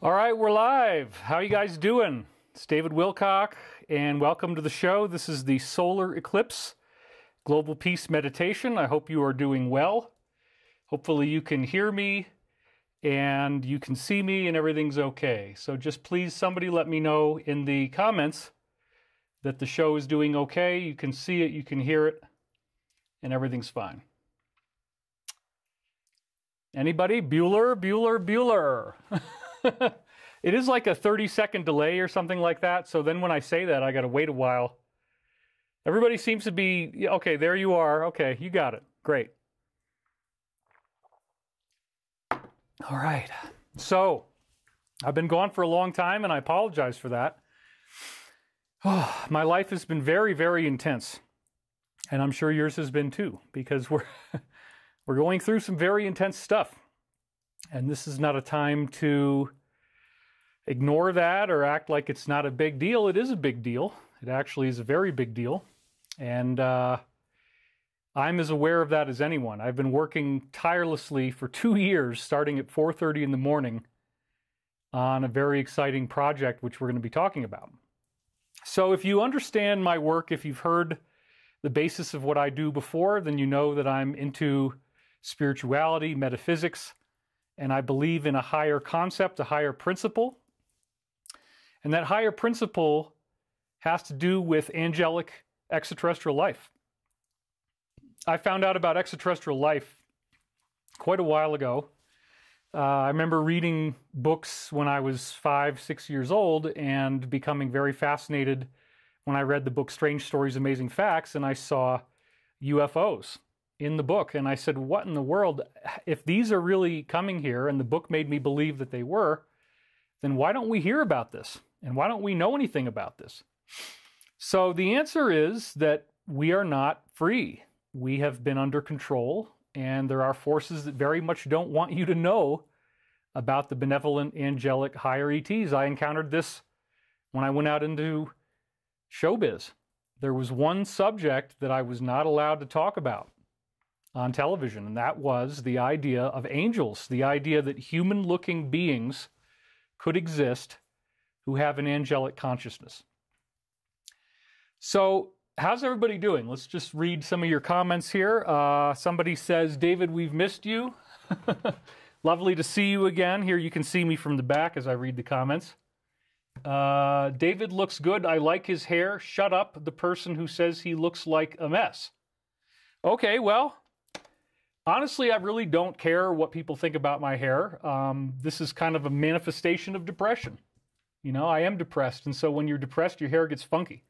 All right, we're live. How you guys doing? It's David Wilcock, and welcome to the show. This is the Solar Eclipse Global Peace Meditation. I hope you are doing well. Hopefully you can hear me and you can see me and everything's okay. So just please, somebody let me know in the comments that the show is doing okay. You can see it, you can hear it, and everything's fine. Anybody? Bueller, Bueller, Bueller. It is like a 30-second delay or something like that. So then when I say that, I got to wait a while. Everybody seems to be, okay, there you are. Okay, you got it. Great. All right. So I've been gone for a long time, and I apologize for that. Oh, my life has been very, very intense. And I'm sure yours has been too, because we're going through some very intense stuff. And this is not a time to ignore that or act like it's not a big deal. It is a big deal. It actually is a very big deal. And I'm as aware of that as anyone. I've been working tirelessly for 2 years, starting at 4:30 in the morning, on a very exciting project, which we're going to be talking about. So if you understand my work, if you've heard the basis of what I do before, then you know that I'm into spirituality, metaphysics, and I believe in a higher concept, a higher principle. And that higher principle has to do with angelic extraterrestrial life. I found out about extraterrestrial life quite a while ago. I remember reading books when I was 5, 6 years old and becoming very fascinated when I read the book Strange Stories, Amazing Facts, and I saw UFOs in the book. And I said, what in the world? If these are really coming here, and the book made me believe that they were, then why don't we hear about this? And why don't we know anything about this? So the answer is that we are not free. We have been under control, and there are forces that very much don't want you to know about the benevolent, angelic, higher ETs. I encountered this when I went out into showbiz. There was one subject that I was not allowed to talk about on television, and that was the idea of angels, the idea that human-looking beings could exist who have an angelic consciousness. So how's everybody doing? Let's just read some of your comments here. Somebody says, David, we've missed you. Lovely to see you again. Here you can see me from the back as I read the comments. David looks good. I like his hair. Shut up, the person who says he looks like a mess. Okay, well, honestly, I really don't care what people think about my hair. This is kind of a manifestation of depression. You know, I am depressed, and so when you're depressed, your hair gets funky.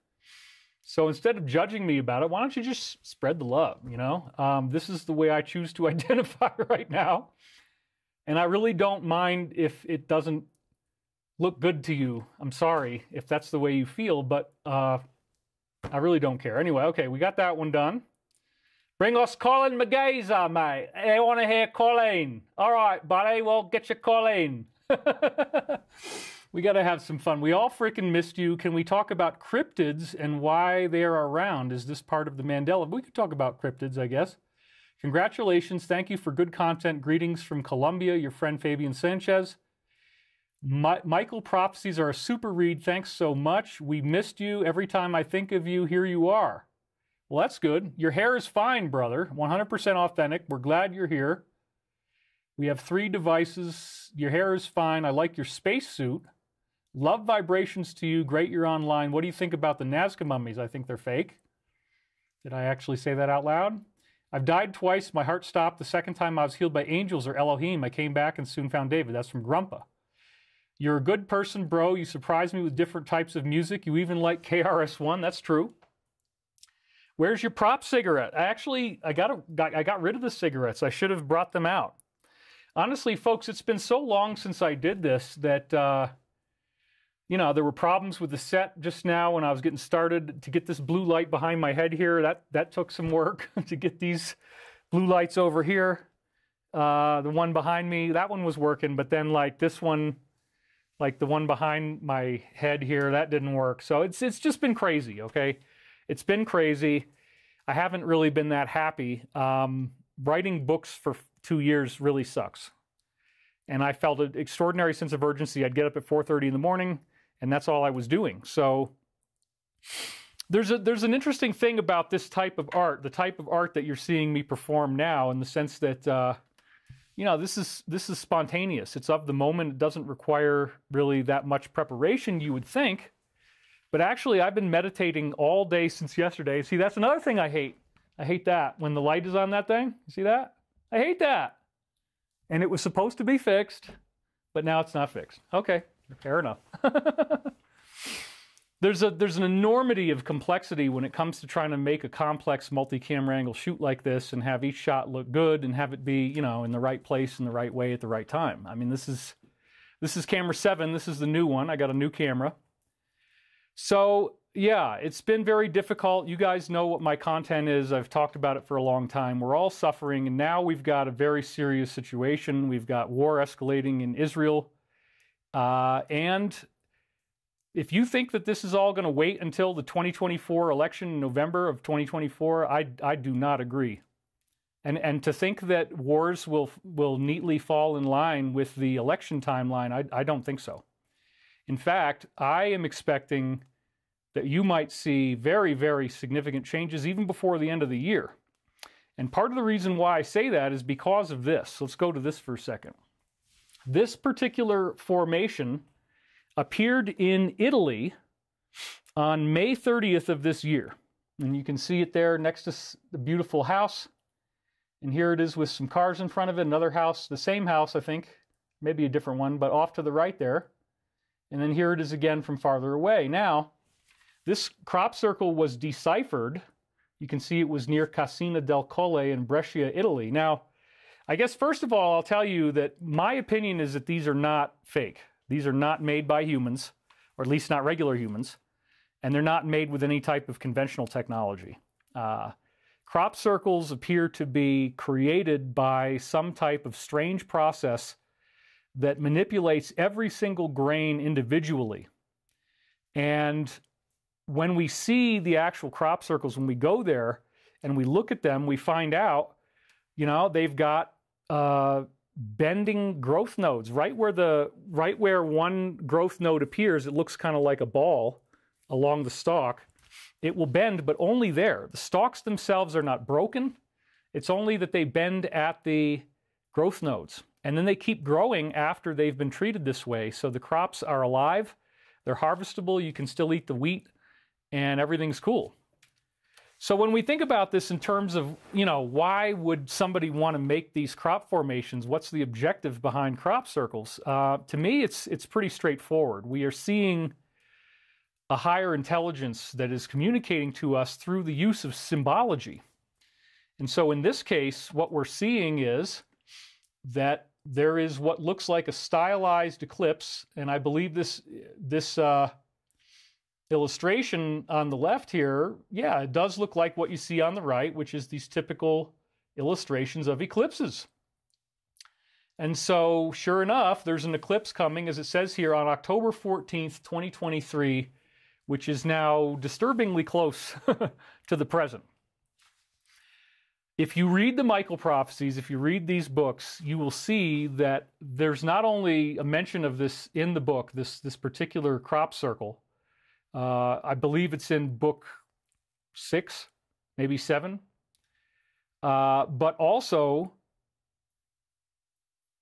So instead of judging me about it, why don't you just spread the love, you know? This is the way I choose to identify right now. And I really don't mind if it doesn't look good to you. I'm sorry if that's the way you feel, but I really don't care. Anyway, okay, we got that one done. Bring us Colin McGazer, mate. I want to hear Colleen. All right, buddy, well, get your Colleen. We got to have some fun. We all freaking missed you. Can we talk about cryptids and why they are around? Is this part of the Mandela? We could talk about cryptids, I guess. Congratulations. Thank you for good content. Greetings from Colombia, your friend Fabian Sanchez. Michael Prophecies are a super read. Thanks so much. We missed you. Every time I think of you, here you are. Well, that's good. Your hair is fine, brother. 100% authentic. We're glad you're here. We have 3 devices. Your hair is fine. I like your spacesuit. Love vibrations to you. Great you're online. What do you think about the Nazca mummies? I think they're fake. Did I actually say that out loud? I've died twice. My heart stopped. The second time I was healed by angels or Elohim. I came back and soon found David. That's from Grumpa. You're a good person, bro. You surprise me with different types of music. You even like KRS-One. That's true. Where's your prop cigarette? I got rid of the cigarettes. I should have brought them out. Honestly, folks, it's been so long since I did this that, you know, there were problems with the set just now when I was getting started. To get this blue light behind my head here, that took some work to get these blue lights over here. The one behind me, that one was working, but then like this one, like the one behind my head here, that didn't work. So it's just been crazy, okay? It's been crazy. I haven't really been that happy. Writing books for 2 years really sucks. and I felt an extraordinary sense of urgency. I'd get up at 4:30 in the morning, and that's all I was doing. So there's an interesting thing about this type of art, the type of art that you're seeing me perform now, in the sense that you know, this is spontaneous. It's of the moment. It doesn't require really that much preparation, you would think. But actually, I've been meditating all day since yesterday. See, that's another thing I hate. I hate that when the light is on that thing. You see that? I hate that. And it was supposed to be fixed, but now it's not fixed. Okay, fair enough. There's an enormity of complexity when it comes to trying to make a complex multi-camera angle shoot like this and have each shot look good and have it be, you know, in the right place in the right way at the right time. I mean, this is camera 7. This is the new one. I got a new camera. So yeah, it's been very difficult. You guys know what my content is. I've talked about it for a long time. We're all suffering, and now we've got a very serious situation. We've got war escalating in Israel, and if you think that this is all going to wait until the 2024 election in November of 2024, I do not agree. And to think that wars will neatly fall in line with the election timeline, I don't think so. In fact, I am expecting that you might see very, very significant changes even before the end of the year. And part of the reason why I say that is because of this. Let's go to this for a second. This particular formation appeared in Italy on May 30th of this year. And you can see it there next to the beautiful house. And here it is with some cars in front of it, another house, the same house, I think, maybe a different one, but off to the right there. And then here it is again from farther away. Now, this crop circle was deciphered. You can see it was near Cascina del Colle in Brescia, Italy. Now, I guess first of all, I'll tell you that my opinion is that these are not fake. These are not made by humans, or at least not regular humans, and they're not made with any type of conventional technology. Crop circles appear to be created by some type of strange process that manipulates every single grain individually. And when we see the actual crop circles, when we go there and we look at them, we find out, you know, they've got bending growth nodes. Right where one growth node appears, it looks kind of like a ball along the stalk. It will bend, but only there. The stalks themselves are not broken. It's only that they bend at the growth nodes. And then they keep growing after they've been treated this way. So the crops are alive, they're harvestable, you can still eat the wheat, and everything's cool. So when we think about this in terms of, you know, why would somebody want to make these crop formations? What's the objective behind crop circles? To me, it's pretty straightforward. We are seeing a higher intelligence that is communicating to us through the use of symbology. And so in this case, what we're seeing is that there is what looks like a stylized eclipse, and I believe this illustration on the left here, yeah, it does look like what you see on the right, which is these typical illustrations of eclipses. And so, sure enough, there's an eclipse coming, as it says here, on October 14th, 2023, which is now disturbingly close to the present. If you read the Michael Prophecies, if you read these books, you will see that there's not only a mention of this in the book, this particular crop circle. I believe it's in book 6, maybe 7. But also,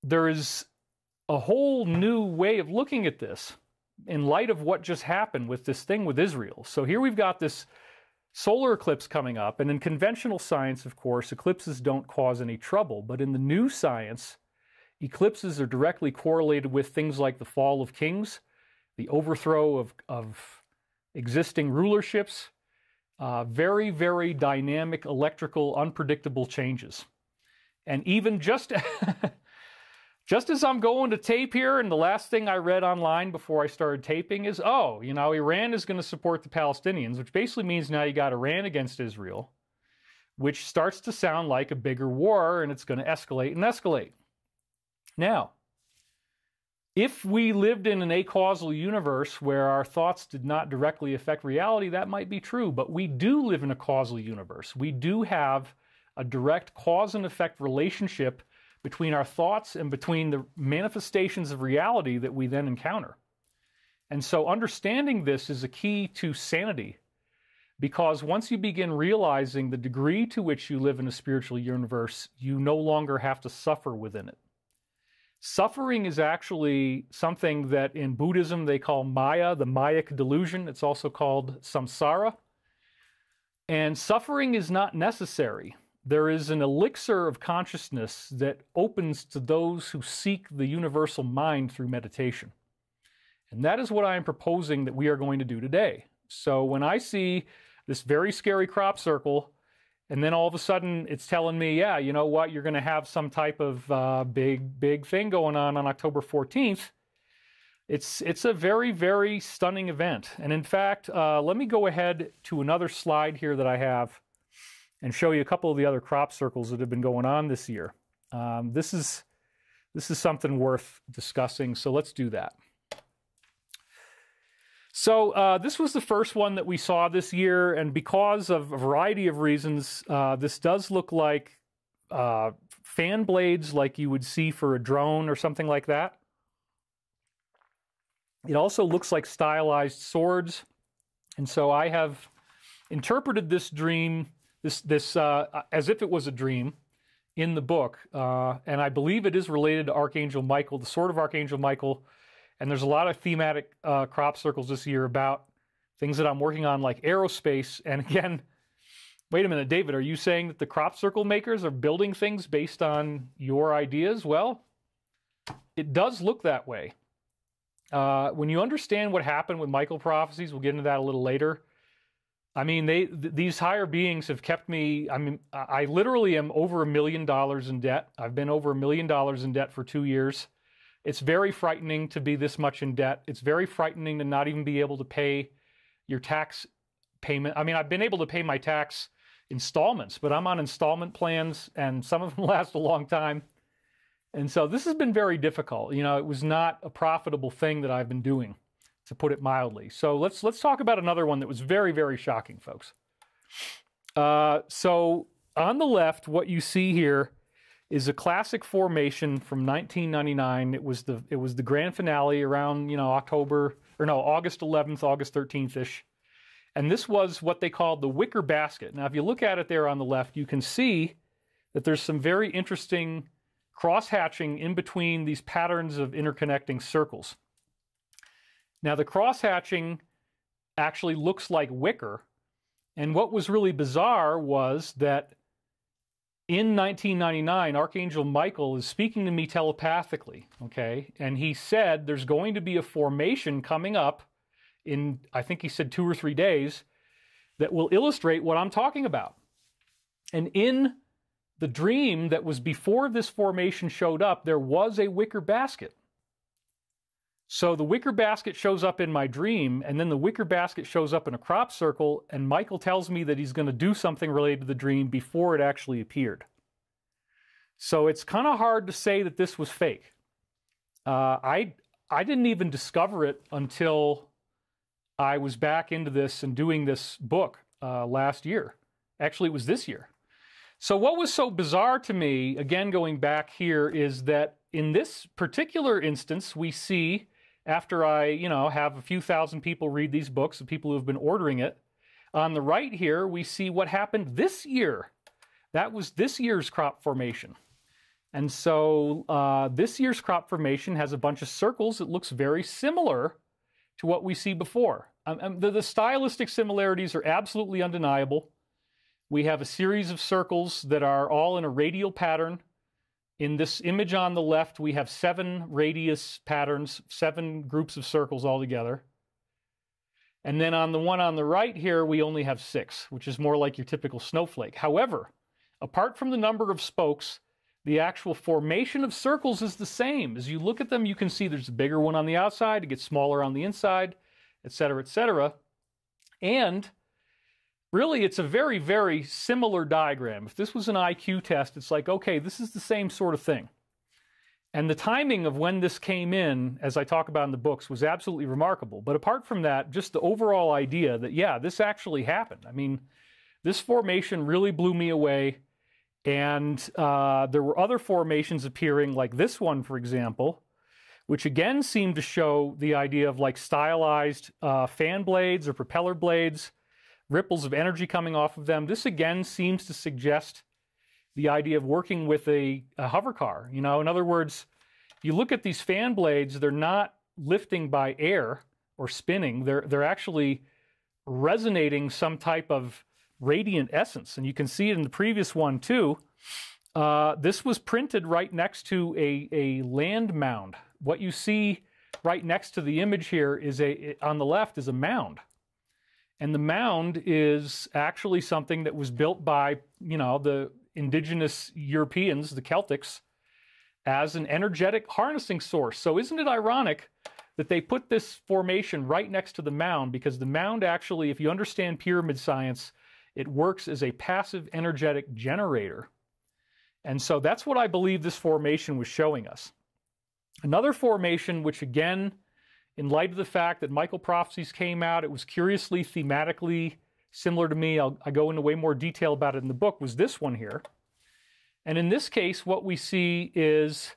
there is a whole new way of looking at this in light of what just happened with this thing with Israel. So here we've got this solar eclipse coming up, and in conventional science, of course, eclipses don't cause any trouble. But in the new science, eclipses are directly correlated with things like the fall of kings, the overthrow of existing rulerships, very, very dynamic, electrical, unpredictable changes. And even just as I'm going to tape here, and the last thing I read online before I started taping is, oh, you know, Iran is going to support the Palestinians, which basically means now you got Iran against Israel, which starts to sound like a bigger war, and it's going to escalate and escalate. Now, if we lived in an acausal universe where our thoughts did not directly affect reality, that might be true, but we do live in a causal universe. We do have a direct cause and effect relationship between our thoughts and between the manifestations of reality that we then encounter. And so understanding this is a key to sanity, because once you begin realizing the degree to which you live in a spiritual universe, you no longer have to suffer within it. Suffering is actually something that in Buddhism they call Maya, the Mayic delusion. It's also called samsara. And suffering is not necessary. There is an elixir of consciousness that opens to those who seek the universal mind through meditation. And that is what I am proposing that we are going to do today. So when I see this very scary crop circle, and then all of a sudden it's telling me, yeah, you know what, you're going to have some type of big thing going on October 14th, it's a very, very stunning event. And in fact, let me go ahead to another slide here that I have and show you a couple of the other crop circles that have been going on this year. This is something worth discussing, so let's do that. So this was the first one that we saw this year, and because of a variety of reasons, this does look like fan blades like you would see for a drone or something like that. It also looks like stylized swords, and so I have interpreted this dream, this as if it was a dream in the book, and I believe it is related to Archangel Michael, the sword of Archangel Michael. And there's a lot of thematic crop circles this year about things that I'm working on, like aerospace. And again, wait a minute, David, are you saying that the crop circle makers are building things based on your ideas? Well, it does look that way. When you understand what happened with Michael Prophecies, we'll get into that a little later. I mean, these higher beings have kept me, I mean, I literally am over $1 million in debt. I've been over $1 million in debt for 2 years. It's very frightening to be this much in debt. It's very frightening to not even be able to pay your tax payment. I mean, I've been able to pay my tax installments, but I'm on installment plans, and some of them last a long time. And so this has been very difficult. You know, it was not a profitable thing that I've been doing, to put it mildly. So let's talk about another one that was very, very shocking, folks. So on the left, what you see here is a classic formation from 1999. It was the grand finale around, you know, August 11th, August 13th-ish. And this was what they called the wicker basket. Now, if you look at it there on the left, you can see that there's some very interesting cross-hatching in between these patterns of interconnecting circles. Now, the cross-hatching actually looks like wicker. And what was really bizarre was that in 1999, Archangel Michael is speaking to me telepathically, okay? And he said there's going to be a formation coming up in, I think he said 2 or 3 days, that will illustrate what I'm talking about. And in the dream that was before this formation showed up, there was a wicker basket. So the wicker basket shows up in my dream, and then the wicker basket shows up in a crop circle, and Michael tells me that he's going to do something related to the dream before it actually appeared. So it's kind of hard to say that this was fake. I didn't even discover it until I was back into this and doing this book last year. Actually, it was this year. So what was so bizarre to me, again going back here, is that in this particular instance, we see, after I, you know, have a few thousand people read these books, the people who have been ordering it, on the right here, we see what happened this year. That was this year's crop formation. And so this year's crop formation has a bunch of circles that looks very similar to what we see before. The stylistic similarities are absolutely undeniable. We have a series of circles that are all in a radial pattern. In this image on the left, we have 7 radius patterns, 7 groups of circles altogether. And then on the one on the right here, we only have 6, which is more like your typical snowflake. However, apart from the number of spokes, the actual formation of circles is the same. As you look at them, you can see there's a bigger one on the outside, it gets smaller on the inside, etc., etc. And really, it's a very, very similar diagram. If this was an IQ test, it's like, okay, this is the same sort of thing. And the timing of when this came in, as I talk about in the books, was absolutely remarkable. But apart from that, just the overall idea that, yeah, this actually happened. I mean, this formation really blew me away. And there were other formations appearing, like this one, for example, which again seemed to show the idea of like stylized fan blades or propeller blades, ripples of energy coming off of them. This again seems to suggest the idea of working with a hover car. You know, in other words, you look at these fan blades, they're not lifting by air or spinning. They're actually resonating some type of radiant essence. And you can see it in the previous one too. This was printed right next to a land mound. What you see right next to the image here is on the left is a mound. And the mound is actually something that was built by, you know, the indigenous Europeans, the Celtics, as an energetic harnessing source. So isn't it ironic that they put this formation right next to the mound? Because the mound actually, if you understand pyramid science, it works as a passive energetic generator. And so that's what I believe this formation was showing us. Another formation, which again, in light of the fact that Michael Prophecies came out, it was curiously thematically similar to me. I go into way more detail about it in the book, was this one here. And in this case, what we see is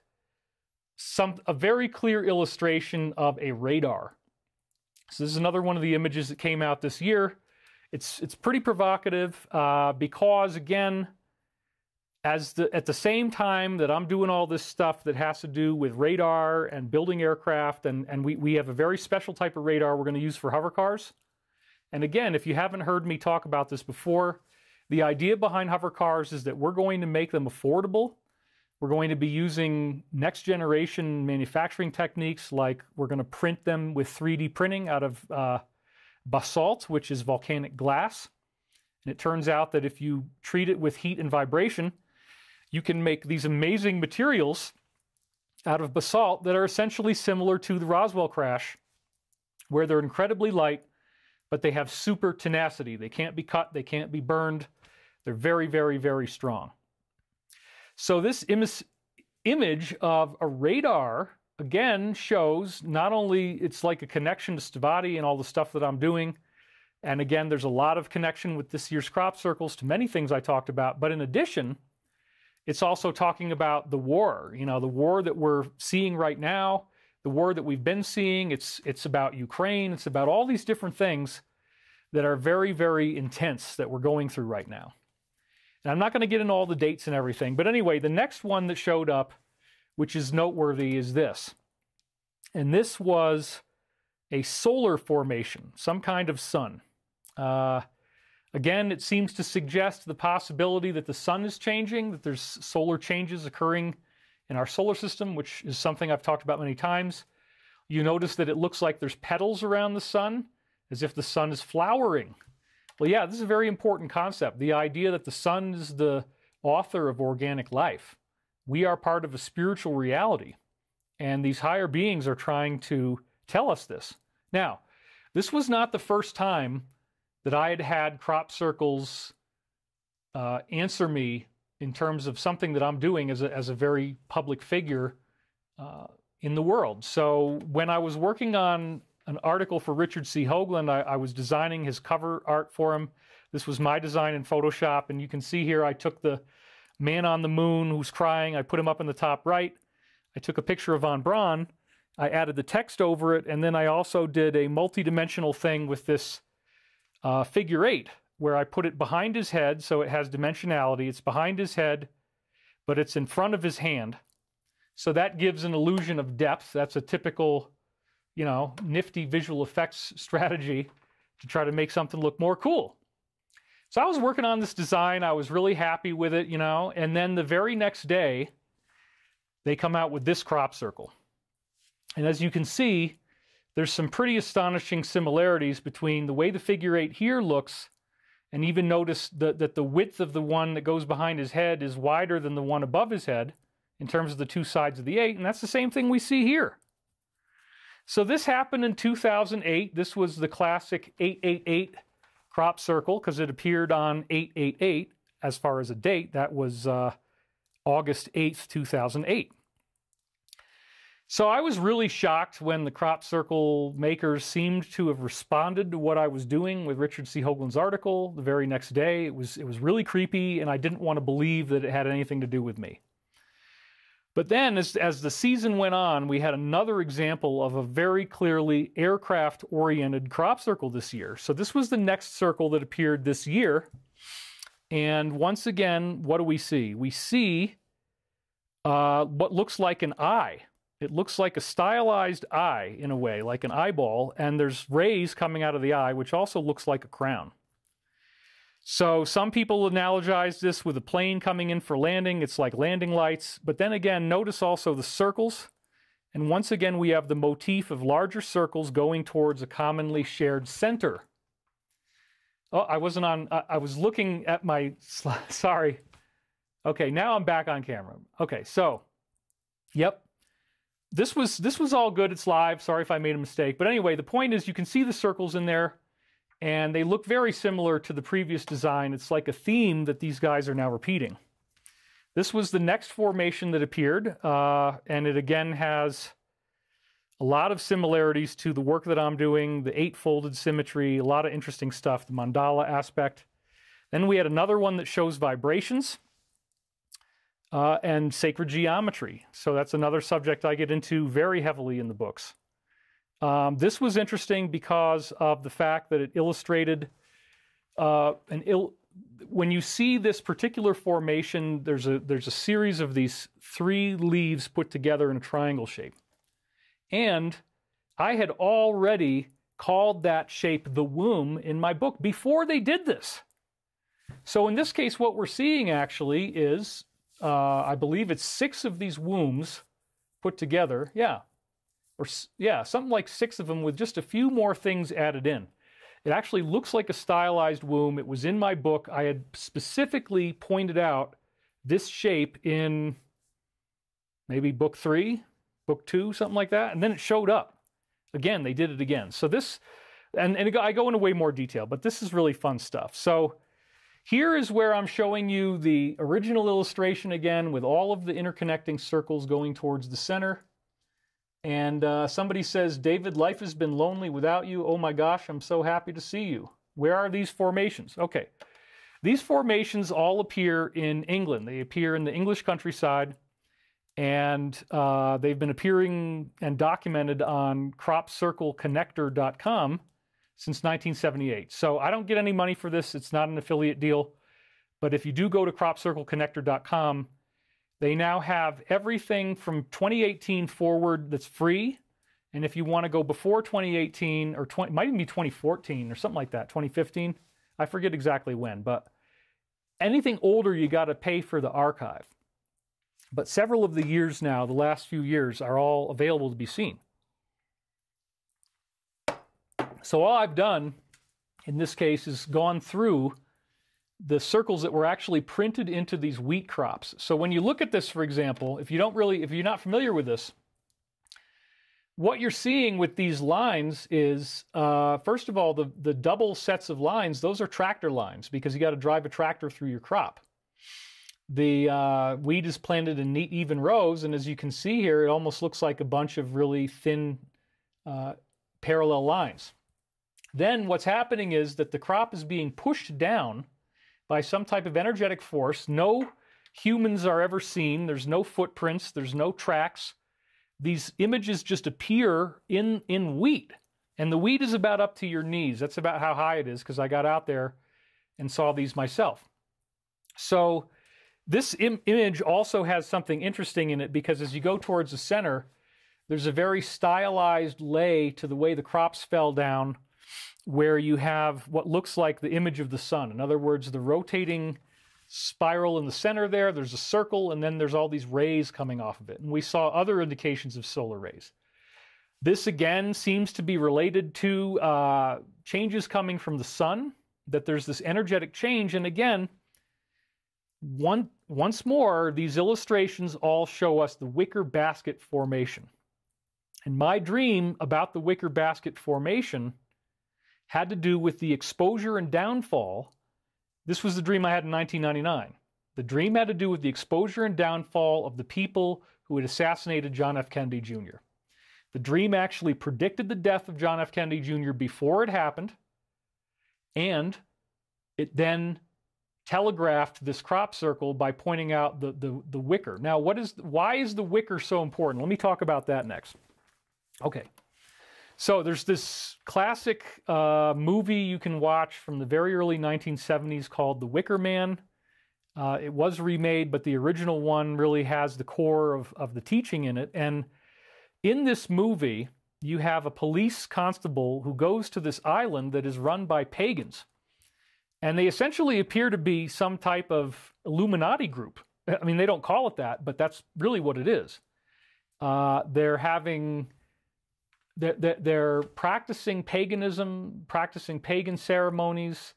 a very clear illustration of a radar. So this is another one of the images that came out this year. It's pretty provocative because, again, at the same time that I'm doing all this stuff that has to do with radar and building aircraft, and we have a very special type of radar we're going to use for hover cars. And again, if you haven't heard me talk about this before, the idea behind hover cars is that we're going to make them affordable. We're going to be using next generation manufacturing techniques, like we're going to print them with 3D printing out of basalt, which is volcanic glass. And it turns out that if you treat it with heat and vibration, you can make these amazing materials out of basalt that are essentially similar to the Roswell crash, where they're incredibly light, but they have super tenacity. They can't be cut, they can't be burned. They're very, very, very strong. So this image of a radar, again, shows not only it's like a connection to Stavati and all the stuff that I'm doing, and again, there's a lot of connection with this year's crop circles to many things I talked about, but in addition, it's also talking about the war, you know, the war that we're seeing right now, the war that we've been seeing. It's about Ukraine. It's about all these different things that are very, very intense that we're going through right now. And I'm not going to get into all the dates and everything, but anyway, the next one that showed up, which is noteworthy, is this. And this was a solar formation, some kind of sun. Again, it seems to suggest the possibility that the sun is changing, that there's solar changes occurring in our solar system, which is something I've talked about many times. You notice that it looks like there's petals around the sun, as if the sun is flowering. Well, yeah, this is a very important concept. The idea that the sun is the author of organic life. We are part of a spiritual reality, and these higher beings are trying to tell us this. Now, this was not the first time that I had had crop circles answer me in terms of something that I'm doing as a very public figure in the world. So when I was working on an article for Richard C. Hoagland, I was designing his cover art for him. This was my design in Photoshop, and you can see here I took the man on the moon who's crying, I put him up in the top right. I took a picture of Von Braun, I added the text over it, and then I also did a multi-dimensional thing with this figure 8, where I put it behind his head, so it has dimensionality. It's behind his head, but it's in front of his hand. So that gives an illusion of depth. That's a typical, you know, nifty visual effects strategy to try to make something look more cool. So I was working on this design. I was really happy with it, you know, and then the very next day, they come out with this crop circle. And as you can see, there's some pretty astonishing similarities between the way the figure 8 here looks, and even notice that the width of the one that goes behind his head is wider than the one above his head in terms of the two sides of the 8, and that's the same thing we see here. So this happened in 2008. This was the classic 888 crop circle because it appeared on 888 as far as a date. That was August 8th, 2008. So I was really shocked when the crop circle makers seemed to have responded to what I was doing with Richard C. Hoagland's article the very next day. It was really creepy, and I didn't want to believe that it had anything to do with me. But then, as the season went on, we had another example of a very clearly aircraft-oriented crop circle this year. So this was the next circle that appeared this year. And once again, what do we see? We see what looks like an eye. It looks like a stylized eye in a way, like an eyeball, and there's rays coming out of the eye, which also looks like a crown. So some people analogize this with a plane coming in for landing. It's like landing lights. But then again, notice also the circles. And once again, we have the motif of larger circles going towards a commonly shared center. Oh, I wasn't on, I was looking at my, sorry. Okay, now I'm back on camera. Okay, so, yep. This was all good. It's live. Sorry if I made a mistake. But anyway, the point is you can see the circles in there, and they look very similar to the previous design. It's like a theme that these guys are now repeating. This was the next formation that appeared, and it again has a lot of similarities to the work that I'm doing, the 8-folded symmetry, a lot of interesting stuff, the mandala aspect. Then we had another one that shows vibrations. And sacred geometry. So that's another subject I get into very heavily in the books. This was interesting because of the fact that it illustrated when you see this particular formation, there's a series of these 3 leaves put together in a triangle shape. And I had already called that shape the womb in my book before they did this. So in this case, what we're seeing actually is I believe it's 6 of these wombs put together. Yeah. Something like 6 of them with just a few more things added in. It actually looks like a stylized womb. It was in my book. I had specifically pointed out this shape in maybe book 3, book 2, something like that. And then it showed up. Again, they did it again. So this, and I go into way more detail, but this is really fun stuff. So here is where I'm showing you the original illustration again with all of the interconnecting circles going towards the center. And somebody says, David, life has been lonely without you. Oh my gosh, I'm so happy to see you. Where are these formations? Okay. These formations all appear in England. They appear in the English countryside. And they've been appearing and documented on cropcircleconnector.com since 1978. So I don't get any money for this. It's not an affiliate deal. But if you do go to cropcircleconnector.com, they now have everything from 2018 forward that's free. And if you want to go before 2018, or it might even be 2014 or something like that, 2015, I forget exactly when. But anything older, you got to pay for the archive. But several of the years now, the last few years, are all available to be seen. So all I've done in this case is gone through the circles that were actually printed into these wheat crops. So when you look at this, for example, if you're not familiar with this, what you're seeing with these lines is, first of all, the double sets of lines, those are tractor lines because you got to drive a tractor through your crop. The wheat is planted in neat, even rows, and as you can see here, it almost looks like a bunch of really thin parallel lines. Then what's happening is that the crop is being pushed down by some type of energetic force. No humans are ever seen. There's no footprints. There's no tracks. These images just appear in wheat. And the wheat is about up to your knees. That's about how high it is because I got out there and saw these myself. So this image also has something interesting in it because as you go towards the center, there's a very stylized lay to the way the crops fell down, where you have what looks like the image of the sun. In other words, the rotating spiral in the center there, there's a circle, and then there's all these rays coming off of it. And we saw other indications of solar rays. This, again, seems to be related to changes coming from the sun, that there's this energetic change. And again, once more, these illustrations all show us the wicker basket formation. And my dream about the wicker basket formation had to do with the exposure and downfall. This was the dream I had in 1999. The dream had to do with the exposure and downfall of the people who had assassinated John F. Kennedy Jr. The dream actually predicted the death of John F. Kennedy Jr. before it happened, and it then telegraphed this crop circle by pointing out the wicker. Now, why is the wicker so important? Let me talk about that next. Okay. So there's this classic movie you can watch from the very early 1970s called The Wicker Man. It was remade, but the original one really has the core of the teaching in it. And in this movie, you have a police constable who goes to this island that is run by pagans. And they essentially appear to be some type of Illuminati group. I mean, they don't call it that, but that's really what it is. They're practicing paganism, practicing pagan ceremonies.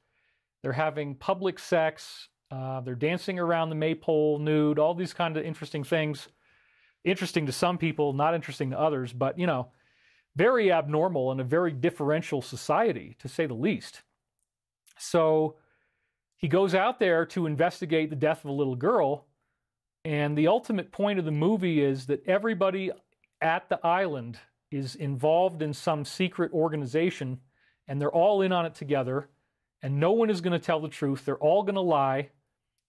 They're having public sex. They're dancing around the maypole nude, all these kind of interesting things. Interesting to some people, not interesting to others, but, you know, very abnormal and a very differential society, to say the least. So he goes out there to investigate the death of a little girl, and the ultimate point of the movie is that everybody at the island is involved in some secret organization, and they're all in on it together, and no one is going to tell the truth. They're all going to lie.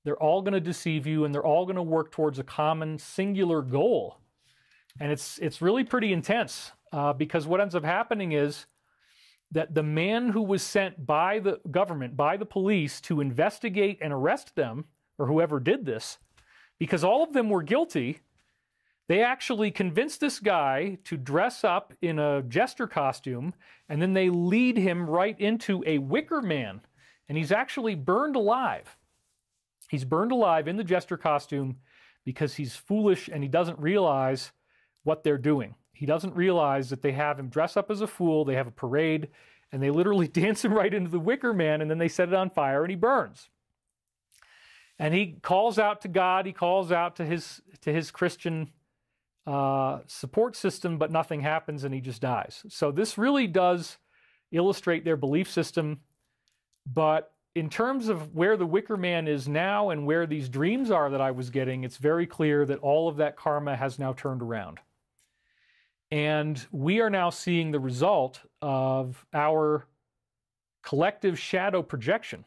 They're all going to deceive you, and they're all going to work towards a common singular goal. And it's really pretty intense because what ends up happening is that the man who was sent by the government, by the police, to investigate and arrest them, or whoever did this, because all of them were guilty, they actually convinced this guy to dress up in a jester costume, and then they lead him right into a wicker man, and he's actually burned alive. He's burned alive in the jester costume because he's foolish and he doesn't realize what they're doing. He doesn't realize that they have him dress up as a fool, they have a parade, and they literally dance him right into the wicker man, and then they set it on fire and he burns. And he calls out to God, he calls out to his Christian support system, but nothing happens and he just dies. So this really does illustrate their belief system, but in terms of where the wicker man is now and where these dreams are that I was getting, it's very clear that all of that karma has now turned around. And we are now seeing the result of our collective shadow projection.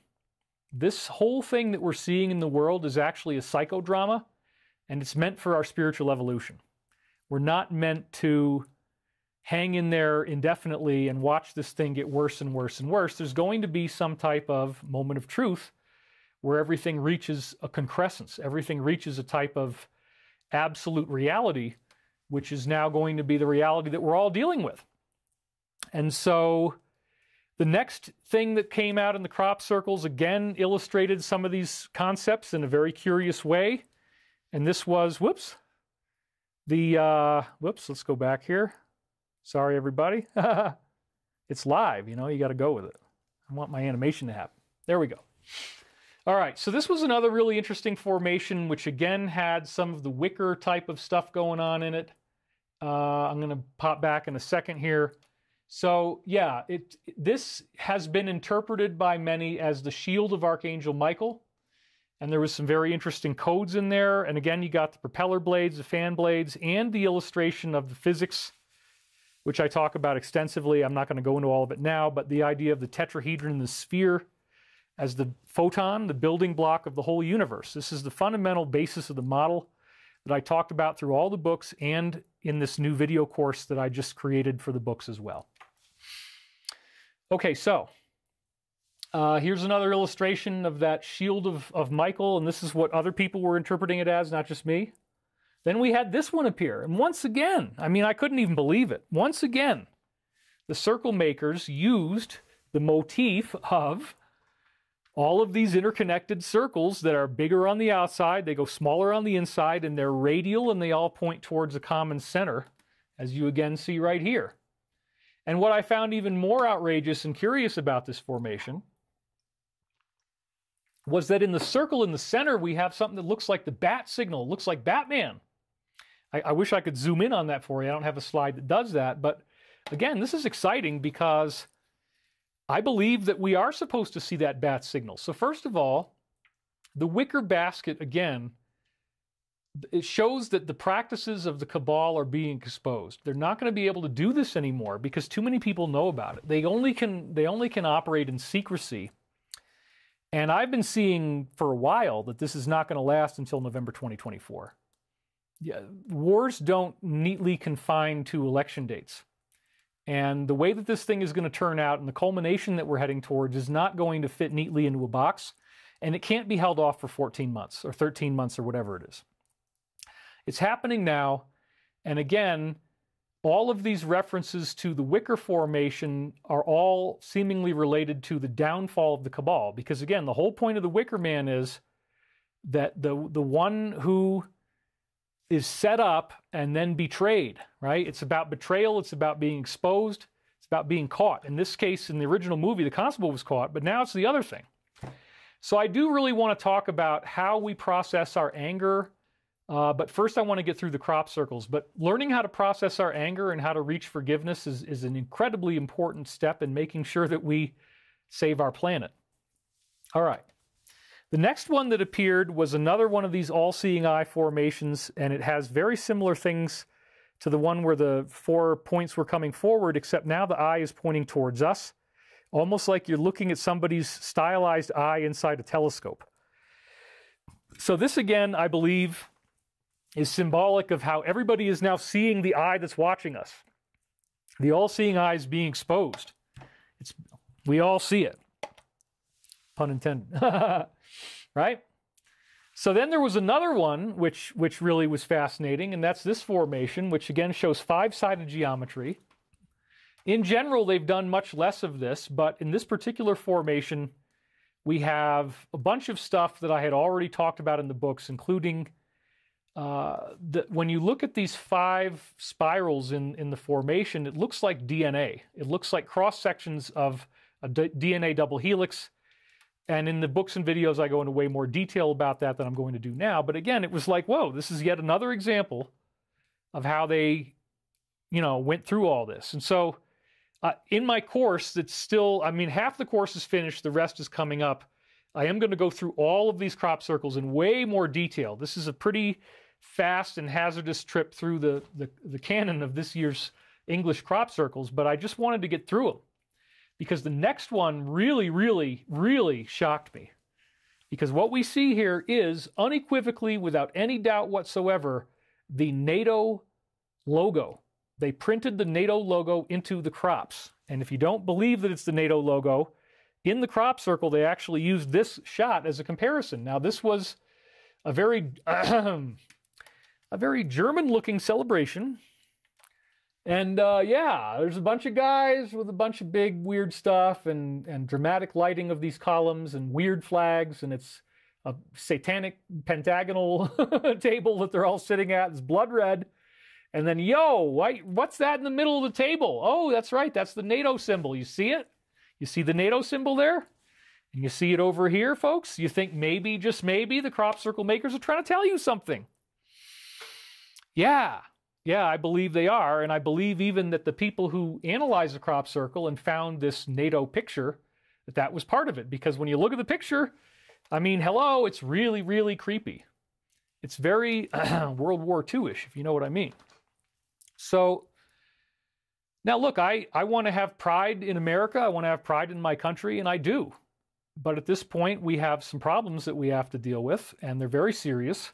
This whole thing that we're seeing in the world is actually a psychodrama, and it's meant for our spiritual evolution. We're not meant to hang in there indefinitely and watch this thing get worse and worse and worse. There's going to be some type of moment of truth where everything reaches a concrescence. Everything reaches a type of absolute reality, which is now going to be the reality that we're all dealing with. And so the next thing that came out in the crop circles, again, illustrated some of these concepts in a very curious way. And this was, let's go back here. Sorry, everybody. It's live, you know, you got to go with it. I want my animation to happen. There we go. All right, so this was another really interesting formation, which again had some of the wicker type of stuff going on in it. I'm going to pop back in a second here. So yeah, this has been interpreted by many as the shield of Archangel Michael. And there was some very interesting codes in there. And again, you got the propeller blades, the fan blades, and the illustration of the physics, which I talk about extensively. I'm not going to go into all of it now, but the idea of the tetrahedron and the sphere as the photon, the building block of the whole universe. This is the fundamental basis of the model that I talked about through all the books and in this new video course that I just created for the books as well. Okay, so here's another illustration of that shield of Michael, and this is what other people were interpreting it as, not just me. Then we had this one appear, and once again, I mean, I couldn't even believe it. Once again, the circle makers used the motif of all of these interconnected circles that are bigger on the outside, they go smaller on the inside, and they're radial, and they all point towards a common center, as you again see right here. And what I found even more outrageous and curious about this formation was that in the circle in the center, we have something that looks like the bat signal. It looks like Batman. I wish I could zoom in on that for you. I don't have a slide that does that. But again, this is exciting because I believe that we are supposed to see that bat signal. So first of all, The wicker basket, again, it shows that the practices of the cabal are being exposed. They're not going to be able to do this anymore because too many people know about it. They only can operate in secrecy. And I've been seeing for a while that this is not going to last until November 2024. Yeah, wars don't neatly confine to election dates. And the way that this thing is going to turn out and the culmination that we're heading towards is not going to fit neatly into a box. And it can't be held off for 14 months or 13 months or whatever it is. It's happening now, and again, all of these references to the wicker formation are all seemingly related to the downfall of the cabal, because again, the whole point of the wicker man is that the one who is set up and then betrayed, right? It's about betrayal, it's about being exposed, it's about being caught. In this case, in the original movie, the constable was caught, but now it's the other thing. So I do really want to talk about how we process our anger. But first I want to get through the crop circles. But learning how to process our anger and how to reach forgiveness is an incredibly important step in making sure that we save our planet. All right. The next one that appeared was another one of these all-seeing eye formations, and it has very similar things to the one where the 4 points were coming forward, except now the eye is pointing towards us, almost like you're looking at somebody's stylized eye inside a telescope. So this, again, I believe, is symbolic of how everybody is now seeing the eye that's watching us. The all-seeing eye is being exposed. We all see it. Pun intended. Right? So then there was another one which really was fascinating, and that's this formation, which again shows 5-sided geometry. In general, they've done much less of this, but in this particular formation, we have a bunch of stuff that I had already talked about in the books, including when you look at these 5 spirals in the formation, it looks like DNA. It looks like cross-sections of a DNA double helix. And in the books and videos, I go into way more detail about that than I'm going to do now. But again, it was like, whoa, this is yet another example of how they, went through all this. And so in my course, it's still, half the course is finished. The rest is coming up. I am going to go through all of these crop circles in way more detail. This is a pretty fast and hazardous trip through the canon of this year's English crop circles, but I just wanted to get through them because the next one really, really, really shocked me. Because what we see here is unequivocally, without any doubt whatsoever, the NATO logo. They printed the NATO logo into the crops. And if you don't believe that it's the NATO logo, in the crop circle, they actually used this shot as a comparison. Now, this was a very German-looking celebration. And yeah, there's a bunch of guys with a bunch of big weird stuff and dramatic lighting of these columns and weird flags, and it's a satanic pentagonal table that they're all sitting at. It's blood red. And then, what's that in the middle of the table? Oh, that's right. That's the NATO symbol. You see it? You see the NATO symbol there? And you see it over here, folks? You think maybe, just maybe, the crop circle makers are trying to tell you something. Yeah, I believe they are. And I believe even that the people who analyzed the crop circle and found this NATO picture, that was part of it. Because when you look at the picture, hello, it's really, really creepy. It's very World War II-ish, if you know what I mean. So, now look, I want to have pride in America. I want to have pride in my country, and I do. But at this point, we have some problems that we have to deal with, and they're very serious.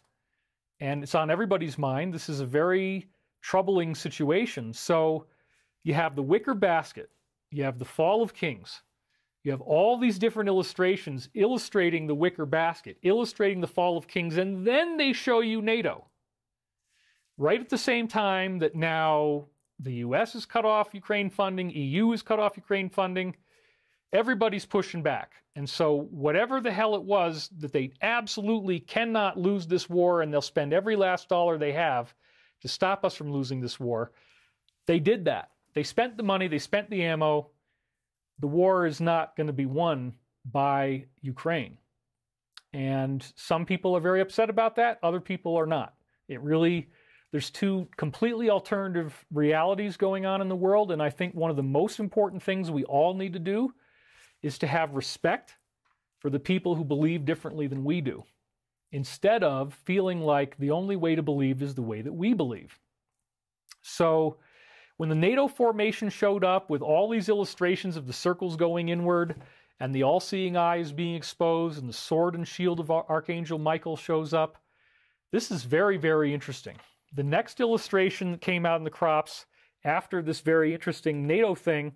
And it's on everybody's mind. This is a very troubling situation. So you have the wicker basket. You have the fall of kings. You have all these different illustrations illustrating the wicker basket, illustrating the fall of kings, and then they show you NATO. Right at the same time that now the US has cut off Ukraine funding, EU has cut off Ukraine funding, everybody's pushing back. And so whatever the hell it was that they absolutely cannot lose this war, and they'll spend every last dollar they have to stop us from losing this war, they did that. They spent the money, they spent the ammo. The war is not going to be won by Ukraine. And some people are very upset about that. Other people are not. There's two completely alternative realities going on in the world. And I think one of the most important things we all need to do is to have respect for the people who believe differently than we do. instead of feeling like the only way to believe is the way that we believe. So when the NATO formation showed up with all these illustrations of the circles going inward and the all-seeing eye is being exposed and the sword and shield of Archangel Michael shows up, this is very, very interesting. The next illustration that came out in the crops after this very interesting NATO thing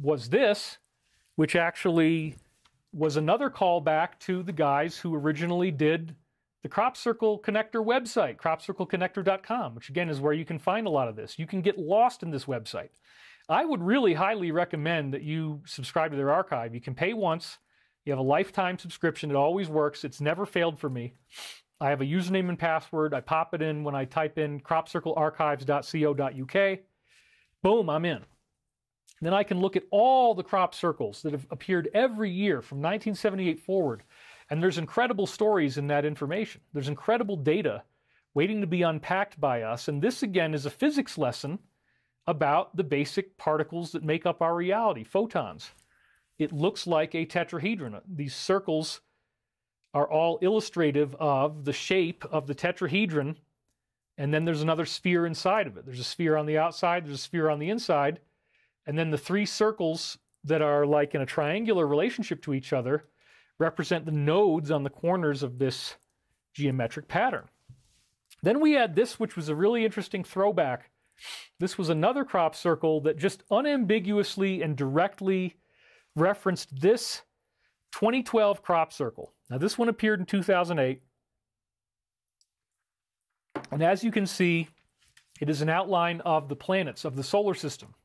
was this, which actually was another callback to the guys who originally did the Crop Circle Connector website, cropcircleconnector.com, which again is where you can find a lot of this. You can get lost in this website. I would really highly recommend that you subscribe to their archive. You can pay once. You have a lifetime subscription. It always works. It's never failed for me. I have a username and password. I pop it in when I type in cropcirclearchives.co.uk. Boom, I'm in. Then I can look at all the crop circles that have appeared every year from 1978 forward. And there's incredible stories in that information. There's incredible data waiting to be unpacked by us. And this, again, is a physics lesson about the basic particles that make up our reality, photons. It looks like a tetrahedron. These circles are all illustrative of the shape of the tetrahedron. And then there's another sphere inside of it. There's a sphere on the outside, there's a sphere on the inside. And then the three circles that are like in a triangular relationship to each other represent the nodes on the corners of this geometric pattern. Then we had this, which was a really interesting throwback. This was another crop circle that just unambiguously and directly referenced this 2012 crop circle. Now this one appeared in 2008. And as you can see, it is an outline of the planets of the solar system.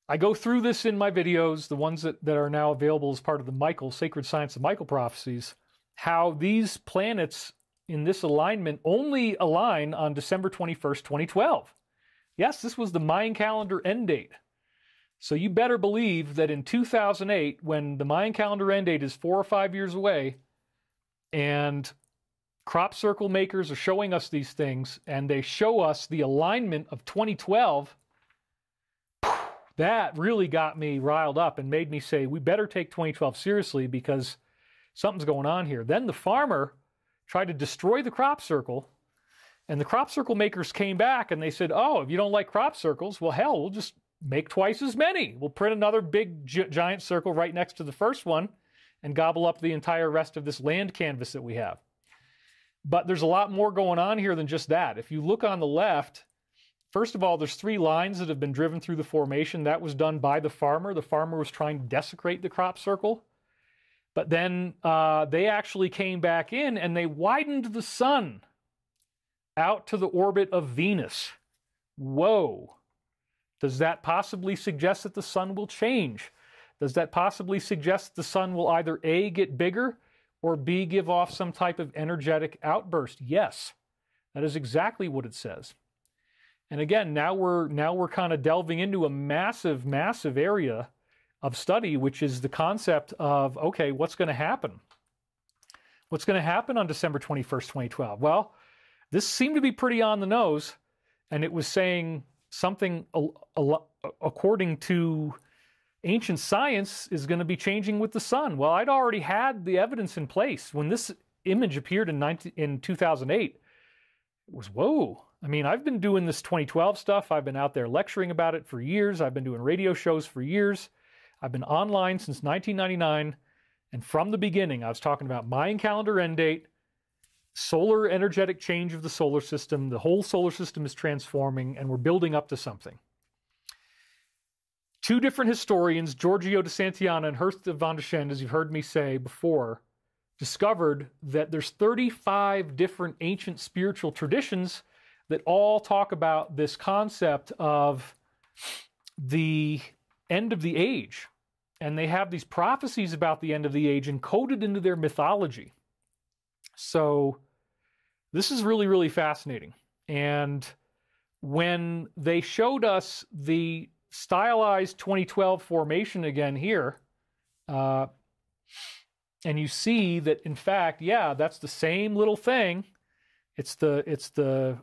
I go through this in my videos, the ones that are now available as part of the Michael, Sacred Science of Michael Prophecies, how these planets in this alignment only align on December 21st, 2012. Yes, this was the Mayan calendar end date. So you better believe that in 2008, when the Mayan calendar end date is 4 or 5 years away, and crop circle makers are showing us these things, and they show us the alignment of 2012, that really got me riled up and made me say, we better take 2012 seriously because something's going on here. Then the farmer tried to destroy the crop circle, and the crop circle makers came back and they said, oh, if you don't like crop circles, well, hell, we'll just make twice as many. We'll print another big giant circle right next to the first one and gobble up the entire rest of this land canvas that we have. But there's a lot more going on here than just that. If you look on the left, first of all, there's 3 lines that have been driven through the formation. That was done by the farmer. The farmer was trying to desecrate the crop circle. But then they actually came back in and they widened the sun out to the orbit of Venus. Whoa. Does that possibly suggest that the sun will change? Does that possibly suggest that the sun will either A, get bigger, or B, give off some type of energetic outburst? Yes. That is exactly what it says. And again, now we're kind of delving into a massive, massive area of study, which is the concept of, okay, what's going to happen? What's going to happen on December 21st, 2012? Well, this seemed to be pretty on the nose, and it was saying something according to ancient science is going to be changing with the sun. Well, I'd already had the evidence in place. When this image appeared in 2008, it was, whoa. I mean, I've been doing this 2012 stuff. I've been out there lecturing about it for years. I've been doing radio shows for years. I've been online since 1999. And from the beginning, I was talking about Mayan calendar end date, solar energetic change of the solar system. The whole solar system is transforming, and we're building up to something. 2 different historians, Giorgio de Santillana and Hurst von Deschend, as you've heard me say before, discovered that there's 35 different ancient spiritual traditions that all talk about this concept of the end of the age. And they have these prophecies about the end of the age encoded into their mythology. So this is really, really fascinating. And when they showed us the stylized 2012 formation again here, and you see that, in fact, yeah, that's the same little thing. It's the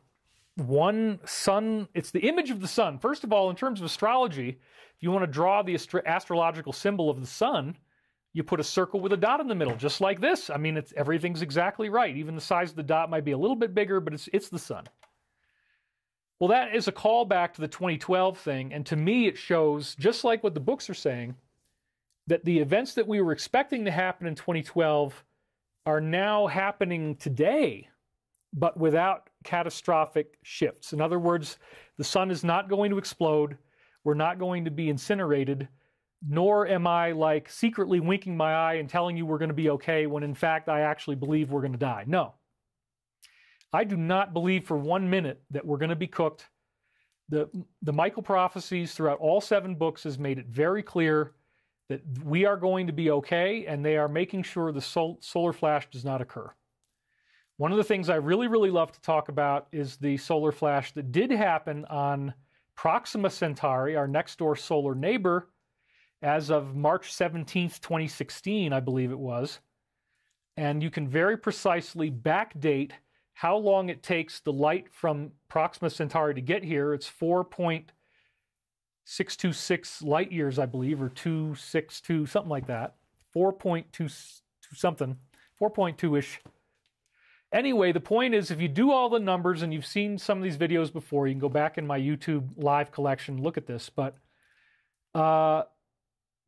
one sun, it's the image of the sun. First of all, in terms of astrology, if you want to draw the astrological symbol of the sun, you put a circle with a dot in the middle, just like this. I mean, everything's exactly right. Even the size of the dot might be a little bit bigger, but it's the sun. Well, that is a callback to the 2012 thing, and to me it shows, just like what the books are saying, that the events that we were expecting to happen in 2012 are now happening today, but without catastrophic shifts. In other words, the sun is not going to explode, we're not going to be incinerated, nor am I like secretly winking my eye and telling you we're going to be okay when in fact I actually believe we're going to die. No. I do not believe for 1 minute that we're going to be cooked. The Michael Prophecies throughout all 7 books has made it very clear that we are going to be okay, and they are making sure the solar flash does not occur. One of the things I really, really love to talk about is the solar flash that did happen on Proxima Centauri, our next door solar neighbor, as of March 17th, 2016, I believe it was. And you can very precisely backdate how long it takes the light from Proxima Centauri to get here. It's 4.626 light years, I believe, or 262, something like that. 4.2 something, 4.2-ish. Anyway, the point is, if you do all the numbers, and you've seen some of these videos before, you can go back in my YouTube live collection, look at this, but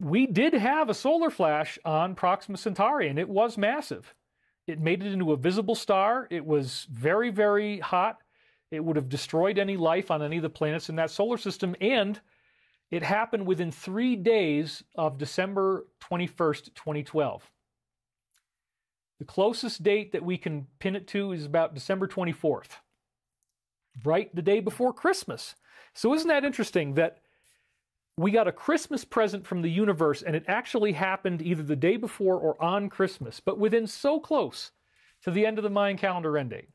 we did have a solar flash on Proxima Centauri, and it was massive. It made it into a visible star. It was very, very hot. It would have destroyed any life on any of the planets in that solar system, and it happened within 3 days of December 21st, 2012. The closest date that we can pin it to is about December 24th, right the day before Christmas. So isn't that interesting that we got a Christmas present from the universe, and it actually happened either the day before or on Christmas, but within so close to the end of the Mayan calendar end date,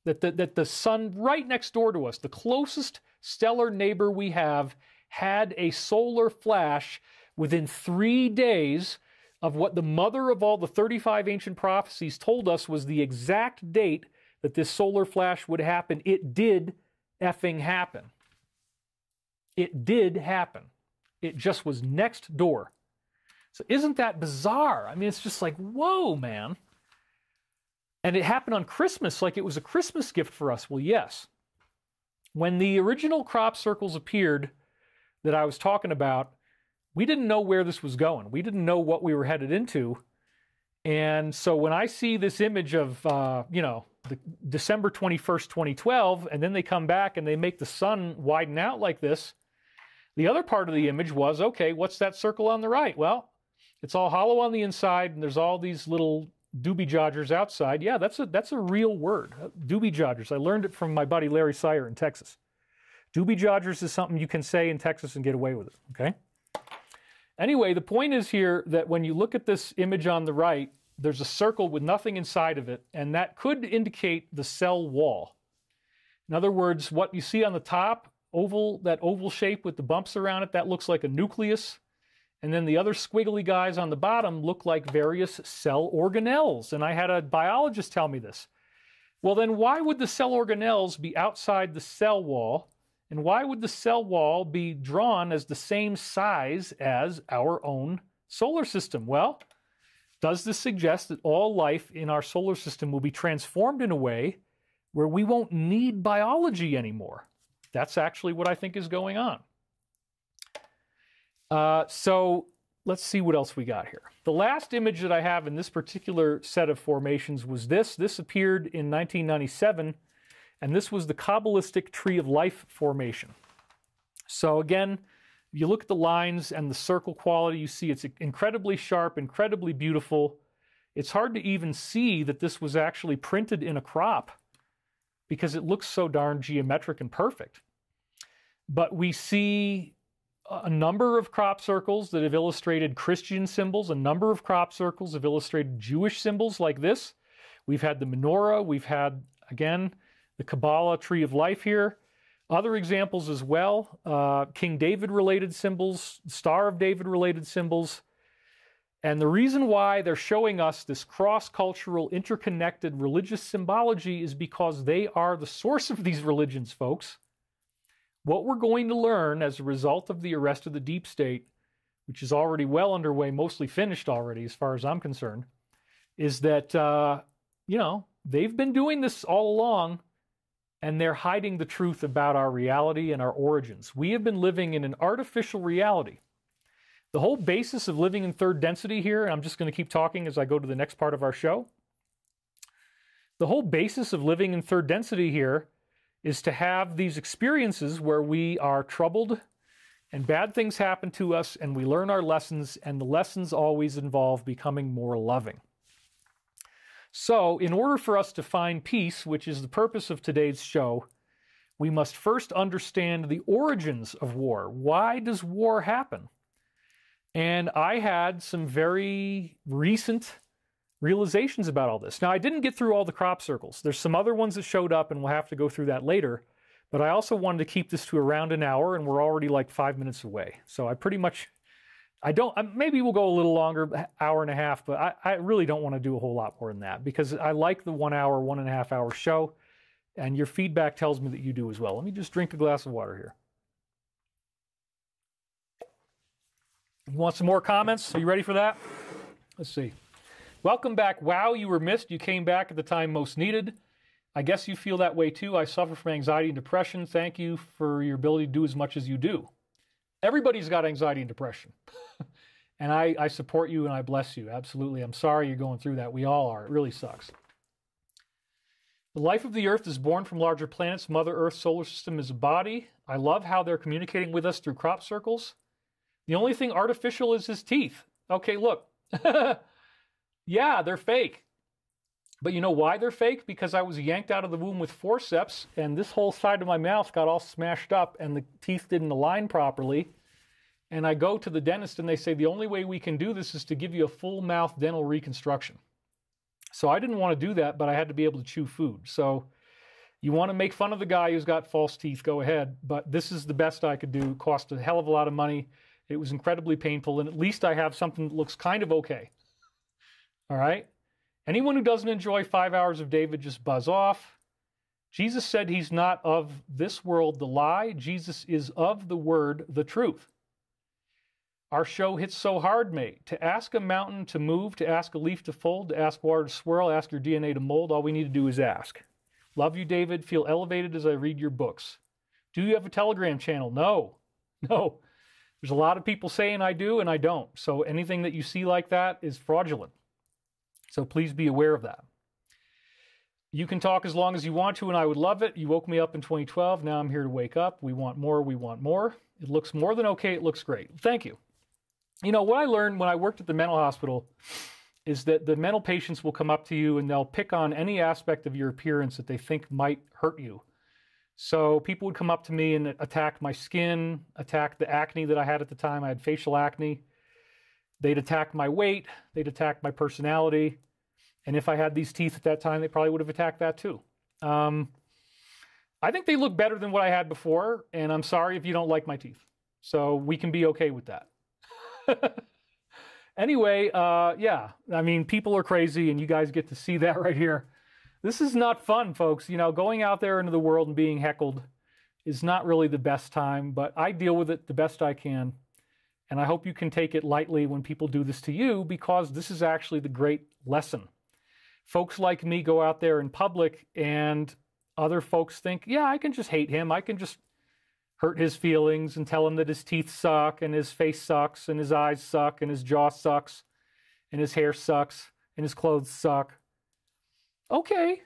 that the sun right next door to us, the closest stellar neighbor we have, had a solar flash within 3 days of what the mother of all the 35 ancient prophecies told us was the exact date that this solar flash would happen. It did effing happen. It did happen. It just was next door. So isn't that bizarre? I mean, it's just like, whoa, man. And it happened on Christmas, like it was a Christmas gift for us. Well, yes. When the original crop circles appeared that I was talking about, we didn't know where this was going. We didn't know what we were headed into. And so when I see this image of, the December 21st, 2012, and then they come back and they make the sun widen out like this, the other part of the image was, okay, what's that circle on the right? Well, it's all hollow on the inside, and there's all these little doobie jodgers outside. Yeah, that's a real word, doobie jodgers. I learned it from my buddy Larry Sire in Texas. Doobie jodgers is something you can say in Texas and get away with it, okay? Anyway, the point is here that when you look at this image on the right, there's a circle with nothing inside of it, and that could indicate the cell wall. In other words, what you see on the top, that oval shape with the bumps around it, that looks like a nucleus. And then the other squiggly guys on the bottom look like various cell organelles. And I had a biologist tell me this. Well, then why would the cell organelles be outside the cell wall? And why would the cell wall be drawn as the same size as our own solar system? Well, does this suggest that all life in our solar system will be transformed in a way where we won't need biology anymore? That's actually what I think is going on. So let's see what else we got here. The last image that I have in this particular set of formations was this. This appeared in 1997, and this was the Kabbalistic Tree of Life formation. So again, if you look at the lines and the circle quality, you see it's incredibly sharp, incredibly beautiful. It's hard to even see that this was actually printed in a crop because it looks so darn geometric and perfect. But we see a number of crop circles that have illustrated Christian symbols. A number of crop circles have illustrated Jewish symbols like this. We've had the menorah. We've had, again, the Kabbalah Tree of Life here. Other examples as well, King David-related symbols, Star of David-related symbols. And the reason why they're showing us this cross-cultural, interconnected religious symbology is because they are the source of these religions, folks. What we're going to learn as a result of the arrest of the deep state which is already well underway, mostly finished already as far as I'm concerned, is that, you know, they've been doing this all along, and they're hiding the truth about our reality and our origins. We have been living in an artificial reality. The whole basis of living in third density here, and I'm just going to keep talking as I go to the next part of our show. The whole basis of living in third density here is to have these experiences where we are troubled and bad things happen to us and we learn our lessons, and the lessons always involve becoming more loving. So, in order for us to find peace, which is the purpose of today's show, we must first understand the origins of war. Why does war happen? And I had some very recent realizations about all this. Now, I didn't get through all the crop circles. There's some other ones that showed up, and we'll have to go through that later. But I also wanted to keep this to around an hour, and we're already like 5 minutes away. So I pretty much, maybe we'll go a little longer, hour and a half, but I really don't want to do a whole lot more than that, because I like the 1 hour, 1.5 hour show, and your feedback tells me that you do as well. Let me just drink a glass of water here. You want some more comments? Are you ready for that? Let's see. Welcome back. Wow, you were missed. You came back at the time most needed. I guess you feel that way too. I suffer from anxiety and depression. Thank you for your ability to do as much as you do. Everybody's got anxiety and depression. And I support you and I bless you. Absolutely. I'm sorry you're going through that. We all are. It really sucks. The life of the Earth is born from larger planets. Mother Earth's solar system is a body. I love how they're communicating with us through crop circles. The only thing artificial is his teeth. Okay, look. Yeah, they're fake. But you know why they're fake? Because I was yanked out of the womb with forceps, and this whole side of my mouth got all smashed up, and the teeth didn't align properly. And I go to the dentist, and they say, the only way we can do this is to give you a full mouth dental reconstruction. So I didn't want to do that, but I had to be able to chew food. So you want to make fun of the guy who's got false teeth, go ahead. But this is the best I could do. It cost a hell of a lot of money. It was incredibly painful, and at least I have something that looks kind of okay. All right? Anyone who doesn't enjoy 5 hours of David, just buzz off. Jesus said he's not of this world, the lie. Jesus is of the word, the truth. Our show hits so hard, mate. To ask a mountain to move, to ask a leaf to fold, to ask water to swirl, ask your DNA to mold, all we need to do is ask. Love you, David. Feel elevated as I read your books. Do you have a Telegram channel? No. No. There's a lot of people saying I do, and I don't. So anything that you see like that is fraudulent. So please be aware of that. You can talk as long as you want to, and I would love it. You woke me up in 2012. Now I'm here to wake up. We want more. We want more. It looks more than okay. It looks great. Thank you. You know, what I learned when I worked at the mental hospital is that the mental patients will come up to you and they'll pick on any aspect of your appearance that they think might hurt you. So people would come up to me and attack my skin, attack the acne that I had at the time. I had facial acne. They'd attack my weight. They'd attack my personality. And if I had these teeth at that time, they probably would have attacked that too. I think they look better than what I had before, and I'm sorry if you don't like my teeth. So we can be okay with that. Anyway, yeah, I mean, people are crazy, and you guys get to see that right here. This is not fun, folks. You know, going out there into the world and being heckled is not really the best time, but I deal with it the best I can. And I hope you can take it lightly when people do this to you, because this is actually the great lesson. Folks like me go out there in public and other folks think, yeah, I can just hate him. I can just hurt his feelings and tell him that his teeth suck and his face sucks and his eyes suck and his jaw sucks and his hair sucks and his clothes suck. Okay,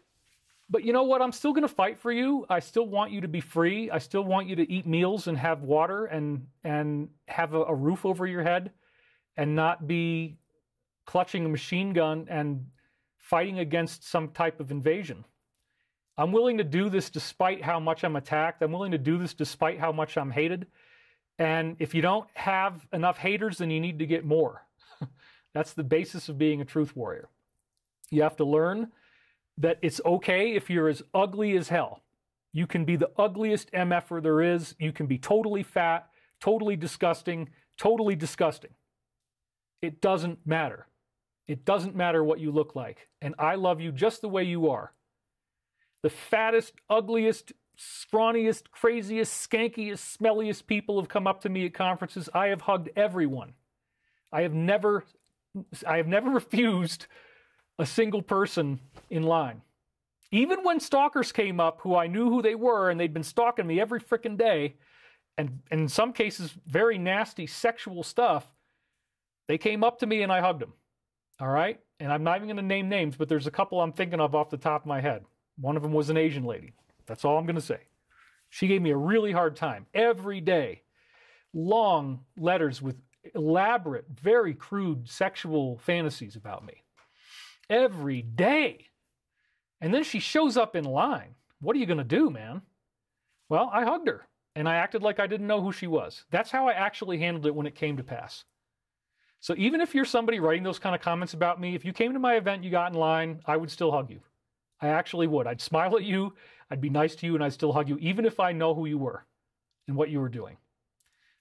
but you know what? I'm still going to fight for you. I still want you to be free. I still want you to eat meals and have water and have a roof over your head and not be clutching a machine gun and fighting against some type of invasion. I'm willing to do this despite how much I'm attacked. I'm willing to do this despite how much I'm hated. And if you don't have enough haters, then you need to get more. That's the basis of being a truth warrior. You have to learn that it's okay if you're as ugly as hell. You can be the ugliest MFer there is. You can be totally fat, totally disgusting, totally disgusting. It doesn't matter. It doesn't matter what you look like. And I love you just the way you are. The fattest, ugliest, scrawniest, craziest, skankiest, smelliest people have come up to me at conferences. I have hugged everyone. I have never refused a single person in line. Even when stalkers came up who I knew who they were and they'd been stalking me every frickin' day, and in some cases, very nasty sexual stuff, they came up to me and I hugged them. All right? And I'm not even going to name names, but there's a couple I'm thinking of off the top of my head. One of them was an Asian lady. That's all I'm going to say. She gave me a really hard time every day. Long letters with elaborate, very crude sexual fantasies about me. Every day. And then she shows up in line. What are you going to do, man? Well, I hugged her. And I acted like I didn't know who she was. That's how I actually handled it when it came to pass. So even if you're somebody writing those kind of comments about me, if you came to my event, you got in line, I would still hug you. I actually would. I'd smile at you, I'd be nice to you, and I'd still hug you, even if I know who you were and what you were doing.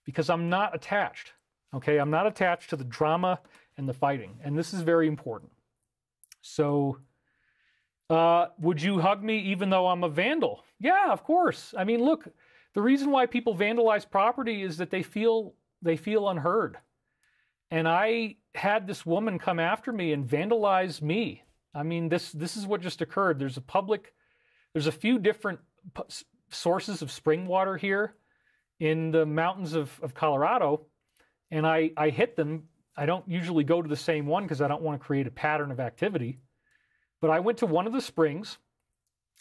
Because I'm not attached, okay? I'm not attached to the drama and the fighting, and this is very important. So, would you hug me even though I'm a vandal? Yeah, of course. I mean, look, the reason why people vandalize property is that they feel unheard. And I had this woman come after me and vandalize me. I mean, this is what just occurred. There's a few different sources of spring water here in the mountains of Colorado, and I hit them. I don't usually go to the same one because I don't want to create a pattern of activity. But I went to one of the springs,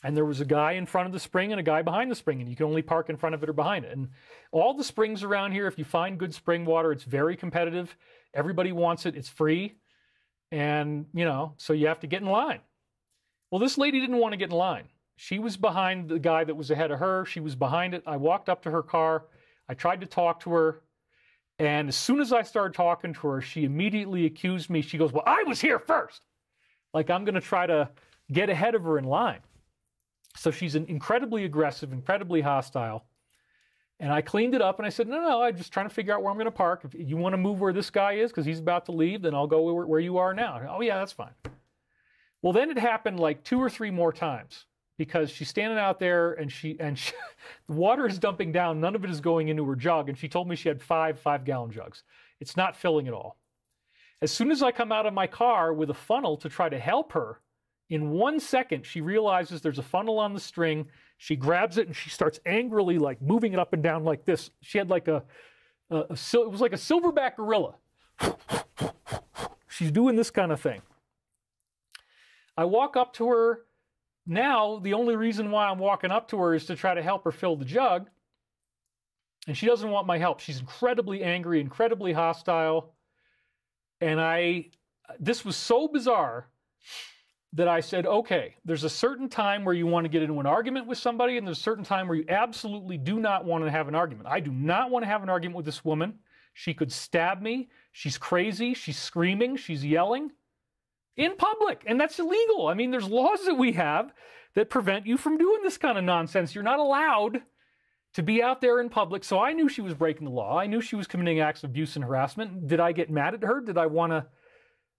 and there was a guy in front of the spring and a guy behind the spring, and you can only park in front of it or behind it. And all the springs around here, if you find good spring water, it's very competitive. Everybody wants it. It's free. And, you know, so you have to get in line. Well, this lady didn't want to get in line. She was behind the guy that was ahead of her. She was behind it. I walked up to her car. I tried to talk to her. And as soon as I started talking to her, she immediately accused me. She goes, well, I was here first. Like I'm going to try to get ahead of her in line. So she's incredibly aggressive, incredibly hostile. And I cleaned it up and I said, no, I'm just trying to figure out where I'm going to park. If you want to move where this guy is because he's about to leave, then I'll go where you are now. Oh, yeah, that's fine. Well, then it happened like 2 or 3 more times because she's standing out there and the water is dumping down. None of it is going into her jug. And she told me she had 5 5-gallon jugs. It's not filling at all. As soon as I come out of my car with a funnel to try to help her, in 1 second, she realizes there's a funnel on the string. She grabs it and she starts angrily like moving it up and down like this. She had like it was like a silverback gorilla. She's doing this kind of thing. I walk up to her. Now, the only reason why I'm walking up to her is to try to help her fill the jug. And she doesn't want my help. She's incredibly angry, incredibly hostile. And this was so bizarre that I said, okay, there's a certain time where you want to get into an argument with somebody, and there's a certain time where you absolutely do not want to have an argument. I do not want to have an argument with this woman. She could stab me. She's crazy. She's screaming. She's yelling in public, and that's illegal. I mean, there's laws that we have that prevent you from doing this kind of nonsense. You're not allowed to be out there in public. So I knew she was breaking the law. I knew she was committing acts of abuse and harassment. Did I get mad at her? Did I want to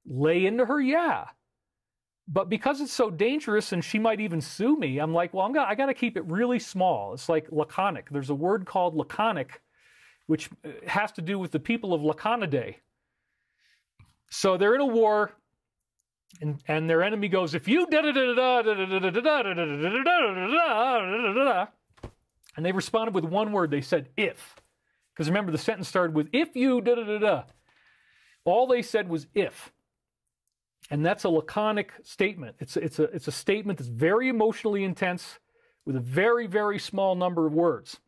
lay into her? Yeah. But because it's so dangerous and she might even sue me, I'm like, well, I got to keep it really small. It's like laconic. There's a word called laconic, which has to do with the people of Laconidae. So they're in a war, and their enemy goes, if you and they responded with one word. They said, if. Because remember, the sentence started with, if you All they said was if. And that's a laconic statement. It's a statement that's very emotionally intense with a very, very small number of words.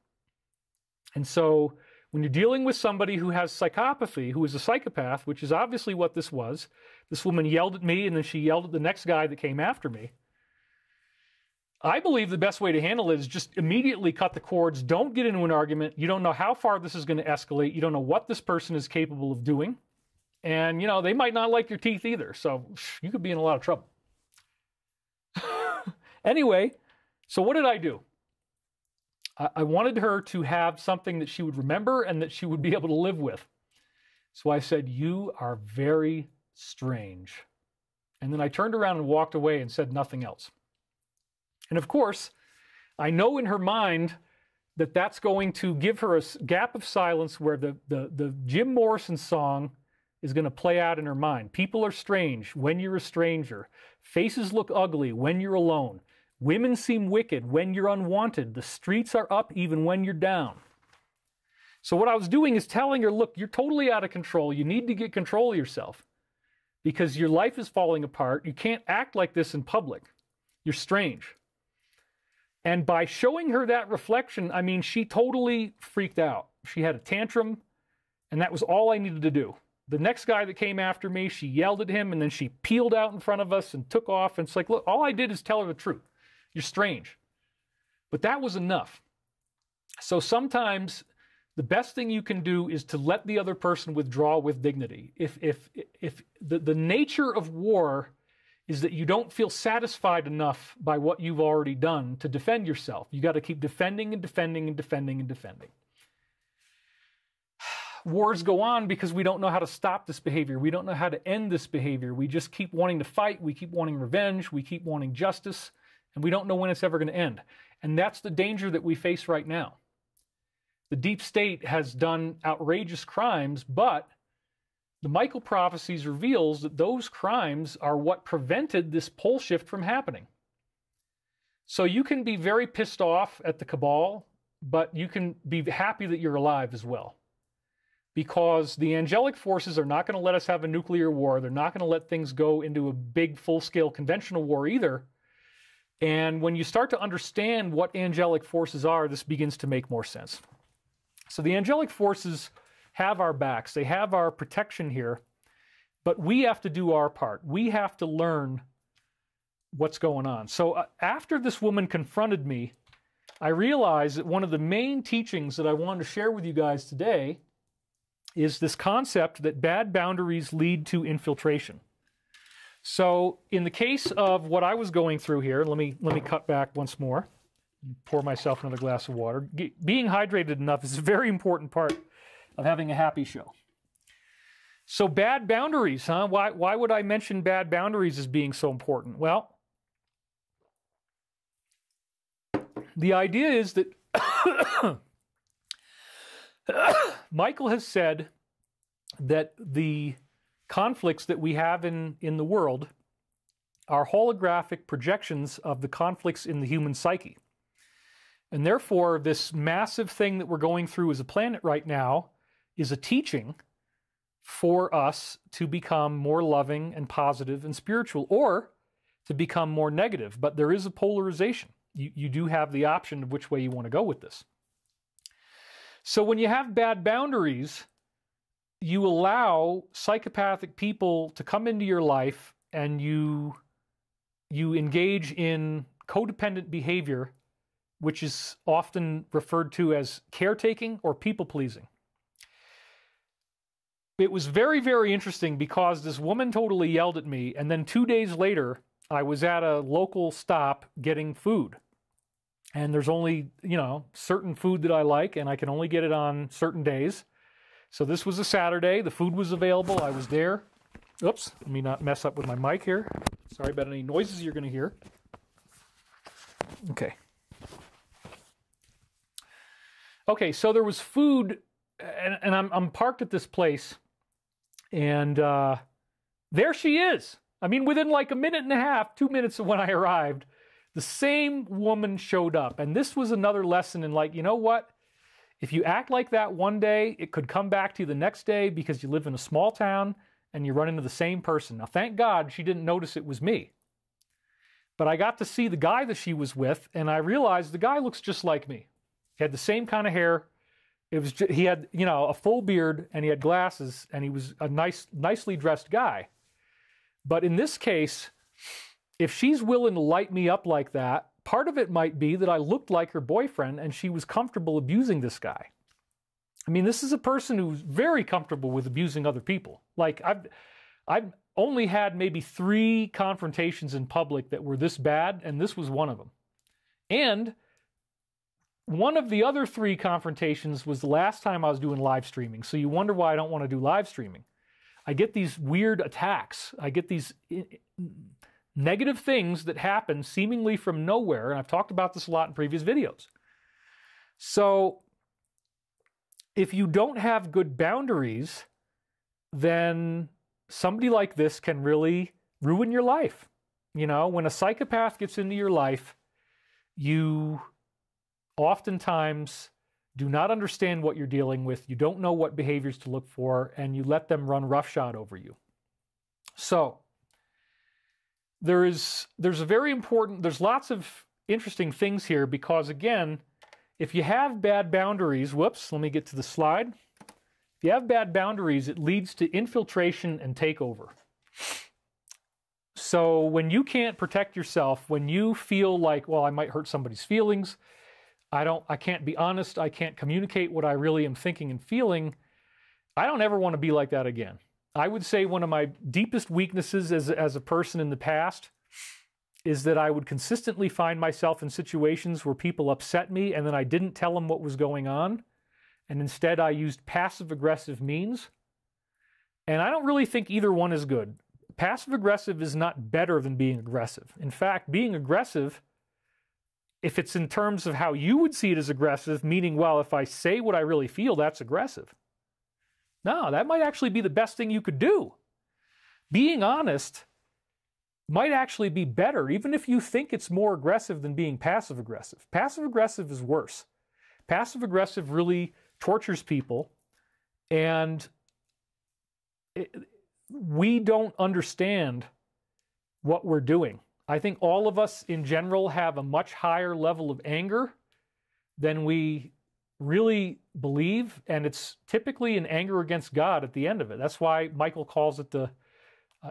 And so when you're dealing with somebody who has psychopathy, who is a psychopath, which is obviously what this was, this woman yelled at me and then she yelled at the next guy that came after me. I believe the best way to handle it is just immediately cut the cords. Don't get into an argument. You don't know how far this is going to escalate. You don't know what this person is capable of doing. And, you know, they might not like your teeth either. So you could be in a lot of trouble. Anyway, so what did I do? I wanted her to have something that she would remember and that she would be able to live with. So I said, you are very strange. And then I turned around and walked away and said nothing else. And of course, I know in her mind that that's going to give her a gap of silence where the Jim Morrison song, is going to play out in her mind. People are strange when you're a stranger. Faces look ugly when you're alone. Women seem wicked when you're unwanted. The streets are up even when you're down. So what I was doing is telling her, look, you're totally out of control. You need to get control of yourself because your life is falling apart. You can't act like this in public. You're strange. And by showing her that reflection, I mean, she totally freaked out. She had a tantrum, and that was all I needed to do. The next guy that came after me, she yelled at him, and then she peeled out in front of us and took off. And it's like, look, all I did is tell her the truth. You're strange. But that was enough. So sometimes the best thing you can do is to let the other person withdraw with dignity. If the nature of war is that you don't feel satisfied enough by what you've already done to defend yourself. You got to keep defending and defending and defending and defending. Wars go on because we don't know how to stop this behavior. We don't know how to end this behavior. We just keep wanting to fight. We keep wanting revenge. We keep wanting justice. And we don't know when it's ever going to end. And that's the danger that we face right now. The deep state has done outrageous crimes, but the Michael Prophecies reveals that those crimes are what prevented this pole shift from happening. So you can be very pissed off at the cabal, but you can be happy that you're alive as well. Because the angelic forces are not going to let us have a nuclear war. They're not going to let things go into a big full-scale conventional war either. And when you start to understand what angelic forces are, this begins to make more sense. So the angelic forces have our backs. They have our protection here. But we have to do our part. We have to learn what's going on. So after this woman confronted me, I realized that one of the main teachings that I wanted to share with you guys today is this concept that bad boundaries lead to infiltration. So in the case of what I was going through here, let me cut back once more. Pour myself another glass of water. Being hydrated enough is a very important part of having a happy show. So bad boundaries, huh? Why would I mention bad boundaries as being so important? Well, the idea is that Michael has said that the conflicts that we have in the world are holographic projections of the conflicts in the human psyche. And therefore, this massive thing that we're going through as a planet right now is a teaching for us to become more loving and positive and spiritual, or to become more negative. But there is a polarization. You do have the option of which way you want to go with this. So when you have bad boundaries, you allow psychopathic people to come into your life, and you engage in codependent behavior, which is often referred to as caretaking or people-pleasing. It was very, very interesting because this woman totally yelled at me, and then 2 days later, I was at a local stop getting food. And there's only, certain food that I like, and I can only get it on certain days. So this was a Saturday. The food was available. I was there. Oops, let me not mess up with my mic here. Sorry about any noises you're going to hear. Okay, so there was food, and I'm parked at this place, and there she is. I mean, within like a minute and a half, 2 minutes of when I arrived, the same woman showed up. And this was another lesson in, like, you know what? If you act like that one day, it could come back to you the next day because you live in a small town and you run into the same person. Now, thank God she didn't notice it was me. But I got to see the guy that she was with, and I realized the guy looks just like me. He had the same kind of hair. He had, a full beard, and he had glasses, and he was a nicely dressed guy. But in this case, if she's willing to light me up like that, part of it might be that I looked like her boyfriend and she was comfortable abusing this guy. I mean, this is a person who's very comfortable with abusing other people. Like, I've only had maybe 3 confrontations in public that were this bad, and this was one of them. And one of the other 3 confrontations was the last time I was doing live streaming. So you wonder why I don't want to do live streaming. I get these weird attacks. I get these negative things that happen seemingly from nowhere, and I've talked about this a lot in previous videos. So if you don't have good boundaries, then somebody like this can really ruin your life. You know, when a psychopath gets into your life, you oftentimes do not understand what you're dealing with. You don't know what behaviors to look for, and you let them run roughshod over you. So there's lots of interesting things here because, again, if you have bad boundaries, whoops, let me get to the slide. If you have bad boundaries, it leads to infiltration and takeover. So when you can't protect yourself, when you feel like, well, I might hurt somebody's feelings, I can't be honest, I can't communicate what I really am thinking and feeling, I don't ever want to be like that again. I would say one of my deepest weaknesses as a person in the past is that I would consistently find myself in situations where people upset me and then I didn't tell them what was going on, and instead I used passive-aggressive means. And I don't really think either one is good. Passive-aggressive is not better than being aggressive. In fact, being aggressive, if it's in terms of how you would see it as aggressive, meaning, well, if I say what I really feel, that's aggressive. No, that might actually be the best thing you could do. Being honest might actually be better, even if you think it's more aggressive than being passive-aggressive. Passive-aggressive is worse. Passive-aggressive really tortures people, and we don't understand what we're doing. I think all of us in general have a much higher level of anger than we really believe, and it's typically an anger against God at the end of it. That's why Michael calls it the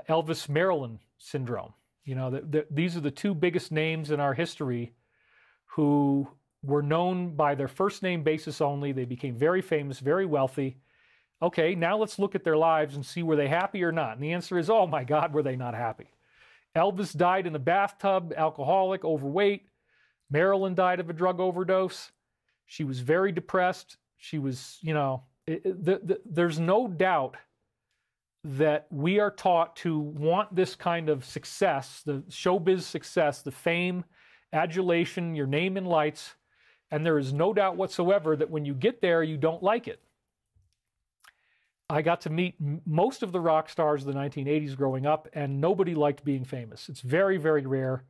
Elvis Maryland syndrome. You know, these are the two biggest names in our history who were known by their first name basis only. They became very famous, very wealthy. Okay, now let's look at their lives and see, were they happy or not? And the answer is, oh my God, were they not happy? Elvis died in a bathtub, alcoholic, overweight. Marilyn died of a drug overdose. She was very depressed. She was, you know, there's no doubt that we are taught to want this kind of success, the showbiz success, the fame, adulation, your name in lights, and there is no doubt whatsoever that when you get there, you don't like it. I got to meet most of the rock stars of the 1980s growing up, and nobody liked being famous. It's very, very rare.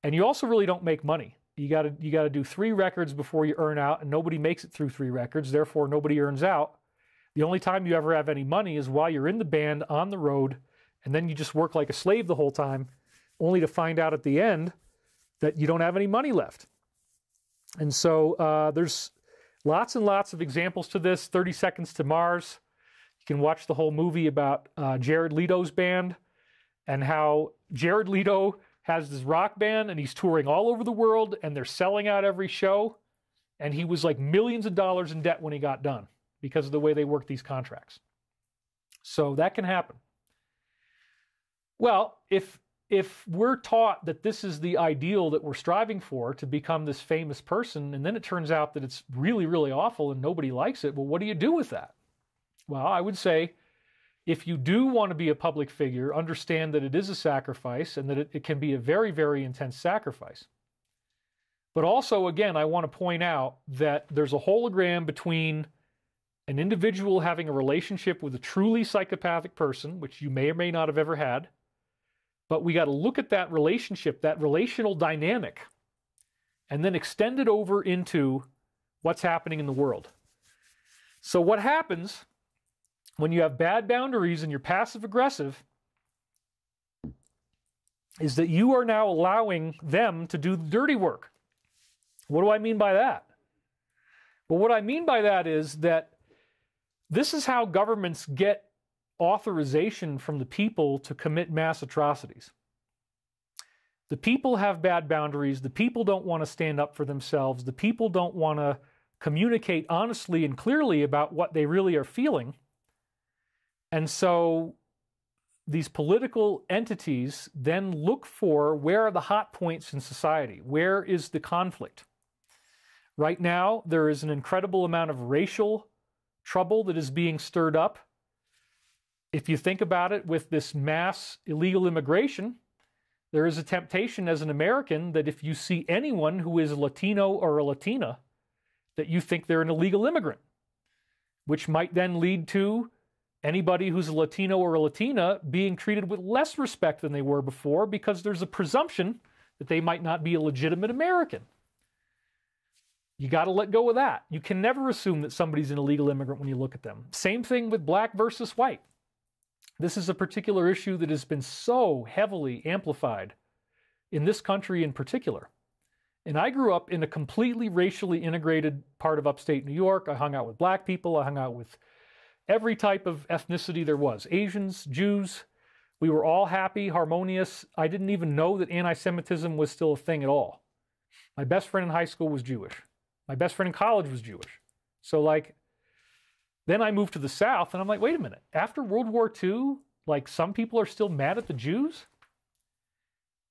And you also really don't make money. You got to do 3 records before you earn out, and nobody makes it through 3 records. Therefore, nobody earns out. The only time you ever have any money is while you're in the band on the road, and then you just work like a slave the whole time, only to find out at the end that you don't have any money left. And so there's lots and lots of examples to this. 30 Seconds to Mars. You can watch the whole movie about Jared Leto's band and how Jared Leto has this rock band and he's touring all over the world and they're selling out every show. And he was like millions of dollars in debt when he got done because of the way they work these contracts. So that can happen. Well, if we're taught that this is the ideal that we're striving for, to become this famous person, and then it turns out that it's really, really awful and nobody likes it, well, what do you do with that? Well, I would say if you do want to be a public figure, understand that it is a sacrifice and that it can be a very, very intense sacrifice. But also, again, I want to point out that there's a hologram between an individual having a relationship with a truly psychopathic person, which you may or may not have ever had, but we got to look at that relationship, that relational dynamic, and then extend it over into what's happening in the world. So what happens when you have bad boundaries and you're passive-aggressive is that you are now allowing them to do the dirty work. What do I mean by that? Well, what I mean by that is that this is how governments get authorization from the people to commit mass atrocities. The people have bad boundaries. The people don't want to stand up for themselves. The people don't want to communicate honestly and clearly about what they really are feeling. And so these political entities then look for, where are the hot points in society? Where is the conflict? Right now, there is an incredible amount of racial trouble that is being stirred up. If you think about it, with this mass illegal immigration, there is a temptation as an American that if you see anyone who is a Latino or a Latina, that you think they're an illegal immigrant, which might then lead to anybody who's a Latino or a Latina being treated with less respect than they were before because there's a presumption that they might not be a legitimate American. You got to let go of that. You can never assume that somebody's an illegal immigrant when you look at them. Same thing with black versus white. This is a particular issue that has been so heavily amplified in this country in particular. And I grew up in a completely racially integrated part of upstate New York. I hung out with black people. I hung out with every type of ethnicity there was. Asians, Jews. We were all happy, harmonious. I didn't even know that anti-Semitism was still a thing at all. My best friend in high school was Jewish. My best friend in college was Jewish. So like, then I moved to the South and I'm like, wait a minute. After World War II, like some people are still mad at the Jews?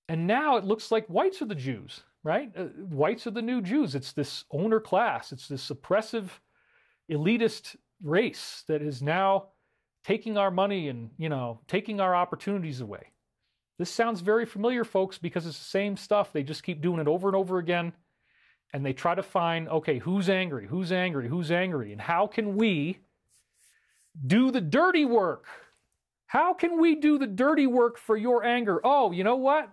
And now it looks like whites are the Jews, right? Whites are the new Jews. It's this owner class. It's this oppressive, elitist race that is now taking our money and, you know, taking our opportunities away. This sounds very familiar, folks, because it's the same stuff. They just keep doing it over and over again. And they try to find, okay, who's angry? Who's angry? Who's angry? And how can we do the dirty work? How can we do the dirty work for your anger? Oh, you know what?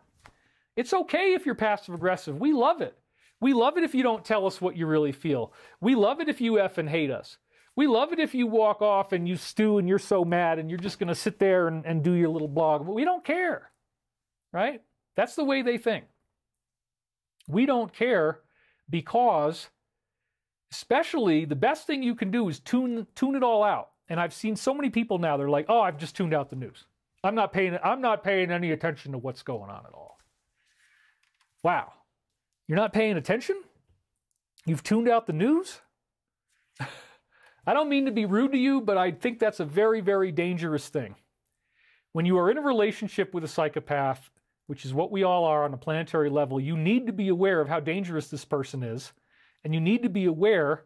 It's okay if you're passive aggressive. We love it. We love it if you don't tell us what you really feel. We love it if you effing hate us. We love it if you walk off and you stew and you're so mad and you're just going to sit there and do your little blog. But we don't care, right? That's the way they think. We don't care because, especially, the best thing you can do is tune it all out. And I've seen so many people now, they're like, oh, I've just tuned out the news. I'm not paying any attention to what's going on at all. Wow. You're not paying attention? You've tuned out the news? I don't mean to be rude to you, but I think that's a very, very dangerous thing. When you are in a relationship with a psychopath, which is what we all are on a planetary level, you need to be aware of how dangerous this person is. And you need to be aware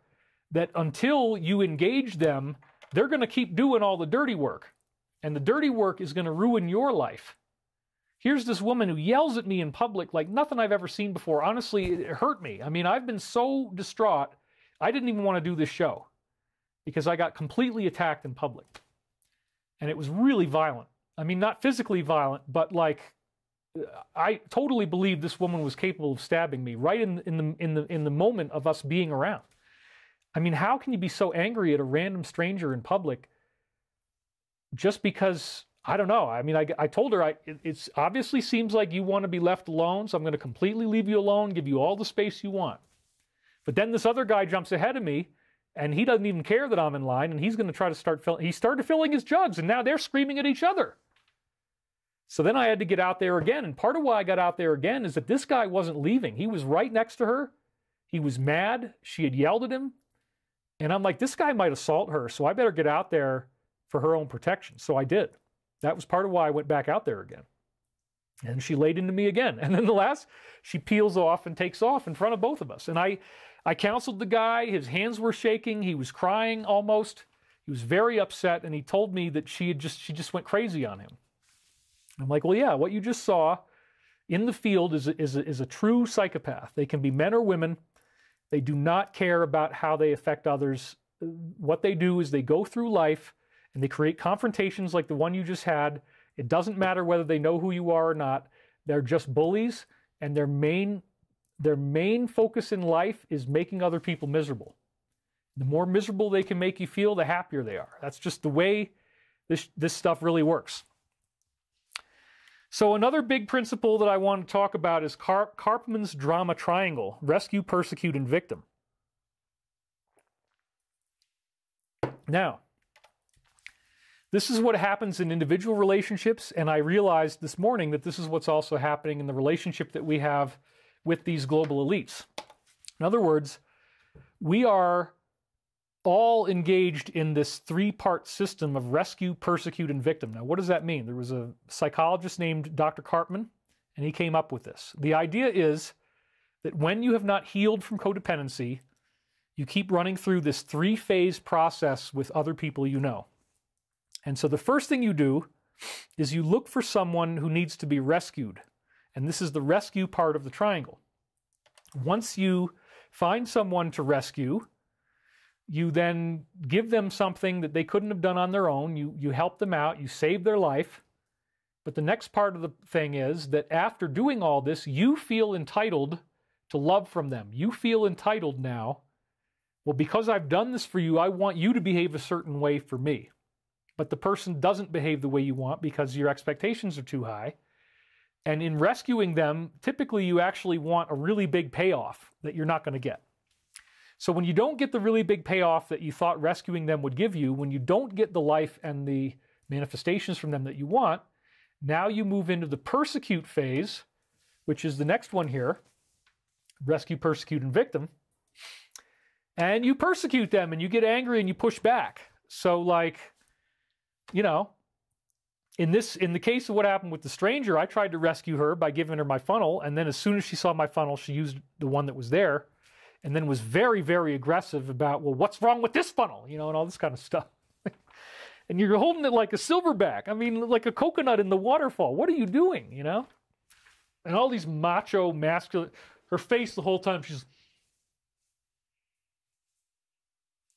that until you engage them, they're going to keep doing all the dirty work. And the dirty work is going to ruin your life. Here's this woman who yells at me in public like nothing I've ever seen before. Honestly, it hurt me. I mean, I've been so distraught, I didn't even want to do this show because I got completely attacked in public. And it was really violent. I mean, not physically violent, but like, I totally believe this woman was capable of stabbing me right in the moment of us being around. I mean, how can you be so angry at a random stranger in public just because, I don't know. I mean, I told her, it obviously seems like you want to be left alone, so I'm going to completely leave you alone, give you all the space you want. But then this other guy jumps ahead of me, and he doesn't even care that I'm in line, and he's going to try to start filling. He started filling his jugs, and now they're screaming at each other. So then I had to get out there again, and part of why I got out there again is that this guy wasn't leaving. He was right next to her. He was mad. She had yelled at him. And I'm like, this guy might assault her, so I better get out there for her own protection. So I did. That was part of why I went back out there again. And she laid into me again. And then she peels off and takes off in front of both of us. And I counseled the guy. His hands were shaking. He was crying almost. He was very upset. And he told me that she just went crazy on him. I'm like, well, yeah, what you just saw in the field is a true psychopath. They can be men or women. They do not care about how they affect others. What they do is they go through life and they create confrontations like the one you just had. It doesn't matter whether they know who you are or not. They're just bullies, and their main focus in life is making other people miserable. The more miserable they can make you feel, the happier they are. That's just the way this stuff really works. So another big principle that I want to talk about is Karpman's drama triangle: rescue, persecute, and victim. Now, this is what happens in individual relationships, and I realized this morning that this is what's also happening in the relationship that we have with these global elites. In other words, we are all engaged in this three-part system of rescue, persecute, and victim. Now, what does that mean? There was a psychologist named Dr. Karpman, and he came up with this. The idea is that when you have not healed from codependency, you keep running through this three-phase process with other people you know. And so the first thing you do is you look for someone who needs to be rescued. And this is the rescue part of the triangle. Once you find someone to rescue, you then give them something that they couldn't have done on their own. You help them out, you save their life. But the next part of the thing is that after doing all this, you feel entitled to love from them. You feel entitled now. Well, because I've done this for you, I want you to behave a certain way for me. But the person doesn't behave the way you want because your expectations are too high. And in rescuing them, typically you actually want a really big payoff that you're not going to get. So when you don't get the really big payoff that you thought rescuing them would give you, when you don't get the life and the manifestations from them that you want, now you move into the persecute phase, which is the next one here. Rescue, persecute, and victim. And you persecute them and you get angry and you push back. So like, you know, in the case of what happened with the stranger, I tried to rescue her by giving her my funnel. And then as soon as she saw my funnel, she used the one that was there and then was very, very aggressive about, well, what's wrong with this funnel? You know, and all this kind of stuff. And you're holding it like a silverback. I mean, like a coconut in the waterfall. What are you doing, you know? And all these macho, masculine, her face the whole time, she's...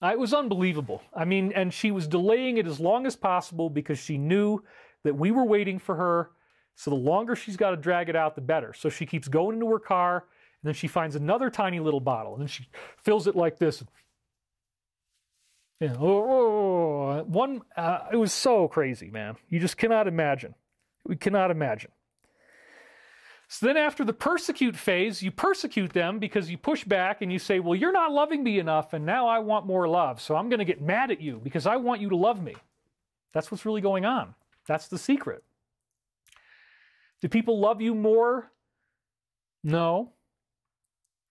It was unbelievable. I mean, and she was delaying it as long as possible because she knew that we were waiting for her. So the longer she's got to drag it out, the better. So she keeps going into her car, and then she finds another tiny little bottle, and then she fills it like this. Yeah, it was so crazy, man. You just cannot imagine. We cannot imagine. So then after the persecute phase, you persecute them because you push back and you say, well, you're not loving me enough, and now I want more love, so I'm going to get mad at you because I want you to love me. That's what's really going on. That's the secret. Do people love you more? No.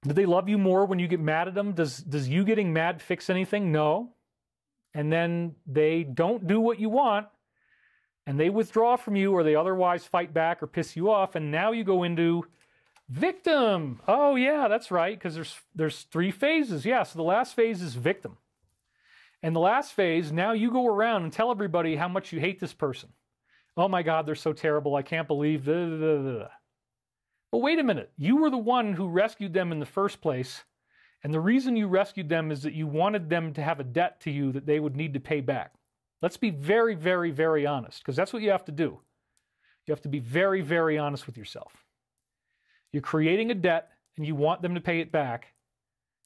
Do they love you more when you get mad at them? Does you getting mad fix anything? No. And then they don't do what you want, and they withdraw from you, or they otherwise fight back or piss you off, and now you go into victim. Oh yeah, that's right, because there's 3 phases. Yeah, so the last phase is victim. And the last phase, now you go around and tell everybody how much you hate this person. Oh my God, they're so terrible, I can't believe... Blah, blah, blah, blah. But wait a minute, you were the one who rescued them in the first place, and the reason you rescued them is that you wanted them to have a debt to you that they would need to pay back. Let's be very, very, very honest, because that's what you have to do. You have to be very, very honest with yourself. You're creating a debt, and you want them to pay it back,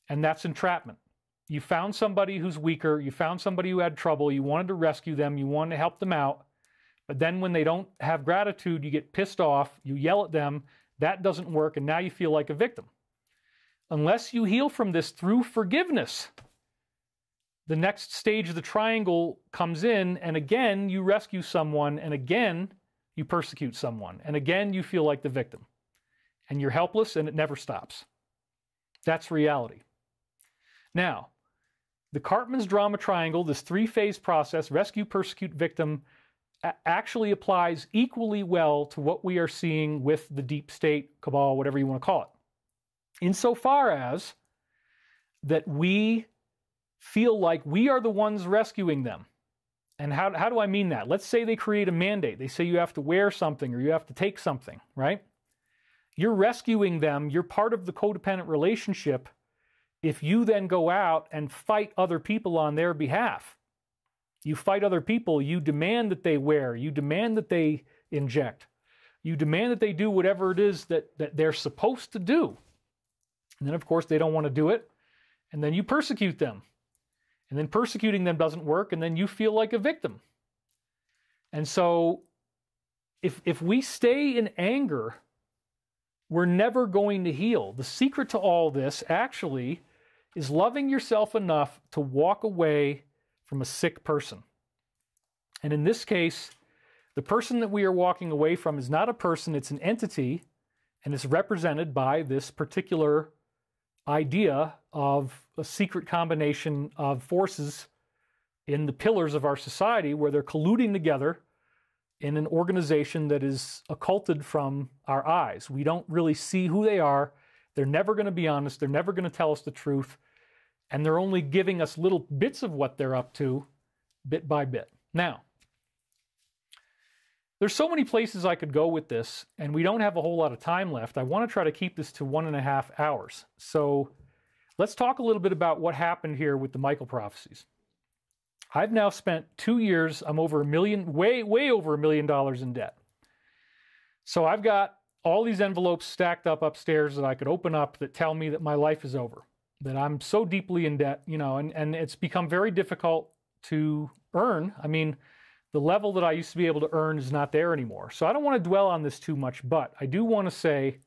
and that's entrapment. You found somebody who's weaker, you found somebody who had trouble, you wanted to rescue them, you wanted to help them out, but then when they don't have gratitude, you get pissed off, you yell at them, that doesn't work, and now you feel like a victim. Unless you heal from this through forgiveness, the next stage of the triangle comes in, and again, you rescue someone, and again, you persecute someone, and again, you feel like the victim. And you're helpless, and it never stops. That's reality. Now, the Cartman's drama triangle, this 3-phase process, rescue, persecute, victim, actually applies equally well to what we are seeing with the deep state, cabal, whatever you want to call it. Insofar as that we feel like we are the ones rescuing them. And how do I mean that? Let's say they create a mandate. They say you have to wear something or you have to take something, right? You're rescuing them. You're part of the codependent relationship if you then go out and fight other people on their behalf. You fight other people. You demand that they wear. You demand that they inject. You demand that they do whatever it is that they're supposed to do. And then, of course, they don't want to do it. And then you persecute them. And then persecuting them doesn't work. And then you feel like a victim. And so if we stay in anger, we're never going to heal. The secret to all this actually is loving yourself enough to walk away from a sick person. And in this case, the person that we are walking away from is not a person, it's an entity, and it's represented by this particular idea of a secret combination of forces in the pillars of our society where they're colluding together in an organization that is occulted from our eyes. We don't really see who they are. They're never going to be honest. They're never going to tell us the truth. And they're only giving us little bits of what they're up to, bit by bit. Now, there's so many places I could go with this, and we don't have a whole lot of time left. I want to try to keep this to 1.5 hours. So let's talk a little bit about what happened here with the Michael Prophecies. I've now spent 2 years, I'm over $1 million, way over $1 million in debt. So I've got all these envelopes stacked up upstairs that I could open up that tell me that my life is over, that I'm so deeply in debt, you know, and it's become very difficult to earn. I mean, the level that I used to be able to earn is not there anymore. So I don't want to dwell on this too much, but I do want to say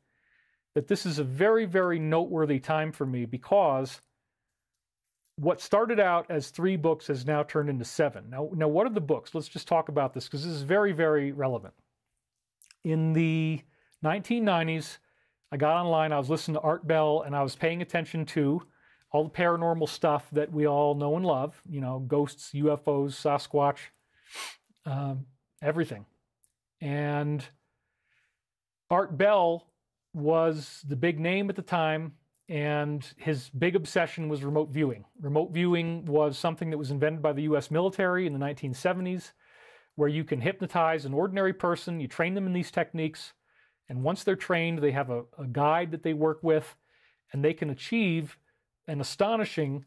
that this is a very, very noteworthy time for me, because what started out as 3 books has now turned into 7. Now, what are the books? Let's just talk about this, because this is very, very relevant. In the 1990s, I got online, I was listening to Art Bell, and I was paying attention to all the paranormal stuff that we all know and love, you know, ghosts, UFOs, Sasquatch, everything. And Art Bell was the big name at the time, and his big obsession was remote viewing. Remote viewing was something that was invented by the US military in the 1970s, where you can hypnotize an ordinary person, you train them in these techniques, and once they're trained, they have a guide that they work with, and they can achieve an astonishing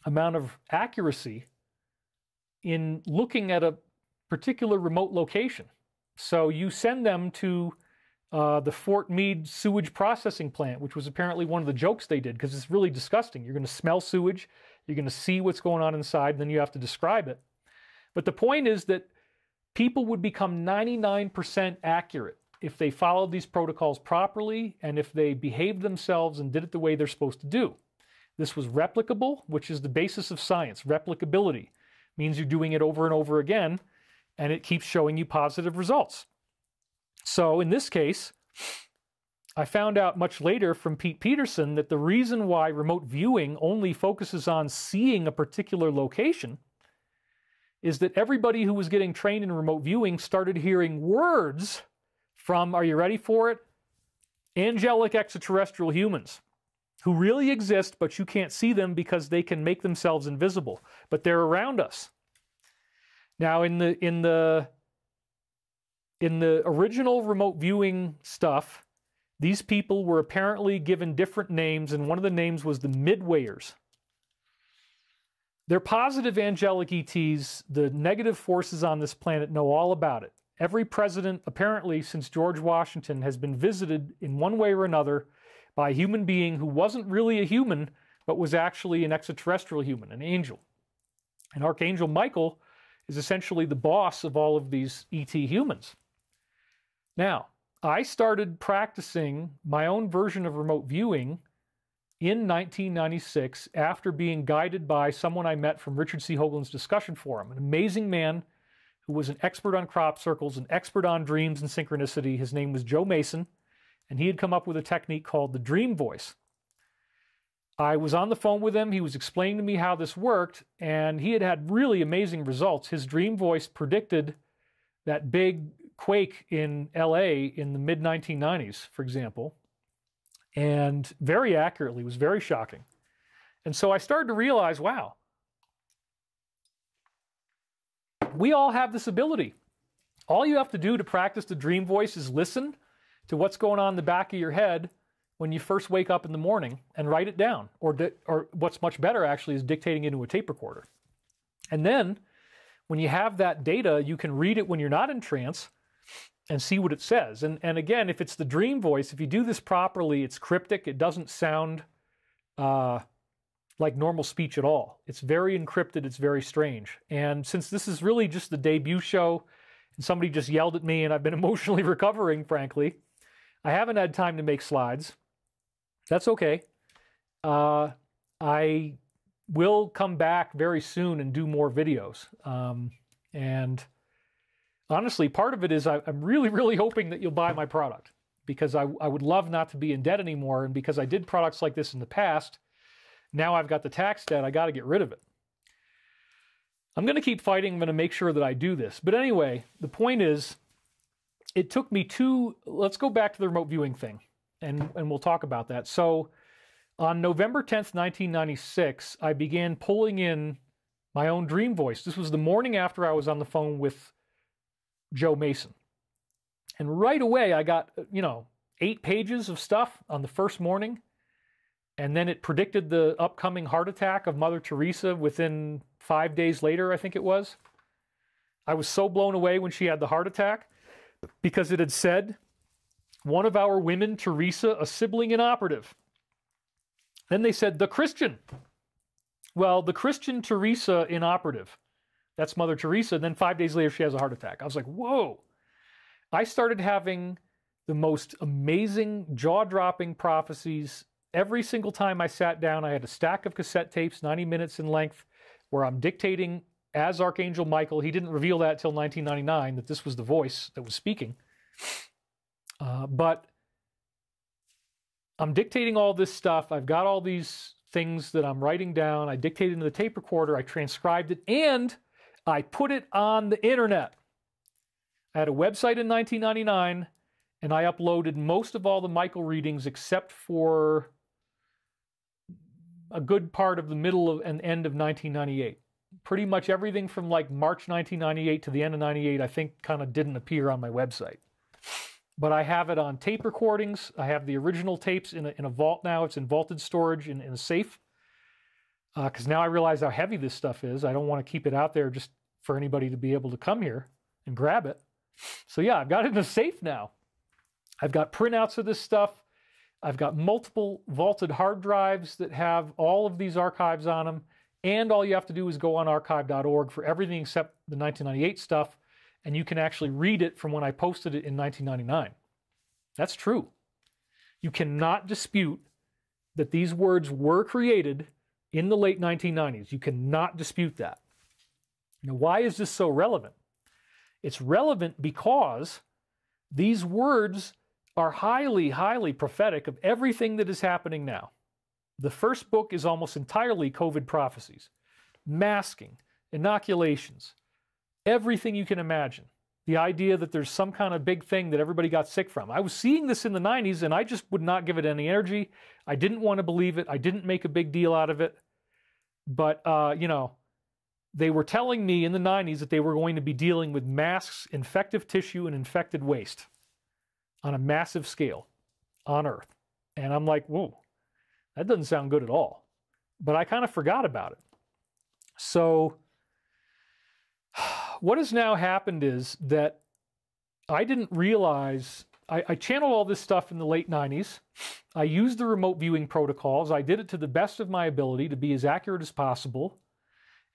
amount of accuracy in looking at a particular remote location. So you send them to the Fort Meade sewage processing plant, which was apparently one of the jokes they did, because it's really disgusting. You're going to smell sewage, you're going to see what's going on inside, and then you have to describe it. But the point is that people would become 99% accurate if they followed these protocols properly and if they behaved themselves and did it the way they're supposed to do. This was replicable, which is the basis of science. Replicability means you're doing it over and over again, and it keeps showing you positive results. So in this case, I found out much later from Pete Peterson that the reason why remote viewing only focuses on seeing a particular location is that everybody who was getting trained in remote viewing started hearing words from, are you ready for it? Angelic extraterrestrial humans who really exist, but you can't see them because they can make themselves invisible, but they're around us. Now, in the original remote viewing stuff, these people were apparently given different names, and one of the names was the Midwayers. They're positive angelic ETs. The negative forces on this planet know all about it. Every president, apparently since George Washington, has been visited in one way or another by a human being who wasn't really a human, but was actually an extraterrestrial human, an angel. And Archangel Michael is essentially the boss of all of these ET humans. Now, I started practicing my own version of remote viewing in 1996 after being guided by someone I met from Richard C. Hoagland's discussion forum, an amazing man who was an expert on crop circles, an expert on dreams and synchronicity. His name was Joe Mason, and he had come up with a technique called the dream voice. I was on the phone with him. He was explaining to me how this worked, and he had had really amazing results. His dream voice predicted that big quake in LA in the mid-1990s, for example, and very accurately. It was very shocking. And so I started to realize, wow, we all have this ability. All you have to do to practice the dream voice is listen to what's going on in the back of your head when you first wake up in the morning and write it down. Or what's much better, actually, is dictating it into a tape recorder. And then when you have that data, you can read it when you're not in trance and see what it says. And again, if it's the dream voice, if you do this properly, it's cryptic. It doesn't sound like normal speech at all. It's very encrypted. It's very strange. And since this is really just the debut show, and somebody just yelled at me, and I've been emotionally recovering, frankly, I haven't had time to make slides. That's okay. I will come back very soon and do more videos. And honestly, part of it is I'm really, really hoping that you'll buy my product, because I would love not to be in debt anymore. And because I did products like this in the past, now I've got the tax debt, I got to get rid of it. I'm going to keep fighting. I'm going to make sure that I do this. But anyway, the point is, it took me let's go back to the remote viewing thing, and we'll talk about that. So on November 10th, 1996, I began pulling in my own dream voice. This was the morning after I was on the phone with Joe Mason. And right away, I got, 8 pages of stuff on the first morning. And then it predicted the upcoming heart attack of Mother Teresa within 5 days later, I think it was. I was so blown away when she had the heart attack because it had said, one of our women, Teresa, a sibling inoperative. Then they said, the Christian. Well, the Christian Teresa inoperative. That's Mother Teresa. And then 5 days later, she has a heart attack. I was like, whoa. I started having the most amazing, jaw-dropping prophecies. Every single time I sat down, I had a stack of cassette tapes, 90 minutes in length, where I'm dictating as Archangel Michael. He didn't reveal that till 1999, that this was the voice that was speaking. But I'm dictating all this stuff. I've got all these things that I'm writing down. I dictated into the tape recorder. I transcribed it, and I put it on the internet. I had a website in 1999, and I uploaded most of all the Michael readings except for a good part of the middle of and end of 1998. Pretty much everything from like March 1998 to the end of 98, I think, kind of didn't appear on my website. But I have it on tape recordings. I have the original tapes in a vault now. It's in vaulted storage in a safe. Because now I realize how heavy this stuff is. I don't want to keep it out there just for anybody to be able to come here and grab it. So yeah, I've got it in a safe now. I've got printouts of this stuff. I've got multiple vaulted hard drives that have all of these archives on them. And all you have to do is go on archive.org for everything except the 1998 stuff. And you can actually read it from when I posted it in 1999. That's true. You cannot dispute that these words were created in the late 1990s. You cannot dispute that. Now, why is this so relevant? It's relevant because these words are highly, highly prophetic of everything that is happening now. The first book is almost entirely COVID prophecies, masking, inoculations, everything you can imagine. The idea that there's some kind of big thing that everybody got sick from. I was seeing this in the 90s, and I just would not give it any energy. I didn't want to believe it. I didn't make a big deal out of it. But, you know, they were telling me in the 90s that they were going to be dealing with masks, infective tissue, and infected waste on a massive scale on Earth. And I'm like, whoa, that doesn't sound good at all. But I kind of forgot about it. So what has now happened is that I didn't realize, I channeled all this stuff in the late 90s. I used the remote viewing protocols. I did it to the best of my ability to be as accurate as possible.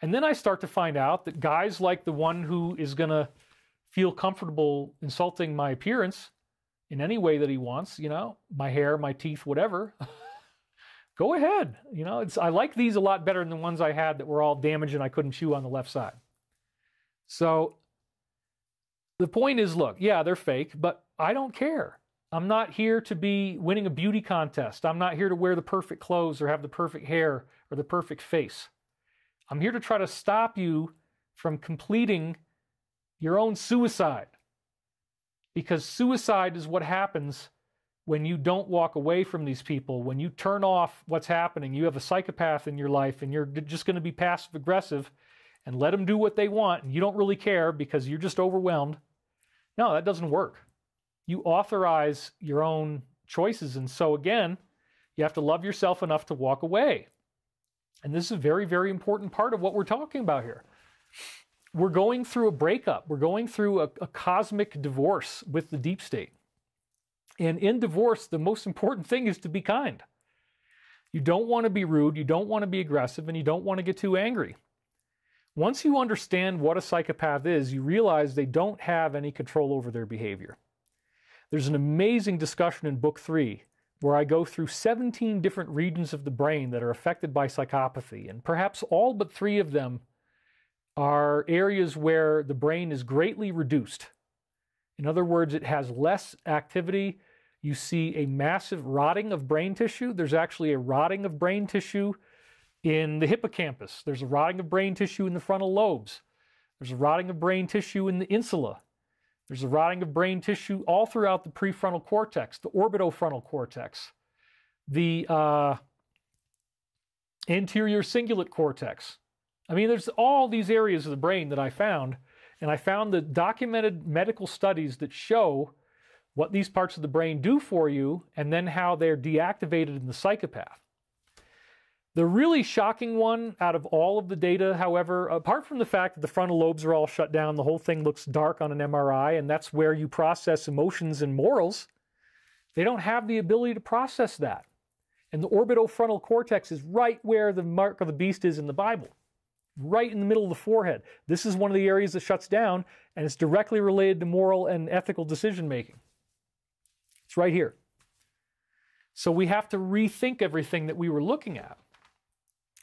And then I start to find out that guys like the one who is going to feel comfortable insulting my appearance in any way that he wants, you know, my hair, my teeth, whatever, go ahead. You know, I like these a lot better than the ones I had that were all damaged and I couldn't chew on the left side. So the point is, look, yeah, they're fake, but I don't care. I'm not here to be winning a beauty contest. I'm not here to wear the perfect clothes or have the perfect hair or the perfect face. I'm here to try to stop you from completing your own suicide. Because suicide is what happens when you don't walk away from these people, when you turn off what's happening. You have a psychopath in your life and you're just going to be passive aggressive and let them do what they want, and you don't really care because you're just overwhelmed. No, that doesn't work. You authorize your own choices, and so again, you have to love yourself enough to walk away. And this is a very, very important part of what we're talking about here. We're going through a breakup. We're going through a cosmic divorce with the deep state. And in divorce, the most important thing is to be kind. You don't want to be rude, you don't want to be aggressive, and you don't want to get too angry. Once you understand what a psychopath is, you realize they don't have any control over their behavior. There's an amazing discussion in Book 3 where I go through 17 different regions of the brain that are affected by psychopathy, and perhaps all but 3 of them are areas where the brain is greatly reduced. In other words, it has less activity. You see a massive rotting of brain tissue. There's actually a rotting of brain tissue in the hippocampus. There's a rotting of brain tissue in the frontal lobes. There's a rotting of brain tissue in the insula. There's a rotting of brain tissue all throughout the prefrontal cortex, the orbitofrontal cortex, the anterior cingulate cortex. I mean, there's all these areas of the brain that I found, and I found the documented medical studies that show what these parts of the brain do for you and then how they're deactivated in the psychopath. The really shocking one out of all of the data, however, apart from the fact that the frontal lobes are all shut down, the whole thing looks dark on an MRI, and that's where you process emotions and morals, they don't have the ability to process that. And the orbitofrontal cortex is right where the mark of the beast is in the Bible, right in the middle of the forehead. This is one of the areas that shuts down, and it's directly related to moral and ethical decision making. It's right here. So we have to rethink everything that we were looking at.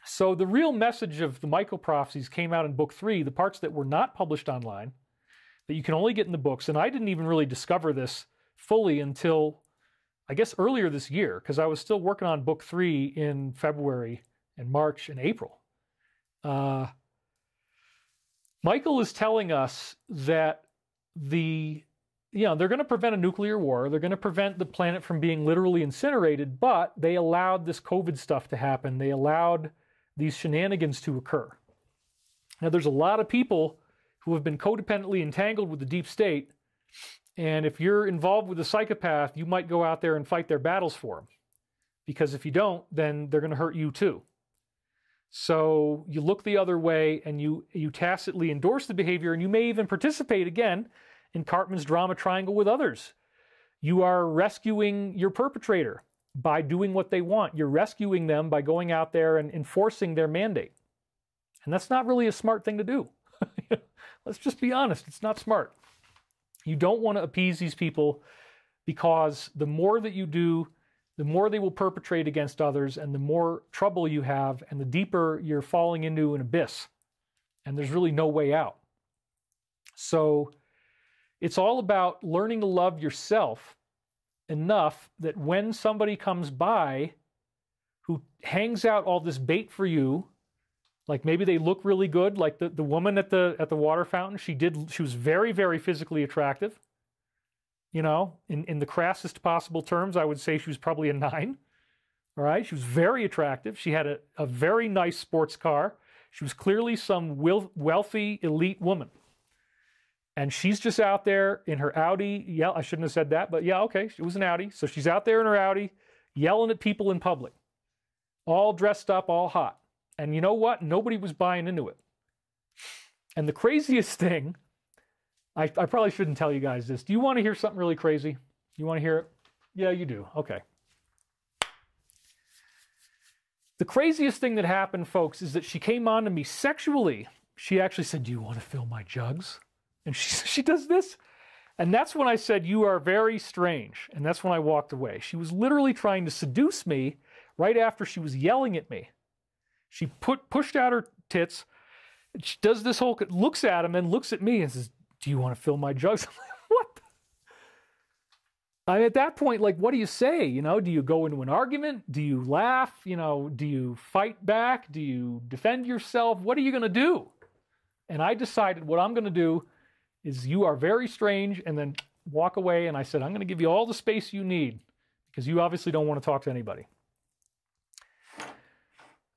So the real message of the Michael Prophecies came out in book 3, the parts that were not published online, that you can only get in the books. And I didn't even really discover this fully until, I guess, earlier this year, because I was still working on book 3 in February and March and April. Michael is telling us that they're going to prevent a nuclear war. They're going to prevent the planet from being literally incinerated, but they allowed this COVID stuff to happen. They allowed these shenanigans to occur. Now, there's a lot of people who have been codependently entangled with the deep state, and if you're involved with a psychopath, you might go out there and fight their battles for them, because if you don't, then they're going to hurt you too. So you look the other way, and you tacitly endorse the behavior, and you may even participate again in Cartman's drama triangle with others. You are rescuing your perpetrator by doing what they want. You're rescuing them by going out there and enforcing their mandate. And that's not really a smart thing to do. Let's just be honest. It's not smart. You don't want to appease these people, because the more that you do, the more they will perpetrate against others, and the more trouble you have, and the deeper you're falling into an abyss. And there's really no way out. So it's all about learning to love yourself enough that when somebody comes by who hangs out all this bait for you, like maybe they look really good, like the woman at the water fountain, she was very, very physically attractive. You know, in the crassest possible terms, I would say she was probably a 9. All right, she was very attractive. She had a very nice sports car. She was clearly some wealthy elite woman. And she's just out there in her Audi. Yeah, I shouldn't have said that, but yeah, okay, it was an Audi. So she's out there in her Audi, yelling at people in public, all dressed up, all hot. And you know what? Nobody was buying into it. And the craziest thing, I probably shouldn't tell you guys this. Do you want to hear something really crazy? You want to hear it? Yeah, you do. Okay. The craziest thing that happened, folks, is that she came on to me sexually. She actually said, "Do you want to fill my jugs?" And she does this. And that's when I said, "You are very strange." And that's when I walked away. She was literally trying to seduce me right after she was yelling at me. She pushed out her tits. She does this whole, looks at him and looks at me and says, "Do you want to fill my jugs?" I'm like, what? At that point, like, what do you say? You know, do you go into an argument? Do you laugh? You know, do you fight back? Do you defend yourself? What are you going to do? And I decided what I'm going to do is, "You are very strange," and then walk away. And I said, "I'm going to give you all the space you need, because you obviously don't want to talk to anybody."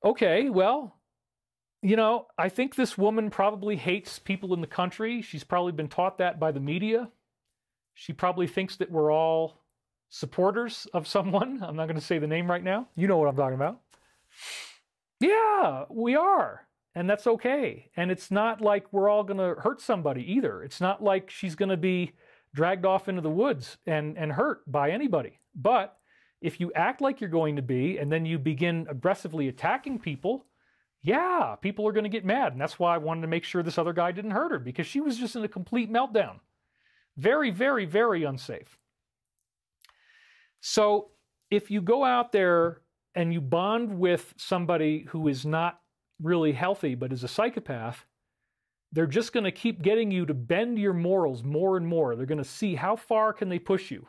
Okay, well, you know, I think this woman probably hates people in the country. She's probably been taught that by the media. She probably thinks that we're all supporters of someone. I'm not going to say the name right now. You know what I'm talking about. Yeah, we are. And that's okay. And it's not like we're all going to hurt somebody either. It's not like she's going to be dragged off into the woods and hurt by anybody. But if you act like you're going to be, and then you begin aggressively attacking people, yeah, people are going to get mad. And that's why I wanted to make sure this other guy didn't hurt her, because she was just in a complete meltdown. Very, very, very unsafe. So if you go out there and you bond with somebody who is not really healthy but is a psychopath, they're just going to keep getting you to bend your morals more and more. They're going to see how far can they push you.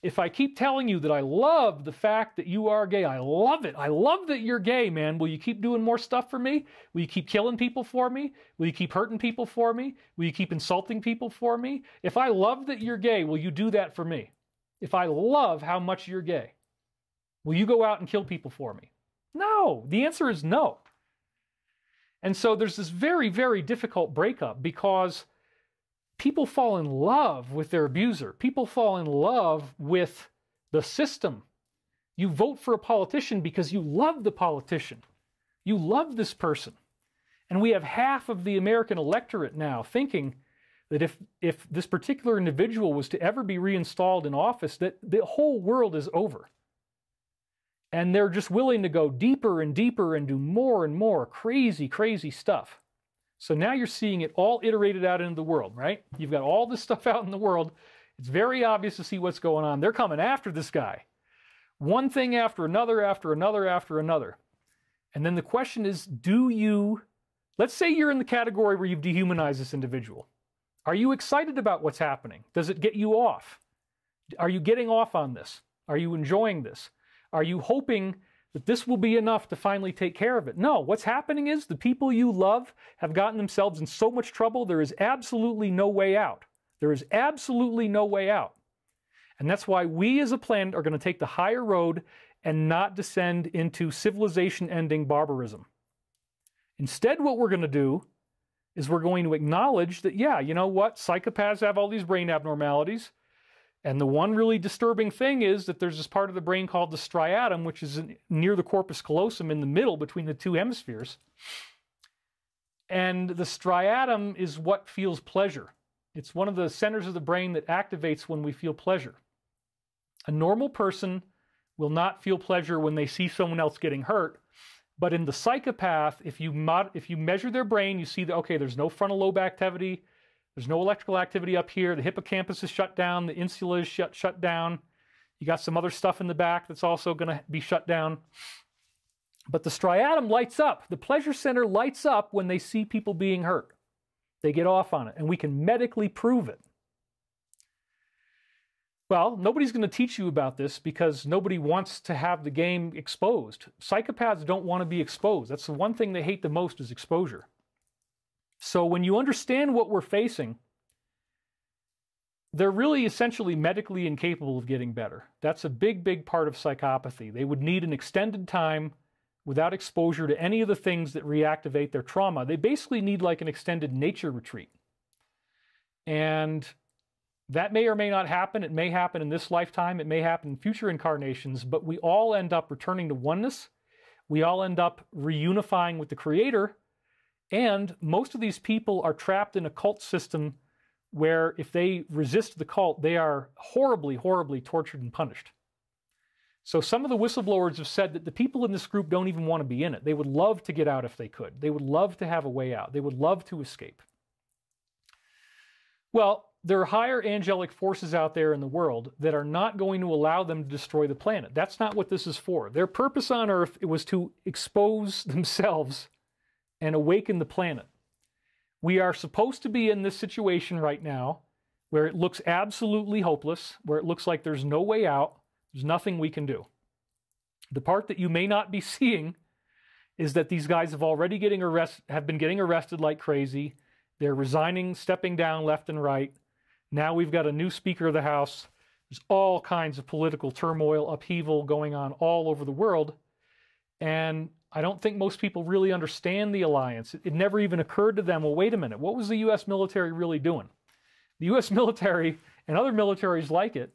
If I keep telling you that I love the fact that you are gay, I love it. I love that you're gay, man. Will you keep doing more stuff for me? Will you keep killing people for me? Will you keep hurting people for me? Will you keep insulting people for me? If I love that you're gay, will you do that for me? If I love how much you're gay, will you go out and kill people for me? No. The answer is no. And so there's this very, very difficult breakup, because people fall in love with their abuser. People fall in love with the system. You vote for a politician because you love the politician. You love this person. And we have half of the American electorate now thinking that if this particular individual was to ever be reinstalled in office, that the whole world is over. And they're just willing to go deeper and deeper and do more and more crazy, crazy stuff. So now you're seeing it all iterated out into the world, right? You've got all this stuff out in the world. It's very obvious to see what's going on. They're coming after this guy. One thing after another, after another, after another. And then the question is, let's say you're in the category where you've dehumanized this individual. Are you excited about what's happening? Does it get you off? Are you getting off on this? Are you enjoying this? Are you hoping that this will be enough to finally take care of it? No, what's happening is the people you love have gotten themselves in so much trouble, there is absolutely no way out. There is absolutely no way out. And that's why we as a planet are going to take the higher road and not descend into civilization-ending barbarism. Instead, what we're going to do is we're going to acknowledge that, yeah, you know what? Psychopaths have all these brain abnormalities. And the one really disturbing thing is that there's this part of the brain called the striatum, which is near the corpus callosum in the middle between the two hemispheres. And the striatum is what feels pleasure. It's one of the centers of the brain that activates when we feel pleasure. A normal person will not feel pleasure when they see someone else getting hurt. But in the psychopath, if you measure their brain, you see that, okay, there's no frontal lobe activity, there's no electrical activity up here, the hippocampus is shut down, the insula is shut down, you got some other stuff in the back that's also going to be shut down. But the striatum lights up. The pleasure center lights up when they see people being hurt. They get off on it, and we can medically prove it. Well, nobody's going to teach you about this because nobody wants to have the game exposed. Psychopaths don't want to be exposed. That's the one thing they hate the most is exposure. So when you understand what we're facing, they're really essentially medically incapable of getting better. That's a big, big part of psychopathy. They would need an extended time without exposure to any of the things that reactivate their trauma. They basically need like an extended nature retreat. And that may or may not happen. It may happen in this lifetime. It may happen in future incarnations, but we all end up returning to oneness. We all end up reunifying with the Creator. And most of these people are trapped in a cult system where if they resist the cult, they are horribly, horribly tortured and punished. So some of the whistleblowers have said that the people in this group don't even want to be in it. They would love to get out if they could. They would love to have a way out. They would love to escape. Well, there are higher angelic forces out there in the world that are not going to allow them to destroy the planet. That's not what this is for. Their purpose on Earth was to expose themselves and awaken the planet. We are supposed to be in this situation right now where it looks absolutely hopeless, where it looks like there's no way out, there's nothing we can do. The part that you may not be seeing is that these guys have been getting arrested like crazy. They're resigning, stepping down left and right. Now we've got a new Speaker of the House. There's all kinds of political turmoil, upheaval going on all over the world. And I don't think most people really understand the alliance. It never even occurred to them, well, wait a minute, what was the U.S. military really doing? The U.S. military and other militaries like it,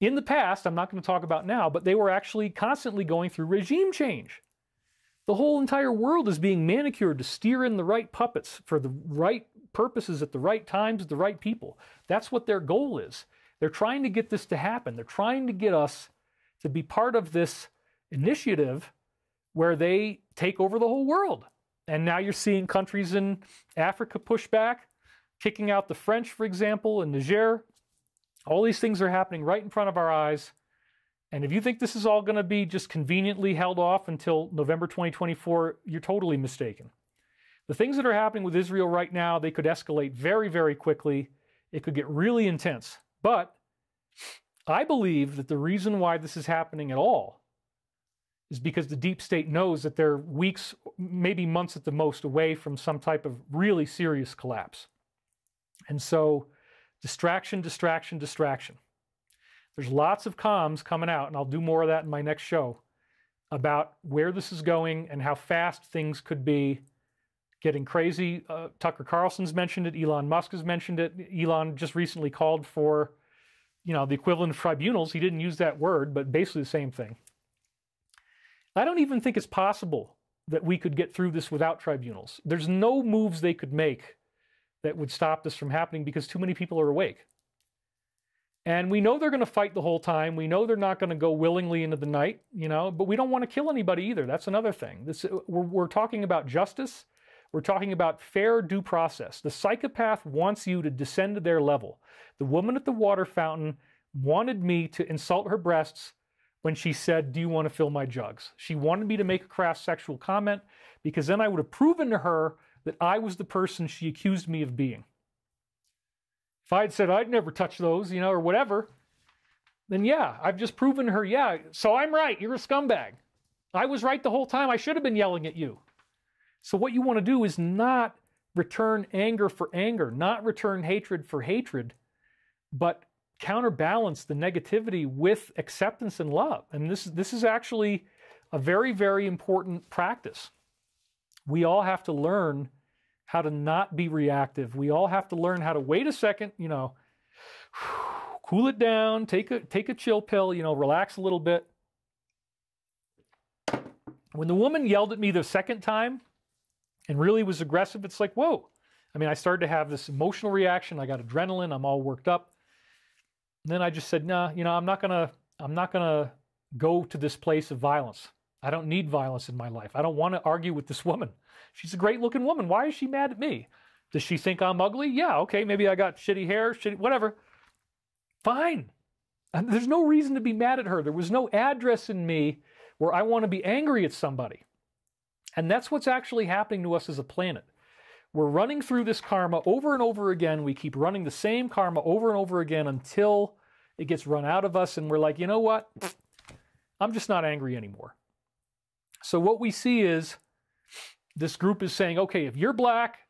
in the past, I'm not going to talk about now, but they were actually constantly going through regime change. The whole entire world is being manicured to steer in the right puppets for the right purposes at the right times with the right people. That's what their goal is. They're trying to get this to happen. They're trying to get us to be part of this initiative where they take over the whole world. And now you're seeing countries in Africa push back, kicking out the French, for example, in Niger. All these things are happening right in front of our eyes. And if you think this is all going to be just conveniently held off until November 2024, you're totally mistaken. The things that are happening with Israel right now, they could escalate very, very quickly. It could get really intense. But I believe that the reason why this is happening at all is because the deep state knows that they're weeks, maybe months at the most, away from some type of really serious collapse. And so, distraction, distraction, distraction. There's lots of comms coming out, and I'll do more of that in my next show, about where this is going and how fast things could be getting crazy. Tucker Carlson's mentioned it. Elon Musk has mentioned it. Elon just recently called for the equivalent of tribunals. He didn't use that word, but basically the same thing. I don't even think it's possible that we could get through this without tribunals. There's no moves they could make that would stop this from happening because too many people are awake. And we know they're going to fight the whole time. We know they're not going to go willingly into the night, but we don't want to kill anybody either. That's another thing. We're talking about justice. We're talking about fair due process. The psychopath wants you to descend to their level. The woman at the water fountain wanted me to insult her breasts when she said, "Do you want to fill my jugs?" She wanted me to make a crass sexual comment because then I would have proven to her that I was the person she accused me of being. If I had said, "I'd never touch those," or whatever, then yeah, I've just proven to her, yeah, so I'm right, you're a scumbag. I was right the whole time, I should have been yelling at you. So what you want to do is not return anger for anger, not return hatred for hatred, but counterbalance the negativity with acceptance and love. And this is actually a very, very important practice. We all have to learn how to not be reactive. We all have to learn how to wait a second, cool it down, take a chill pill, relax a little bit. When the woman yelled at me the second time and really was aggressive, it's like, whoa. I mean, I started to have this emotional reaction. I got adrenaline. I'm all worked up. And then I just said, nah, I'm not gonna go to this place of violence. I don't need violence in my life. I don't want to argue with this woman. She's a great looking woman. Why is she mad at me? Does she think I'm ugly? Yeah, okay, maybe I got shitty hair, whatever. Fine. And there's no reason to be mad at her. There was no address in me where I want to be angry at somebody. And that's what's actually happening to us as a planet. We're running through this karma over and over again. We keep running the same karma over and over again until it gets run out of us and we're like, you know what? I'm just not angry anymore. So what we see is this group is saying, okay, if you're black,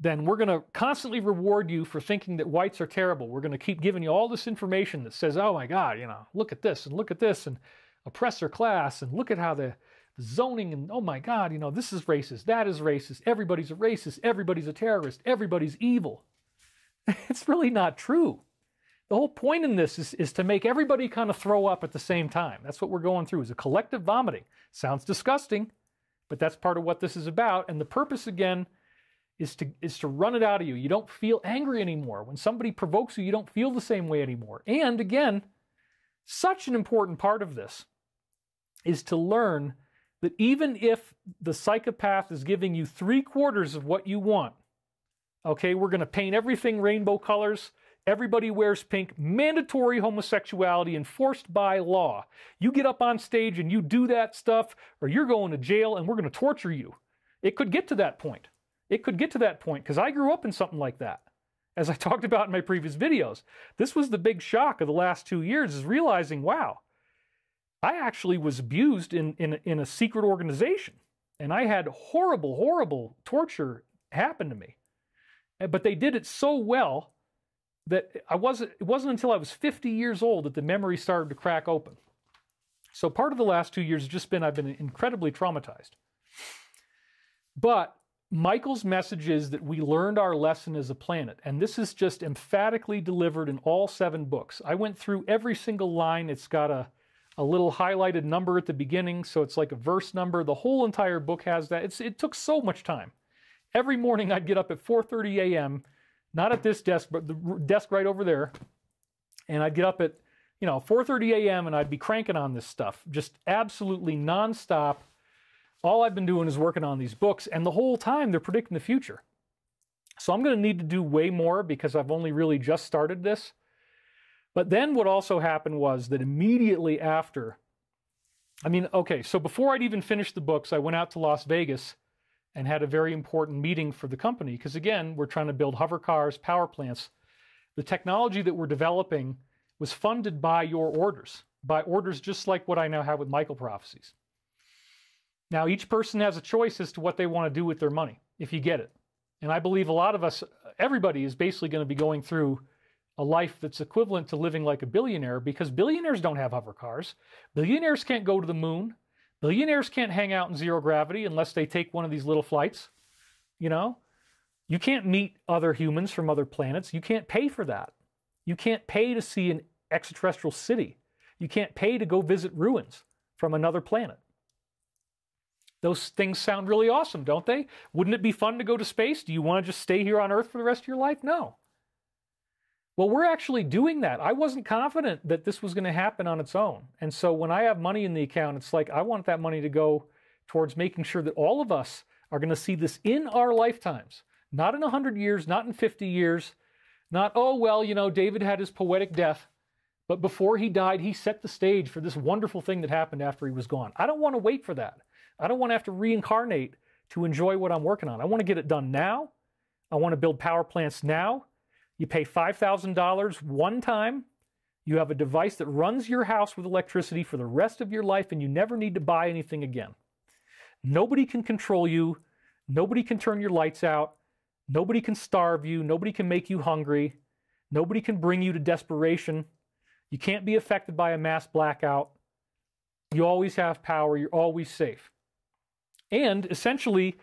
then we're going to constantly reward you for thinking that whites are terrible. We're going to keep giving you all this information that says, oh my God, look at this and oppressor class and look at how the zoning and oh my God, this is racist, that is racist, everybody's a racist, everybody's a terrorist, everybody's evil. It's really not true. The whole point in this is to make everybody kind of throw up at the same time. That's what we're going through, is a collective vomiting. Sounds disgusting, but that's part of what this is about. And the purpose, again, is to run it out of you. You don't feel angry anymore. When somebody provokes you, you don't feel the same way anymore. And again, such an important part of this is to learn that even if the psychopath is giving you 3/4 of what you want, okay, we're going to paint everything rainbow colors, everybody wears pink, mandatory homosexuality enforced by law. You get up on stage and you do that stuff, or you're going to jail and we're going to torture you. It could get to that point. It could get to that point because I grew up in something like that. As I talked about in my previous videos, this was the big shock of the last 2 years, is realizing, wow, I actually was abused in a secret organization, and I had horrible, horrible torture happen to me. But they did it so well that it wasn't until I was 50 years old that the memory started to crack open. So part of the last 2 years has just been I've been incredibly traumatized. But Michael's message is that we learned our lesson as a planet, and this is just emphatically delivered in all 7 books. I went through every single line. It's got a little highlighted number at the beginning, so it's like a verse number. The whole entire book has that. It took so much time. Every morning I'd get up at 4:30 a.m., not at this desk, but the desk right over there, and I'd get up at 4:30 a.m. and I'd be cranking on this stuff, just absolutely nonstop. All I've been doing is working on these books, and the whole time they're predicting the future. So I'm going to need to do way more because I've only really just started this. But then what also happened was that immediately after, so before I'd even finished the books, I went out to Las Vegas and had a very important meeting for the company because, again, we're trying to build hover cars, power plants. The technology that we're developing was funded by your orders, just like what I now have with Michael Prophecies. Now, each person has a choice as to what they want to do with their money, if you get it. And I believe a lot of us, everybody is basically going to be going through a life that's equivalent to living like a billionaire, because billionaires don't have hover cars. Billionaires can't go to the moon. Billionaires can't hang out in zero gravity unless they take one of these little flights. You can't meet other humans from other planets. You can't pay for that. You can't pay to see extraterrestrial city. You can't pay to go visit ruins from another planet. Those things sound really awesome, don't they? Wouldn't it be fun to go to space? Do you want to just stay here on Earth for the rest of your life? No. Well, we're actually doing that. I wasn't confident that this was going to happen on its own. And so when I have money in the account, it's like I want that money to go towards making sure that all of us are going to see this in our lifetimes. Not in 100 years, not in 50 years, not, oh, well, you know, David had his poetic death, but before he died, he set the stage for this wonderful thing that happened after he was gone. I don't want to wait for that. I don't want to have to reincarnate to enjoy what I'm working on. I want to get it done now. I want to build power plants now. You pay $5,000 one time. You have a device that runs your house with electricity for the rest of your life, and you never need to buy anything again. Nobody can control you. Nobody can turn your lights out. Nobody can starve you. Nobody can make you hungry. Nobody can bring you to desperation. You can't be affected by a mass blackout. You always have power. You're always safe. And essentially,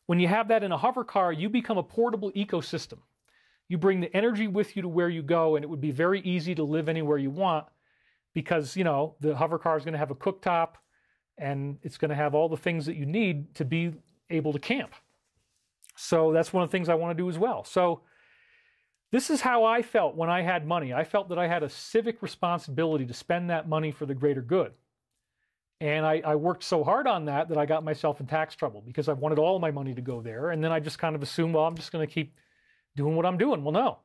when you have that in a hover car, you become a portable ecosystem. You bring the energy with you to where you go, and it would be very easy to live anywhere you want because, you know, the hover car is going to have a cooktop and it's going to have all the things that you need to be able to camp. So that's one of the things I want to do as well. So this is how I felt when I had money. I felt that I had a civic responsibility to spend that money for the greater good. And I worked so hard on that that I got myself in tax trouble because I wanted all my money to go there. And then I just kind of assumed, well, I'm just going to keep doing what I'm doing. Well, no.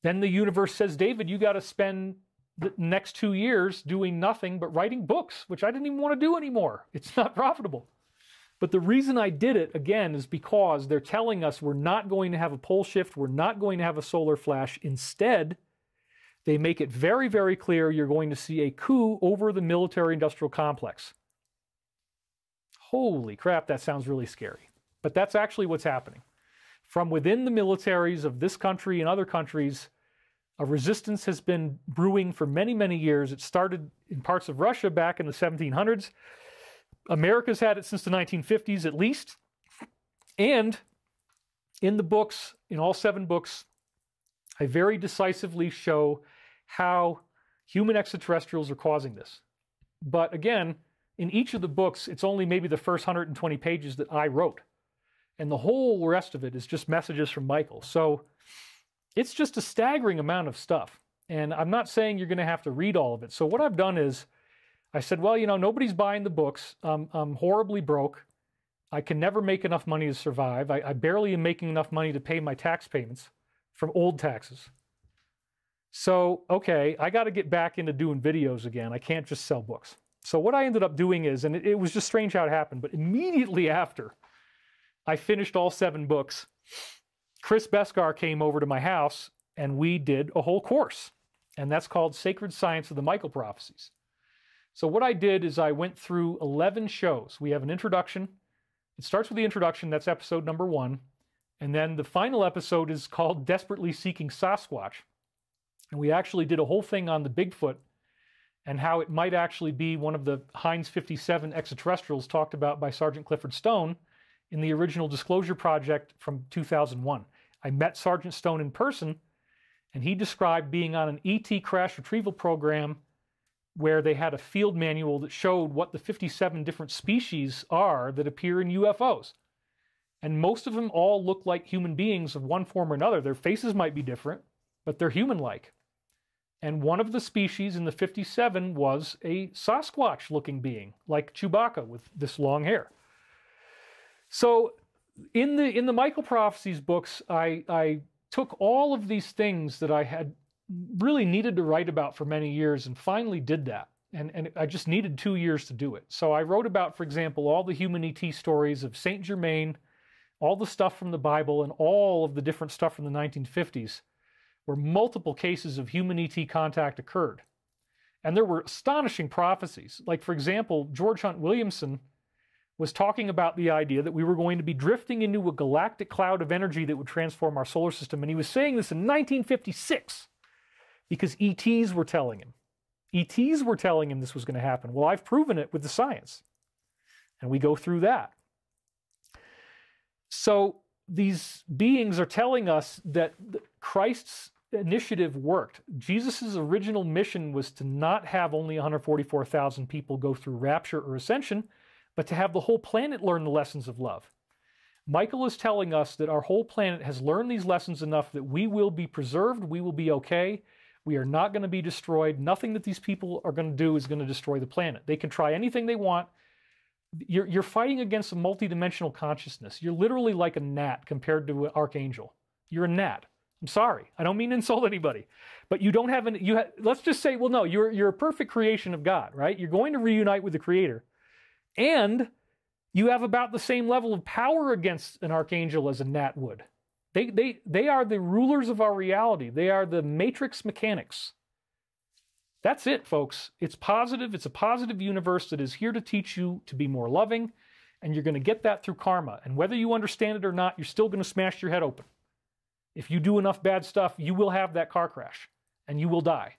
Then the universe says, David, you got to spend the next 2 years doing nothing but writing books, which I didn't even want to do anymore. It's not profitable. But the reason I did it, again, is because they're telling us we're not going to have a pole shift. We're not going to have a solar flash. Instead, they make it very, very clear you're going to see a coup over the military-industrial complex. Holy crap, that sounds really scary. But that's actually what's happening. From within the militaries of this country and other countries, a resistance has been brewing for many, many years. It started in parts of Russia back in the 1700s. America's had it since the 1950s at least. And in the books, in all 7 books, I very decisively show how human extraterrestrials are causing this. But again, in each of the books, it's only maybe the first 120 pages that I wrote. And the whole rest of it is just messages from Michael. So it's just a staggering amount of stuff. And I'm not saying you're going to have to read all of it. So what I've done is I said, well, you know, nobody's buying the books. I'm horribly broke. I can never make enough money to survive. I barely am making enough money to pay my tax payments from old taxes. So, okay, I got to get back into doing videos again. I can't just sell books. So what I ended up doing is, and it was just strange how it happened, but immediately after I finished all 7 books, Chris Beskar came over to my house and we did a whole course. And that's called Sacred Science of the Michael Prophecies. So what I did is I went through 11 shows. We have an introduction. It starts with the introduction. That's episode number 1. And then the final episode is called Desperately Seeking Sasquatch. And we actually did a whole thing on the Bigfoot and how it might actually be one of the Heinz 57 extraterrestrials talked about by Sergeant Clifford Stone in the original Disclosure Project from 2001. I met Sergeant Stone in person, and he described being on an ET crash retrieval program where they had a field manual that showed what the 57 different species are that appear in UFOs. And most of them all look like human beings of one form or another. Their faces might be different, but they're human-like. And one of the species in the 57 was a Sasquatch-looking being, like Chewbacca with this long hair. So in the Michael Prophecies books, I took all of these things that I had really needed to write about for many years and finally did that. And I just needed 2 years to do it. So I wrote about, for example, all the human ET stories of Saint Germain, all the stuff from the Bible, and all of the different stuff from the 1950s, where multiple cases of human ET contact occurred. And there were astonishing prophecies. Like, for example, George Hunt Williamson was talking about the idea that we were going to be drifting into a galactic cloud of energy that would transform our solar system. And he was saying this in 1956 because ETs were telling him. ETs were telling him this was going to happen. Well, I've proven it with the science. And we go through that. So these beings are telling us that Christ's initiative worked. Jesus' original mission was to not have only 144,000 people go through rapture or ascension, but to have the whole planet learn the lessons of love. Michael is telling us that our whole planet has learned these lessons enough that we will be preserved, we will be okay, we are not going to be destroyed. Nothing that these people are going to do is going to destroy the planet. They can try anything they want. You're fighting against a multidimensional consciousness. You're literally like a gnat compared to an archangel. You're a gnat. I'm sorry. I don't mean to insult anybody. But you don't have let's just say, well, no, you're a perfect creation of God, right? You're going to reunite with the Creator. And you have about the same level of power against an archangel as a gnat would. They are the rulers of our reality. They are the matrix mechanics. That's it, folks. It's positive. It's a positive universe that is here to teach you to be more loving, and you're going to get that through karma. And whether you understand it or not, you're still going to smash your head open. If you do enough bad stuff, you will have that car crash, and you will die.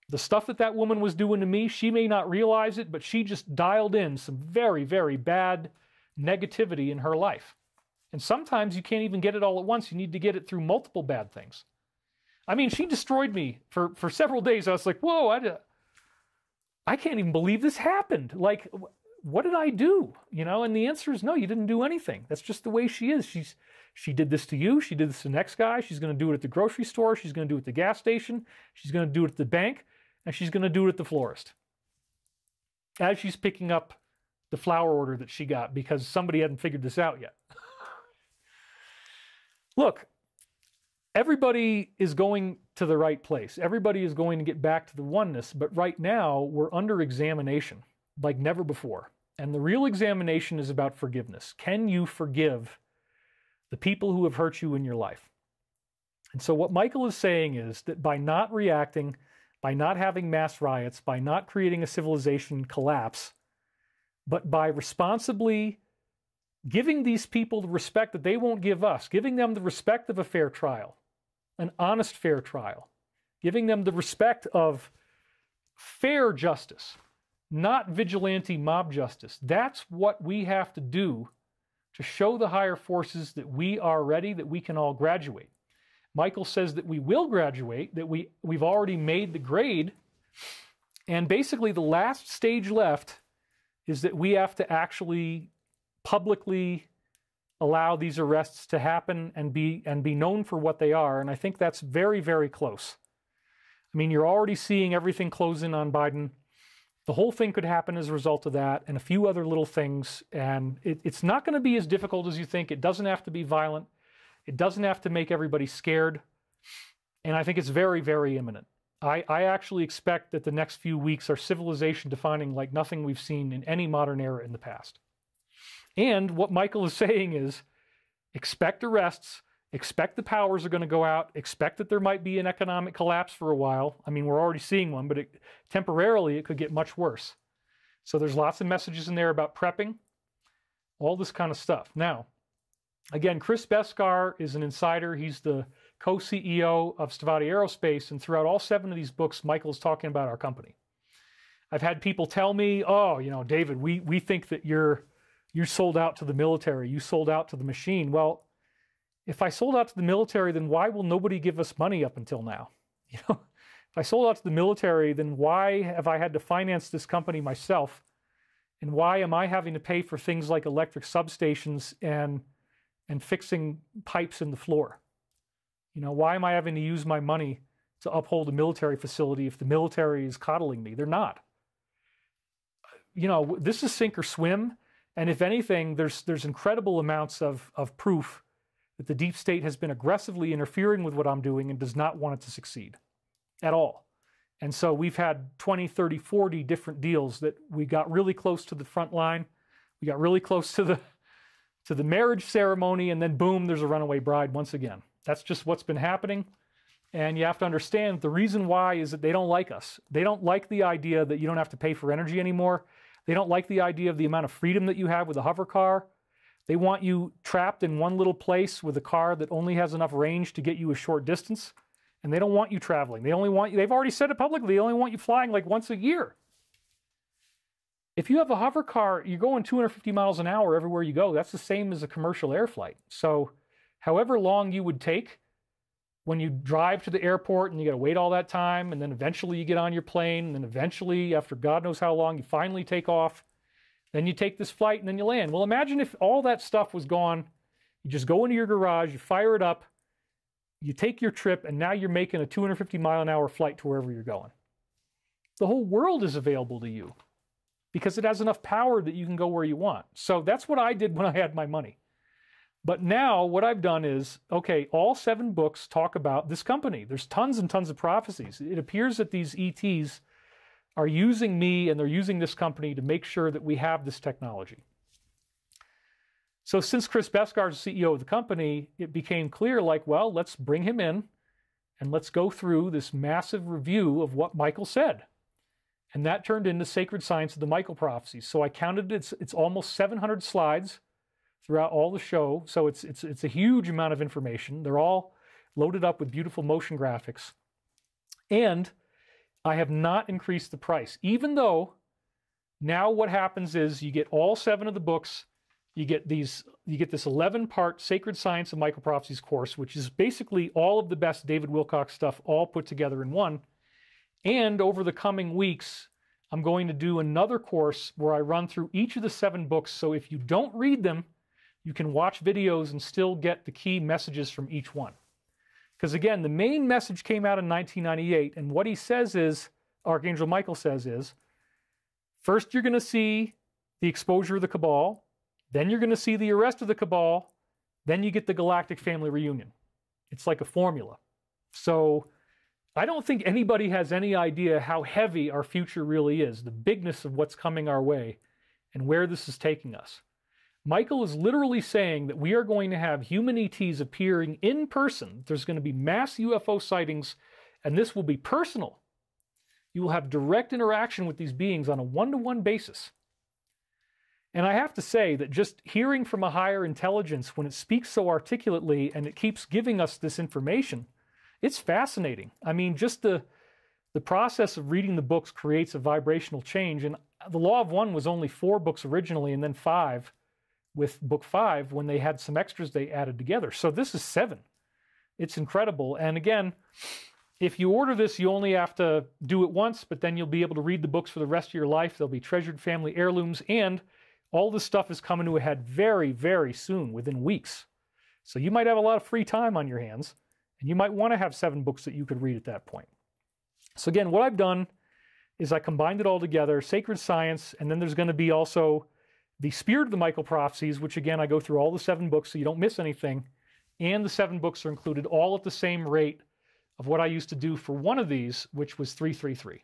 The stuff that woman was doing to me, she may not realize it, but she just dialed in some very, very bad negativity in her life. And sometimes you can't even get it all at once. You need to get it through multiple bad things. I mean, she destroyed me for several days. I was like, whoa, I can't even believe this happened. Like, what did I do? You know, and the answer is no, you didn't do anything. That's just the way she is. She did this to you. She did this to the next guy. She's going to do it at the grocery store. She's going to do it at the gas station. She's going to do it at the bank. And she's going to do it at the florist. As she's picking up the flower order that she got because somebody hadn't figured this out yet. Look, everybody is going to the right place. Everybody is going to get back to the oneness, but right now we're under examination like never before. And the real examination is about forgiveness. Can you forgive the people who have hurt you in your life? And so what Michael is saying is that by not reacting, by not having mass riots, by not creating a civilization collapse, but by responsibly giving these people the respect that they won't give us, giving them the respect of a fair trial, an honest fair trial, giving them the respect of fair justice, not vigilante mob justice. That's what we have to do to show the higher forces that we are ready, that we can all graduate. Michael says that we will graduate, that we've already made the grade, and basically the last stage left is that we have to actually publicly allow these arrests to happen and be known for what they are, and I think that's very, very close. I mean, you're already seeing everything close in on Biden. The whole thing could happen as a result of that, and a few other little things, and it's not going to be as difficult as you think. It doesn't have to be violent. It doesn't have to make everybody scared, and I think it's very, very imminent. I actually expect that the next few weeks are civilization defining like nothing we've seen in any modern era in the past. And what Michael is saying is, expect arrests, expect the powers are going to go out, expect that there might be an economic collapse for a while. I mean, we're already seeing one, but temporarily it could get much worse. So there's lots of messages in there about prepping, all this kind of stuff. Now, again, Chris Beskar is an insider. He's the co-CEO of Stavati Aerospace, and throughout all 7 of these books, Michael is talking about our company. I've had people tell me, oh, you know, David, we think that you sold out to the military, you sold out to the machine. Well, if I sold out to the military, then why will nobody give us money up until now? You know, if I sold out to the military, then why have I had to finance this company myself? And why am I having to pay for things like electric substations and fixing pipes in the floor? You know, why am I having to use my money to uphold a military facility if the military is coddling me? They're not. You know, this is sink or swim. And if anything, there's incredible amounts of proof that the deep state has been aggressively interfering with what I'm doing and does not want it to succeed at all. And so we've had 20, 30, 40 different deals that we got really close to the front line. We got really close to the marriage ceremony, and then boom, there's a runaway bride once again. That's just what's been happening. And you have to understand the reason why is that they don't like us. They don't like the idea that you don't have to pay for energy anymore. They don't like the idea of the amount of freedom that you have with a hover car. They want you trapped in one little place with a car that only has enough range to get you a short distance. And they don't want you traveling. They only want you, they've already said it publicly, they only want you flying like once a year. If you have a hover car, you're going 250 miles an hour everywhere you go. That's the same as a commercial air flight. So however long you would take when you drive to the airport and you got to wait all that time, and then eventually you get on your plane, and then eventually, after God knows how long, you finally take off. Then you take this flight and then you land. Well, imagine if all that stuff was gone. You just go into your garage, you fire it up, you take your trip, and now you're making a 250-mile-an-hour flight to wherever you're going. The whole world is available to you because it has enough power that you can go where you want. So that's what I did when I had my money. But now what I've done is, okay, all 7 books talk about this company. There's tons and tons of prophecies. It appears that these ETs are using me and they're using this company to make sure that we have this technology. So since Chris Beskar is the CEO of the company, it became clear, like, well, let's bring him in and let's go through this massive review of what Michael said. And that turned into Sacred Science of the Michael Prophecies. So I counted it's almost 700 slides throughout all the show. So it's a huge amount of information. They're all loaded up with beautiful motion graphics. And I have not increased the price, even though now what happens is you get all 7 of the books. You get this 11-part Sacred Science of Michael Prophecies course, which is basically all of the best David Wilcock stuff all put together in one. And over the coming weeks, I'm going to do another course where I run through each of the 7 books. So if you don't read them, you can watch videos and still get the key messages from each one. Because again, the main message came out in 1998, and what he says is, Archangel Michael says is, first you're going to see the exposure of the Cabal, then you're going to see the arrest of the Cabal, then you get the galactic family reunion. It's like a formula. So I don't think anybody has any idea how heavy our future really is, the bigness of what's coming our way, and where this is taking us. Michael is literally saying that we are going to have human ETs appearing in person. There's going to be mass UFO sightings, and this will be personal. You will have direct interaction with these beings on a one-to-one basis. And I have to say that just hearing from a higher intelligence when it speaks so articulately and it keeps giving us this information, it's fascinating. I mean, just the process of reading the books creates a vibrational change. And the Law of One was only 4 books originally, and then 5 with book 5 when they had some extras they added together. So this is 7. It's incredible. And again, if you order this, you only have to do it once, but then you'll be able to read the books for the rest of your life. They'll be treasured family heirlooms, and all this stuff is coming to a head very, very soon, within weeks. So you might have a lot of free time on your hands, and you might want to have 7 books that you could read at that point. So again, what I've done is I combined it all together, Sacred Science, and then there's going to be also the Spirit of the Michael Prophecies, which again, I go through all the 7 books so you don't miss anything. And the 7 books are included all at the same rate of what I used to do for one of these, which was $333.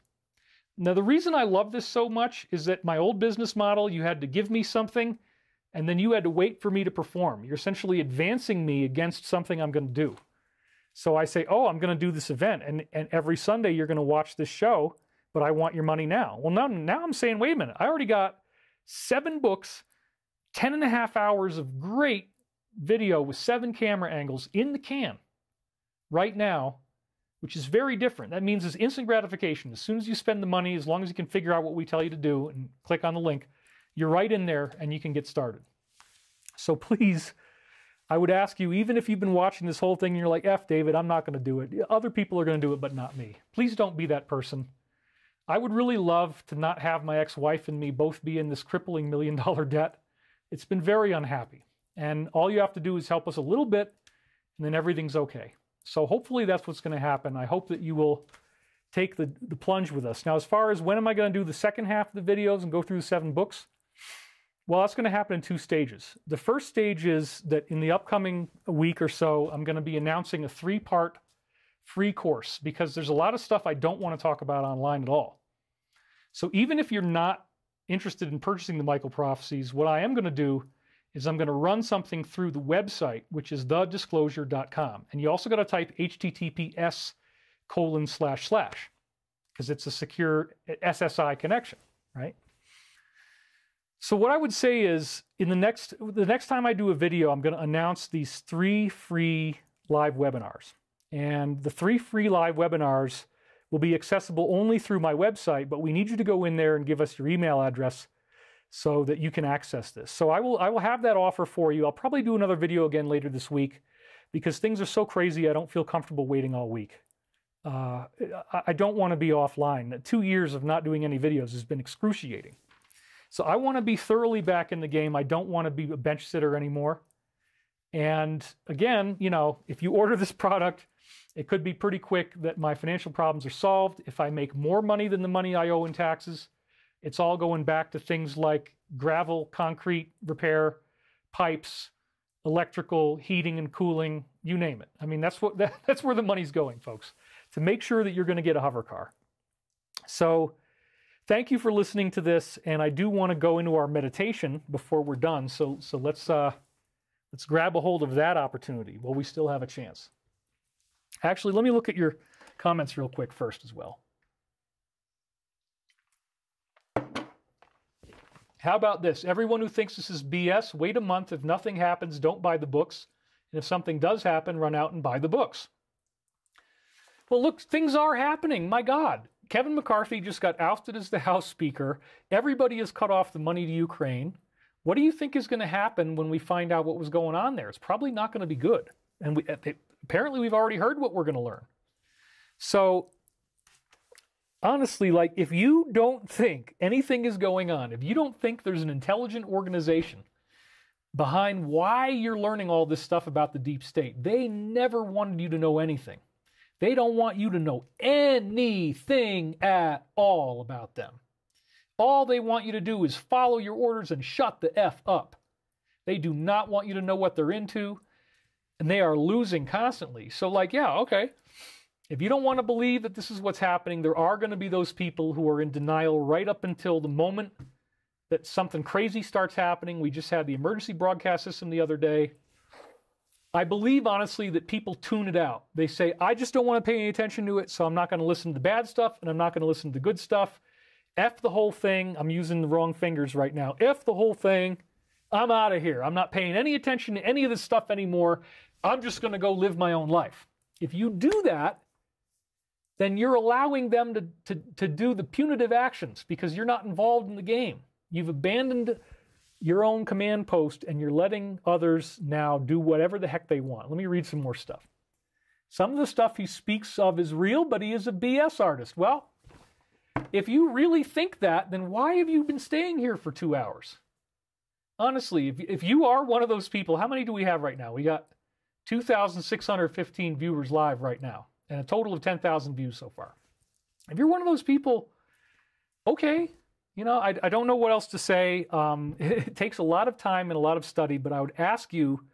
Now, the reason I love this so much is that my old business model, you had to give me something, and then you had to wait for me to perform. You're essentially advancing me against something I'm going to do. So I say, oh, I'm going to do this event, and every Sunday you're going to watch this show, but I want your money now. Well, now I'm saying, wait a minute, I already got 7 books, 10.5 hours of great video with 7 camera angles in the can right now, which is very different. That means it's instant gratification. As soon as you spend the money, as long as you can figure out what we tell you to do and click on the link, you're right in there and you can get started. So please, I would ask you, even if you've been watching this whole thing and you're like, F, David, I'm not going to do it. Other people are going to do it, but not me. Please don't be that person. I would really love to not have my ex-wife and me both be in this crippling $1 million debt. It's been very unhappy. And all you have to do is help us a little bit, and then everything's okay. So hopefully that's what's going to happen. I hope that you will take the plunge with us. Now, as far as when am I going to do the second half of the videos and go through the 7 books? Well, that's going to happen in 2 stages. The first stage is that in the upcoming week or so, I'm going to be announcing a 3-part free course because there's a lot of stuff I don't want to talk about online at all. So even if you're not interested in purchasing the Michael Prophecies, what I am going to do is I'm going to run something through the website, which is thedisclosure.com. And you also got to type https:// because it's a secure SSI connection, right? So what I would say is the next time I do a video, I'm going to announce these 3 free live webinars. And the 3 free live webinars will be accessible only through my website, but we need you to go in there and give us your email address so that you can access this. So I will have that offer for you. I'll probably do another video again later this week, because things are so crazy, I don't feel comfortable waiting all week. I don't want to be offline. 2 years of not doing any videos has been excruciating. So I want to be thoroughly back in the game. I don't want to be a bench sitter anymore. And again, you know, if you order this product, it could be pretty quick that my financial problems are solved. If I make more money than the money I owe in taxes, it's all going back to things like gravel, concrete repair, pipes, electrical, heating and cooling, you name it. I mean, that's where the money's going, folks, to make sure that you're going to get a hover car. So thank you for listening to this, and I do want to go into our meditation before we're done. So let's grab a hold of that opportunity while we still have a chance. Actually, let me look at your comments real quick first as well. How about this? Everyone who thinks this is BS, wait a month. If nothing happens, don't buy the books. And if something does happen, run out and buy the books. Well, look, things are happening. My God. Kevin McCarthy just got ousted as the House Speaker. Everybody has cut off the money to Ukraine. What do you think is going to happen when we find out what was going on there? It's probably not going to be good. And apparently we've already heard what we're going to learn. So honestly, like, if you don't think anything is going on, if you don't think there's an intelligent organization behind why you're learning all this stuff about the deep state, they never wanted you to know anything. They don't want you to know anything at all about them. All they want you to do is follow your orders and shut the F up. They do not want you to know what they're into, and they are losing constantly. So like, yeah, okay. If you don't want to believe that this is what's happening, there are going to be those people who are in denial right up until the moment that something crazy starts happening. We just had the emergency broadcast system the other day. I believe, honestly, that people tune it out. They say, I just don't want to pay any attention to it, so I'm not going to listen to the bad stuff, and I'm not going to listen to the good stuff. F the whole thing. I'm using the wrong fingers right now. F the whole thing. I'm out of here. I'm not paying any attention to any of this stuff anymore. I'm just going to go live my own life. If you do that, then you're allowing them to do the punitive actions because you're not involved in the game. You've abandoned your own command post and you're letting others now do whatever the heck they want. Let me read some more stuff. Some of the stuff he speaks of is real, but he is a BS artist. Well, if you really think that, then why have you been staying here for 2 hours? Honestly, if you are one of those people, how many do we have right now? We got 2,615 viewers live right now, and a total of 10,000 views so far. If you're one of those people, okay, you know, I don't know what else to say. It takes a lot of time and a lot of study, but I would ask you,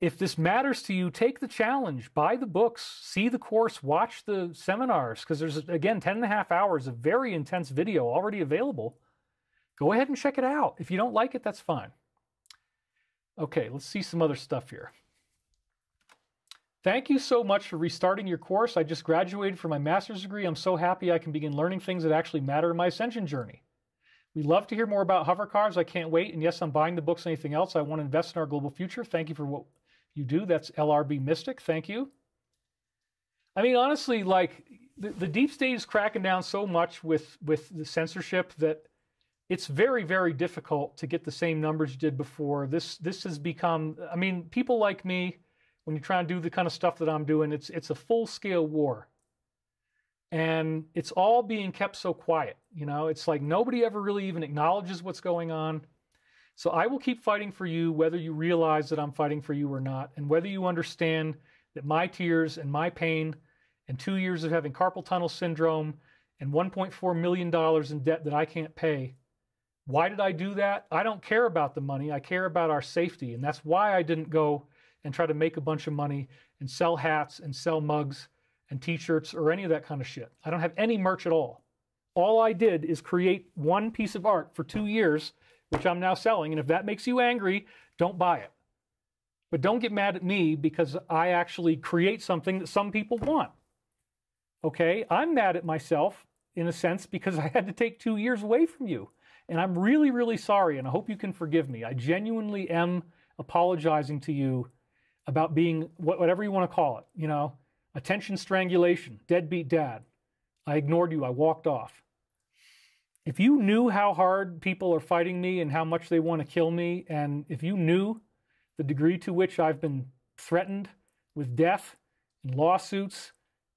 if this matters to you, take the challenge, buy the books, see the course, watch the seminars, because there's, again, 10.5 hours of very intense video already available. Go ahead and check it out. If you don't like it, that's fine. Okay, let's see some other stuff here. Thank you so much for restarting your course. I just graduated from my master's degree. I'm so happy I can begin learning things that actually matter in my ascension journey. We'd love to hear more about hover cars. I can't wait. And yes, I'm buying the books and anything else. I want to invest in our global future. Thank you for what you do. That's LRB Mystic. Thank you. I mean, honestly, like, the deep state is cracking down so much with the censorship that it's very, very difficult to get the same numbers you did before. This has become, I mean, people like me, when you try and do the kind of stuff that I'm doing, it's a full-scale war. And it's all being kept so quiet. You know, it's like nobody ever really even acknowledges what's going on. So I will keep fighting for you, whether you realize that I'm fighting for you or not, and whether you understand that my tears and my pain and 2 years of having carpal tunnel syndrome and $1.4 million in debt that I can't pay. Why did I do that? I don't care about the money. I care about our safety. And that's why I didn't go and try to make a bunch of money and sell hats and sell mugs and t-shirts or any of that kind of shit. I don't have any merch at all. All I did is create one piece of art for 2 years, which I'm now selling. And if that makes you angry, don't buy it. But don't get mad at me because I actually create something that some people want. Okay? I'm mad at myself in a sense because I had to take 2 years away from you. And I'm really, really sorry, and I hope you can forgive me. I genuinely am apologizing to you about being whatever you want to call it, you know, attention strangulation, deadbeat dad. I ignored you. I walked off. If you knew how hard people are fighting me and how much they want to kill me, and if you knew the degree to which I've been threatened with death and lawsuits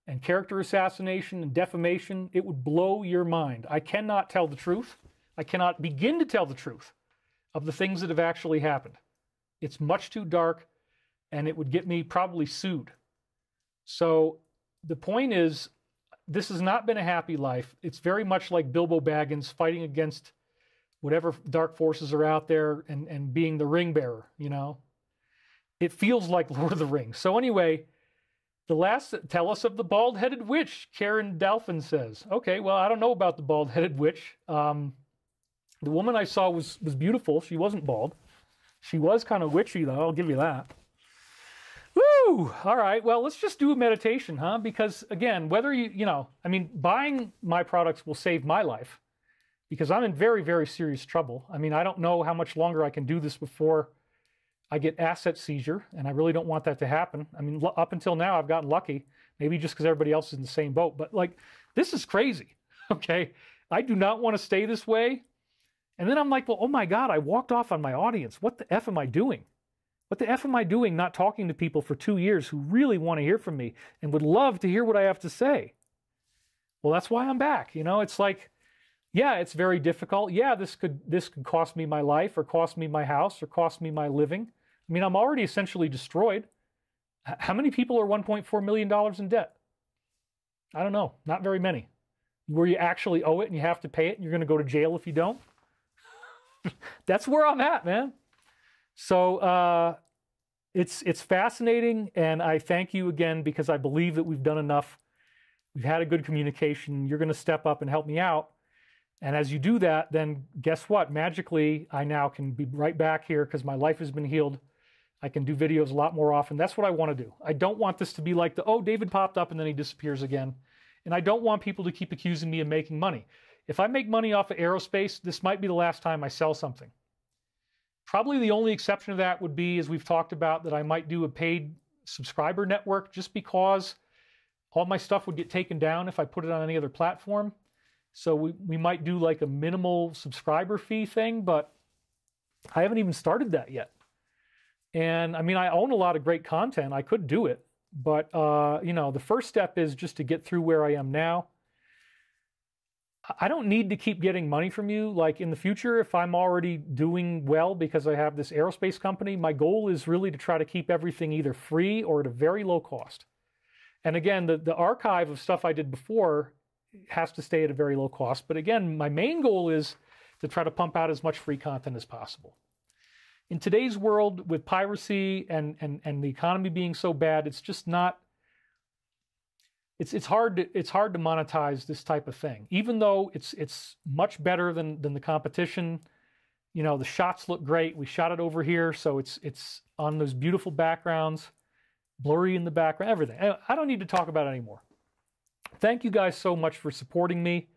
and character assassination and defamation, it would blow your mind. I cannot tell the truth. I cannot begin to tell the truth of the things that have actually happened. It's much too dark, and it would get me probably sued. So the point is, this has not been a happy life. It's very much like Bilbo Baggins fighting against whatever dark forces are out there and being the ring bearer, you know? It feels like Lord of the Rings. So anyway, tell us of the bald-headed witch, Karen Dalphin says. Okay, well, I don't know about the bald-headed witch. The woman I saw was beautiful. She wasn't bald. She was kind of witchy, though. I'll give you that. Woo! All right, well, let's just do a meditation, huh? Because, again, whether buying my products will save my life because I'm in very, very serious trouble. I mean, I don't know how much longer I can do this before I get asset seizure, and I really don't want that to happen. I mean, up until now, I've gotten lucky, maybe just because everybody else is in the same boat. But, like, this is crazy, okay? I do not want to stay this way. And then I'm like, well, oh, my God, I walked off on my audience. What the F am I doing? What the F am I doing not talking to people for 2 years who really want to hear from me and would love to hear what I have to say? Well, that's why I'm back. You know, it's like, yeah, it's very difficult. Yeah, this could cost me my life or cost me my house or cost me my living. I mean, I'm already essentially destroyed. How many people are $1.4 million in debt? I don't know. Not very many. Where you actually owe it and you have to pay it and you're going to go to jail if you don't. That's where I'm at, man. So it's fascinating, and I thank you again because I believe that we've done enough. We've had a good communication. You're going to step up and help me out. And as you do that, then guess what? Magically, I now can be right back here because my life has been healed. I can do videos a lot more often. That's what I want to do. I don't want this to be like David popped up and then he disappears again. And I don't want people to keep accusing me of making money. If I make money off of aerospace, this might be the last time I sell something. Probably the only exception to that would be, as we've talked about, that I might do a paid subscriber network just because all my stuff would get taken down if I put it on any other platform. So we might do like a minimal subscriber fee thing, but I haven't even started that yet. And I mean, I own a lot of great content. I could do it, but the first step is just to get through where I am now. I don't need to keep getting money from you. Like in the future, if I'm already doing well because I have this aerospace company, my goal is really to try to keep everything either free or at a very low cost. And again, the archive of stuff I did before has to stay at a very low cost. But again, my main goal is to try to pump out as much free content as possible. In today's world with piracy and the economy being so bad, it's just not, it's hard to monetize this type of thing. Even though it's much better than the competition. You know, the shots look great. We shot it over here, so it's on those beautiful backgrounds, blurry in the background, everything. I don't need to talk about it anymore. Thank you guys so much for supporting me.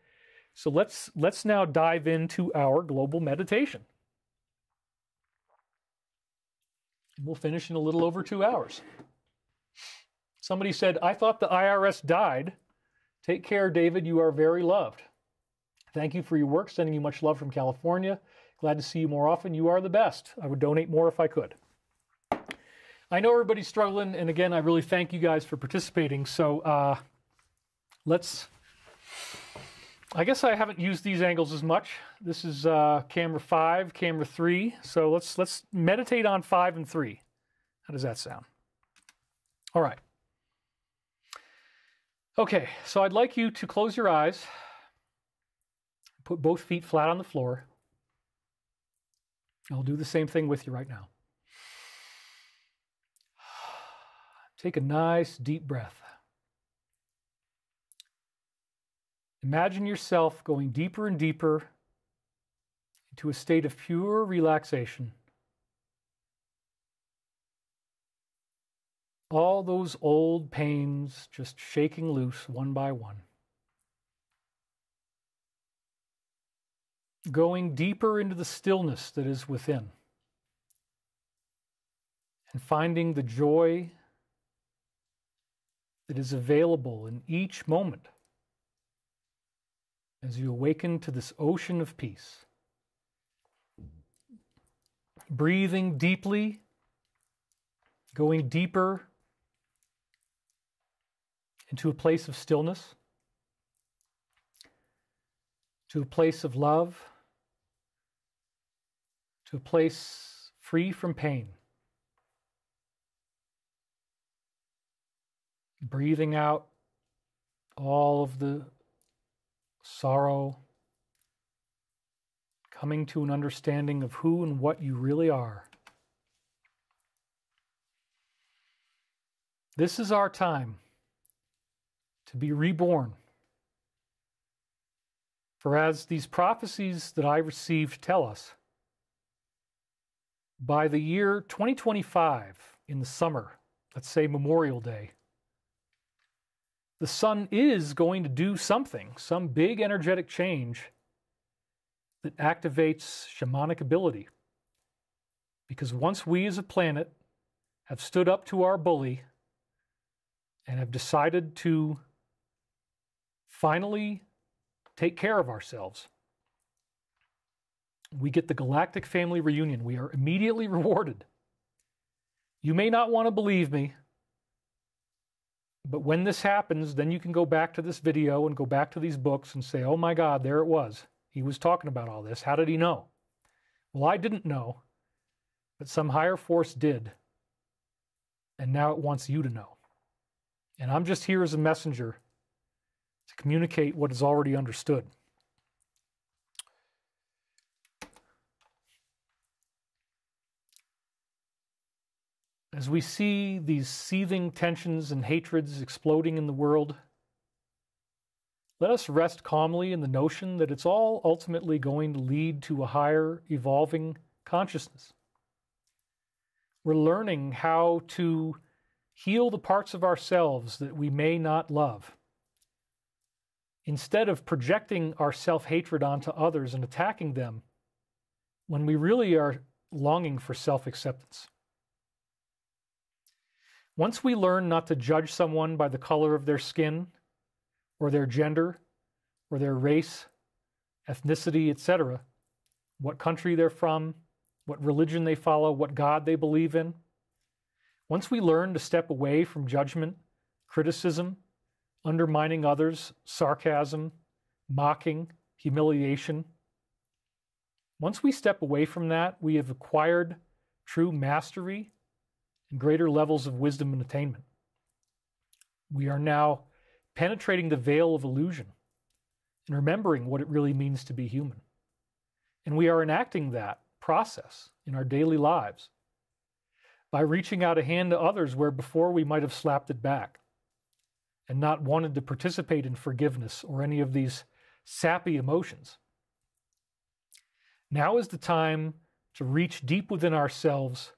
So let's now dive into our global meditation. And we'll finish in a little over 2 hours. Somebody said, I thought the IRS died. Take care, David. You are very loved. Thank you for your work. Sending you much love from California. Glad to see you more often. You are the best. I would donate more if I could. I know everybody's struggling. And again, I really thank you guys for participating. So I guess I haven't used these angles as much. This is camera 5, camera 3. So let's meditate on 5 and 3. How does that sound? All right. Okay, so I'd like you to close your eyes, put both feet flat on the floor. I'll do the same thing with you right now. Take a nice deep breath. Imagine yourself going deeper and deeper into a state of pure relaxation. All those old pains just shaking loose one by one. Going deeper into the stillness that is within. And finding the joy that is available in each moment as you awaken to this ocean of peace. Breathing deeply going deeper into a place of stillness, to a place of love, to a place free from pain. Breathing out all of the sorrow, coming to an understanding of who and what you really are. This is our time to be reborn. For as these prophecies that I received tell us, by the year 2025, in the summer, let's say Memorial Day, the sun is going to do something, some big energetic change that activates shamanic ability. Because once we as a planet have stood up to our bully and have decided to finally take care of ourselves, we get the galactic family reunion. We are immediately rewarded. You may not want to believe me, but when this happens, then you can go back to this video and go back to these books and say, oh my God, there it was. He was talking about all this. How did he know? Well, I didn't know, but some higher force did. And now it wants you to know. And I'm just here as a messenger to communicate what is already understood. As we see these seething tensions and hatreds exploding in the world, let us rest calmly in the notion that it's all ultimately going to lead to a higher evolving consciousness. We're learning how to heal the parts of ourselves that we may not love, instead of projecting our self-hatred onto others and attacking them when we really are longing for self-acceptance. Once we learn not to judge someone by the color of their skin, or their gender, or their race, ethnicity, etc., what country they're from, what religion they follow, what God they believe in, once we learn to step away from judgment, criticism, undermining others, sarcasm, mocking, humiliation, once we step away from that, we have acquired true mastery and greater levels of wisdom and attainment. We are now penetrating the veil of illusion and remembering what it really means to be human. And we are enacting that process in our daily lives by reaching out a hand to others where before we might have slapped it back and not wanted to participate in forgiveness or any of these sappy emotions. Now is the time to reach deep within ourselves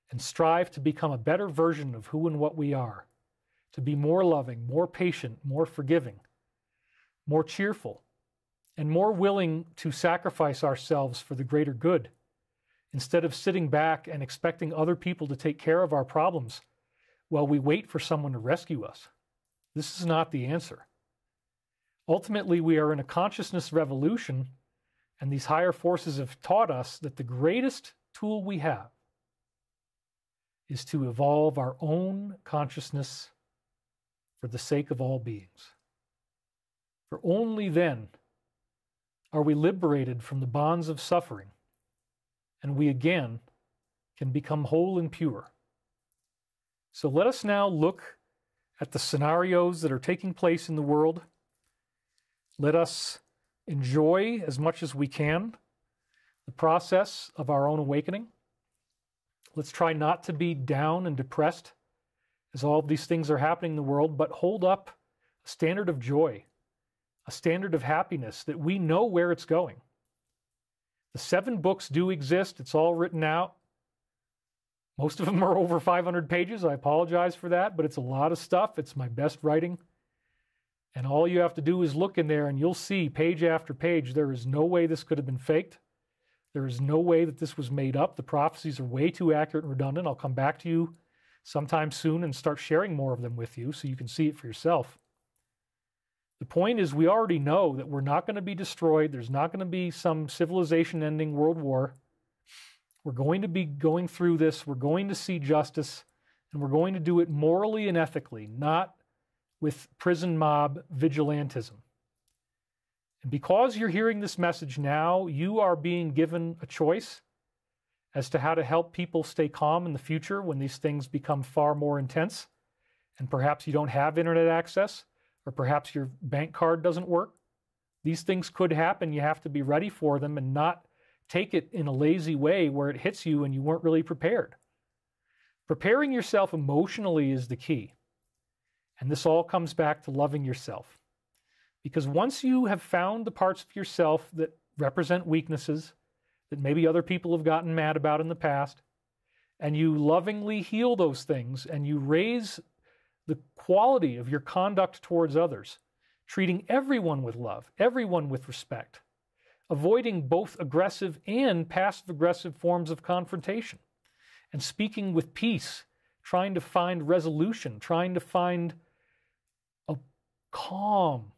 and strive to become a better version of who and what we are, to be more loving, more patient, more forgiving, more cheerful, and more willing to sacrifice ourselves for the greater good, instead of sitting back and expecting other people to take care of our problems while we wait for someone to rescue us. This is not the answer. Ultimately, we are in a consciousness revolution, and these higher forces have taught us that the greatest tool we have is to evolve our own consciousness for the sake of all beings. For only then are we liberated from the bonds of suffering, and we again can become whole and pure. So let us now look at the scenarios that are taking place in the world. Let us enjoy as much as we can the process of our own awakening. Let's try not to be down and depressed as all of these things are happening in the world, but hold up a standard of joy, a standard of happiness that we know where it's going. The 7 books do exist. It's all written out. Most of them are over 500 pages. I apologize for that, but it's a lot of stuff. It's my best writing. And all you have to do is look in there and you'll see page after page, there is no way this could have been faked. There is no way that this was made up. The prophecies are way too accurate and redundant. I'll come back to you sometime soon and start sharing more of them with you so you can see it for yourself. The point is, we already know that we're not going to be destroyed. There's not going to be some civilization-ending world war. We're going to be going through this. We're going to see justice. And we're going to do it morally and ethically, not with prison mob vigilantism. And because you're hearing this message now, you are being given a choice as to how to help people stay calm in the future when these things become far more intense, and perhaps you don't have internet access, or perhaps your bank card doesn't work. These things could happen. You have to be ready for them and not take it in a lazy way where it hits you and you weren't really prepared. Preparing yourself emotionally is the key. And this all comes back to loving yourself. Because once you have found the parts of yourself that represent weaknesses that maybe other people have gotten mad about in the past, and you lovingly heal those things, and you raise the quality of your conduct towards others, treating everyone with love, everyone with respect, avoiding both aggressive and passive-aggressive forms of confrontation, and speaking with peace, trying to find resolution, trying to find a calm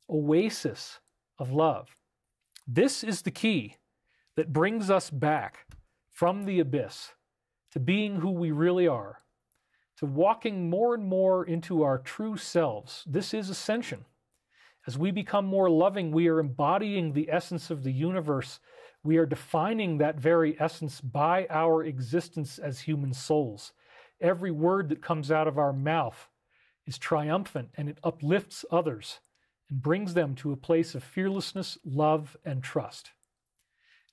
oasis of love. This is the key that brings us back from the abyss to being who we really are, to walking more and more into our true selves. This is ascension. As we become more loving, we are embodying the essence of the universe. We are defining that very essence by our existence as human souls. Every word that comes out of our mouth is triumphant, and it uplifts others and brings them to a place of fearlessness, love, and trust.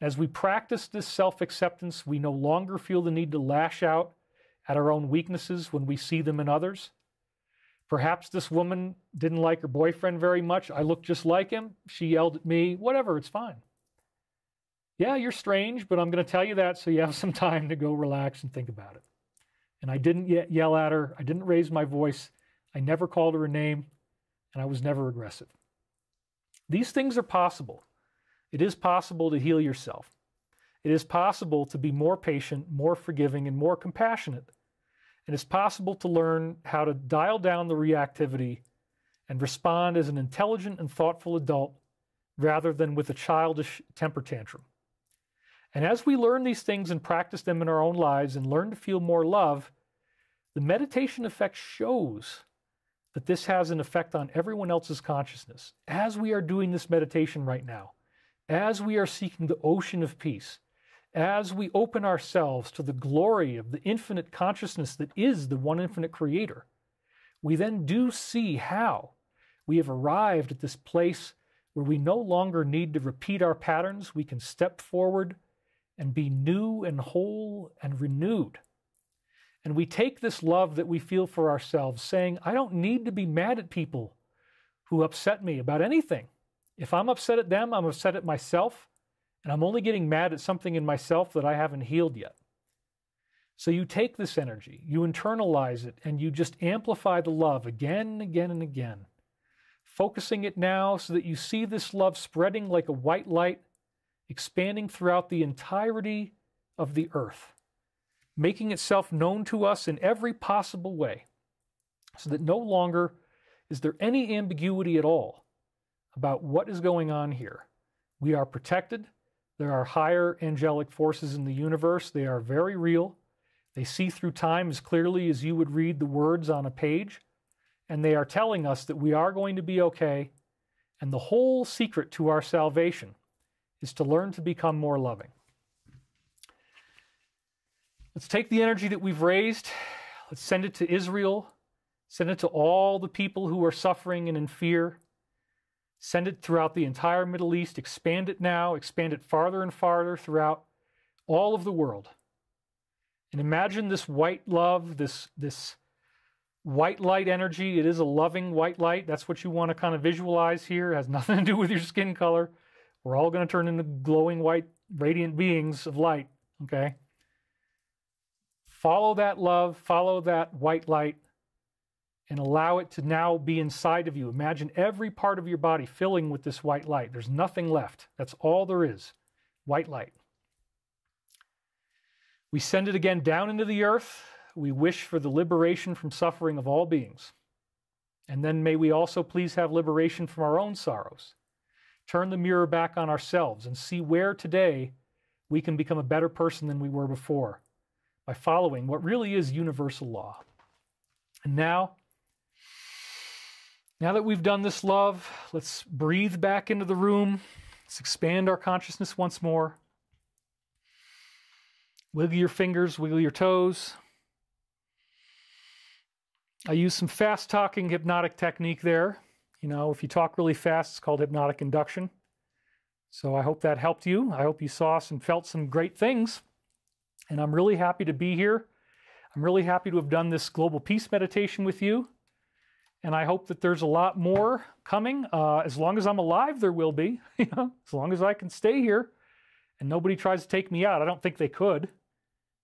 As we practice this self-acceptance, we no longer feel the need to lash out at our own weaknesses when we see them in others. Perhaps this woman didn't like her boyfriend very much. I look just like him. She yelled at me. Whatever, it's fine. Yeah, you're strange, but I'm going to tell you that so you have some time to go relax and think about it. And I didn't yell at her. I didn't raise my voice. I never called her a name, and I was never aggressive. These things are possible. It is possible to heal yourself. It is possible to be more patient, more forgiving, and more compassionate. And it's possible to learn how to dial down the reactivity and respond as an intelligent and thoughtful adult rather than with a childish temper tantrum. And as we learn these things and practice them in our own lives and learn to feel more love, the meditation effect shows that this has an effect on everyone else's consciousness. As we are doing this meditation right now, as we are seeking the ocean of peace, as we open ourselves to the glory of the infinite consciousness that is the one infinite creator, we then do see how we have arrived at this place where we no longer need to repeat our patterns. We can step forward and be new and whole and renewed. And we take this love that we feel for ourselves, saying, I don't need to be mad at people who upset me about anything. If I'm upset at them, I'm upset at myself. And I'm only getting mad at something in myself that I haven't healed yet. So you take this energy, you internalize it, and you just amplify the love again and again and again, focusing it now so that you see this love spreading like a white light, expanding throughout the entirety of the earth, making itself known to us in every possible way, so that no longer is there any ambiguity at all about what is going on here. We are protected. There are higher angelic forces in the universe. They are very real. They see through time as clearly as you would read the words on a page. And they are telling us that we are going to be okay. And the whole secret to our salvation is to learn to become more loving. Let's take the energy that we've raised. Let's send it to Israel. Send it to all the people who are suffering and in fear. Send it throughout the entire Middle East. Expand it now. Expand it farther and farther throughout all of the world. And imagine this white love, this white light energy. It is a loving white light. That's what you want to kind of visualize here. It has nothing to do with your skin color. We're all going to turn into glowing white, radiant beings of light. Okay? Follow that love. Follow that white light. And allow it to now be inside of you. Imagine every part of your body filling with this white light. There's nothing left. That's all there is. White light. We send it again down into the earth. We wish for the liberation from suffering of all beings. And then may we also please have liberation from our own sorrows. Turn the mirror back on ourselves and see where today we can become a better person than we were before by following what really is universal law. And now that we've done this, love, let's breathe back into the room. Let's expand our consciousness once more. Wiggle your fingers, wiggle your toes. I use some fast talking hypnotic technique there. You know, if you talk really fast, it's called hypnotic induction. So I hope that helped you. I hope you saw and felt some great things. And I'm really happy to be here. I'm really happy to have done this global peace meditation with you. And I hope that there's a lot more coming. As long as I'm alive, there will be. You know, as long as I can stay here and nobody tries to take me out. I don't think they could.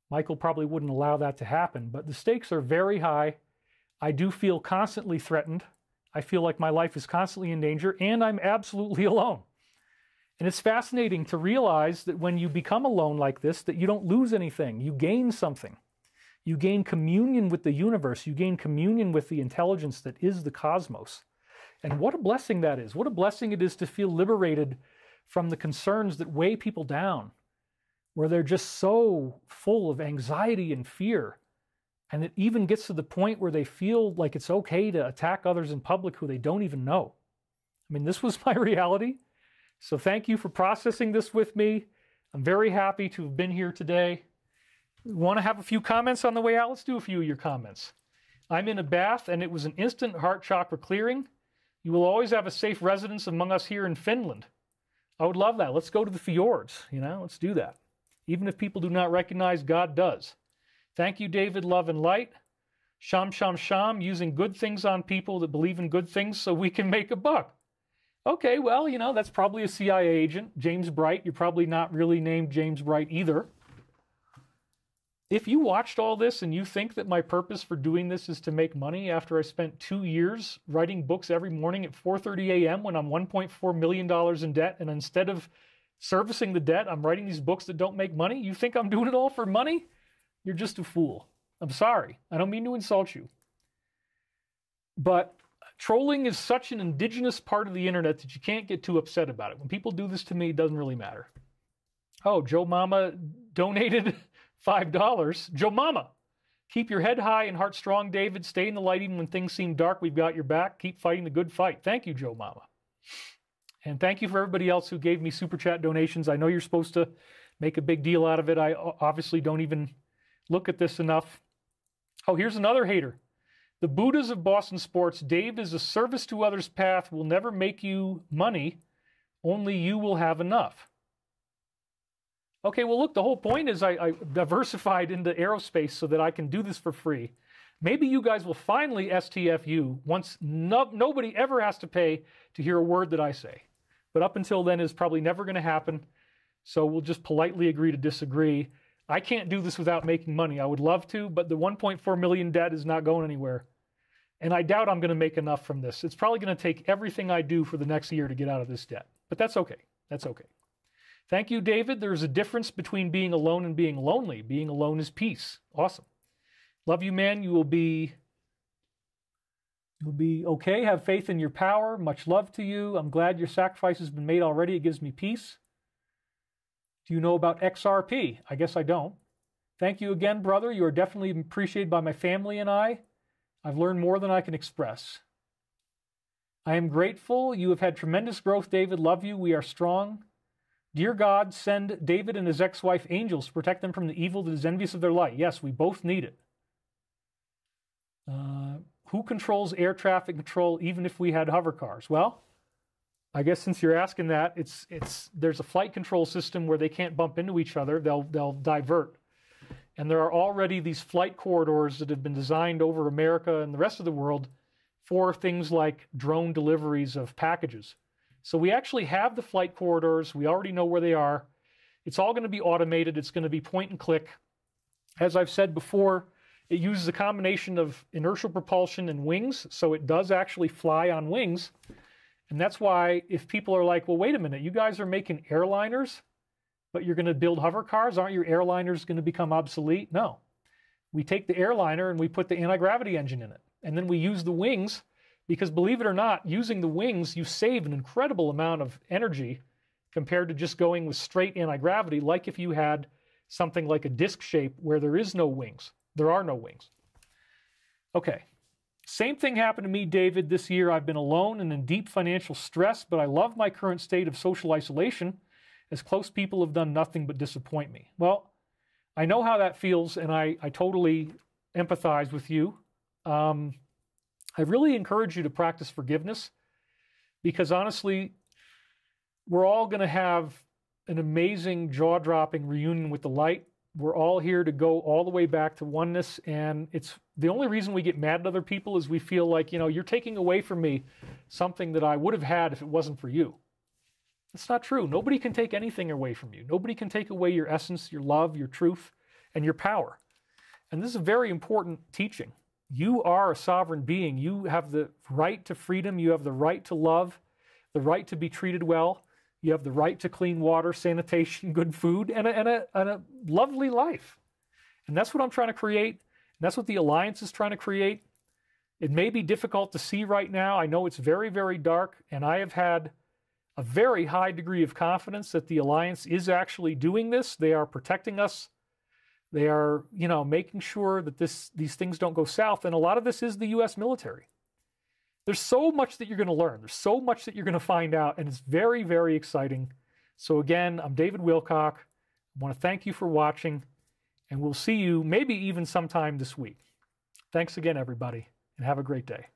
Michael probably wouldn't allow that to happen. But the stakes are very high. I do feel constantly threatened. I feel like my life is constantly in danger, and I'm absolutely alone. And it's fascinating to realize that when you become alone like this, that you don't lose anything. You gain something. You gain communion with the universe. You gain communion with the intelligence that is the cosmos. And what a blessing that is. What a blessing it is to feel liberated from the concerns that weigh people down, where they're just so full of anxiety and fear. And it even gets to the point where they feel like it's okay to attack others in public who they don't even know. I mean, this was my reality. So thank you for processing this with me. I'm very happy to have been here today. Want to have a few comments on the way out? Let's do a few of your comments. I'm in a bath and it was an instant heart chakra clearing. You will always have a safe residence among us here in Finland. I would love that. Let's go to the fjords, you know, let's do that. Even if people do not recognize, God does. Thank you, David, love and light. Sham, sham, sham, using good things on people that believe in good things so we can make a buck. Okay, well, you know, that's probably a CIA agent. James Bright, you're probably not really named James Bright either. If you watched all this and you think that my purpose for doing this is to make money after I spent 2 years writing books every morning at 4:30 a.m. when I'm $1.4 million in debt, and instead of servicing the debt, I'm writing these books that don't make money, you think I'm doing it all for money? You're just a fool. I'm sorry. I don't mean to insult you. But trolling is such an indigenous part of the internet that you can't get too upset about it. When people do this to me, it doesn't really matter. Oh, Joe Mama donated $5. Joe Mama, keep your head high and heart strong, David. Stay in the light even when things seem dark. We've got your back. Keep fighting the good fight. Thank you, Joe Mama. And thank you for everybody else who gave me super chat donations. I know you're supposed to make a big deal out of it. I obviously don't even look at this enough. Oh, here's another hater. The Buddhas of Boston sports. Dave is a service to others path. Will never make you money. Only you will have enough. Okay, well, look, the whole point is I diversified into aerospace so that I can do this for free. Maybe you guys will finally STFU once nobody ever has to pay to hear a word that I say. But up until then, it's probably never going to happen. So we'll just politely agree to disagree. I can't do this without making money. I would love to, but the 1.4 million debt is not going anywhere. And I doubt I'm going to make enough from this. It's probably going to take everything I do for the next year to get out of this debt. But that's okay. That's okay. Thank you, David. There's a difference between being alone and being lonely. Being alone is peace. Awesome. Love you, man. You'll be okay. Have faith in your power. Much love to you. I'm glad your sacrifice has been made already. It gives me peace. Do you know about XRP? I guess I don't. Thank you again, brother. You are definitely appreciated by my family and I. I've learned more than I can express. I am grateful. You have had tremendous growth, David. Love you. We are strong. Dear God, send David and his ex-wife angels to protect them from the evil that is envious of their light. Yes, we both need it. Who controls air traffic control even if we had hover cars? Well, I guess since you're asking that, there's a flight control system where they can't bump into each other. They'll divert. And there are already these flight corridors that have been designed over America and the rest of the world for things like drone deliveries of packages. So we actually have the flight corridors. We already know where they are. It's all going to be automated. It's going to be point and click. As I've said before, it uses a combination of inertial propulsion and wings, so it does actually fly on wings. And that's why if people are like, well, wait a minute, you guys are making airliners, but you're going to build hover cars, aren't your airliners going to become obsolete? No. We take the airliner and we put the anti-gravity engine in it. And then we use the wings, because believe it or not, using the wings, you save an incredible amount of energy compared to just going with straight anti-gravity, like if you had something like a disc shape where there is no wings. There are no wings. Okay, Same thing happened to me, David, this year. I've been alone and in deep financial stress, but I love my current state of social isolation, as close people have done nothing but disappoint me. Well, I know how that feels, and I totally empathize with you. I really encourage you to practice forgiveness, because honestly, we're all going to have an amazing, jaw-dropping reunion with the light. We're all here to go all the way back to oneness, and it's the only reason we get mad at other people is we feel like, you're taking away from me something that I would have had if it wasn't for you. That's not true. Nobody can take anything away from you. Nobody can take away your essence, your love, your truth, and your power. And this is a very important teaching. You are a sovereign being. You have the right to freedom. You have the right to love, the right to be treated well. You have the right to clean water, sanitation, good food, and a lovely life. And that's what I'm trying to create. And that's what the Alliance is trying to create. It may be difficult to see right now. I know it's very, very dark, and I have had a very high degree of confidence that the Alliance is actually doing this. They are protecting us. They are, making sure that these things don't go south. And a lot of this is the U.S. military. There's so much that you're going to learn. There's so much that you're going to find out, and it's very, very exciting. So again, I'm David Wilcock. I want to thank you for watching, and we'll see you maybe even sometime this week. Thanks again, everybody, and have a great day.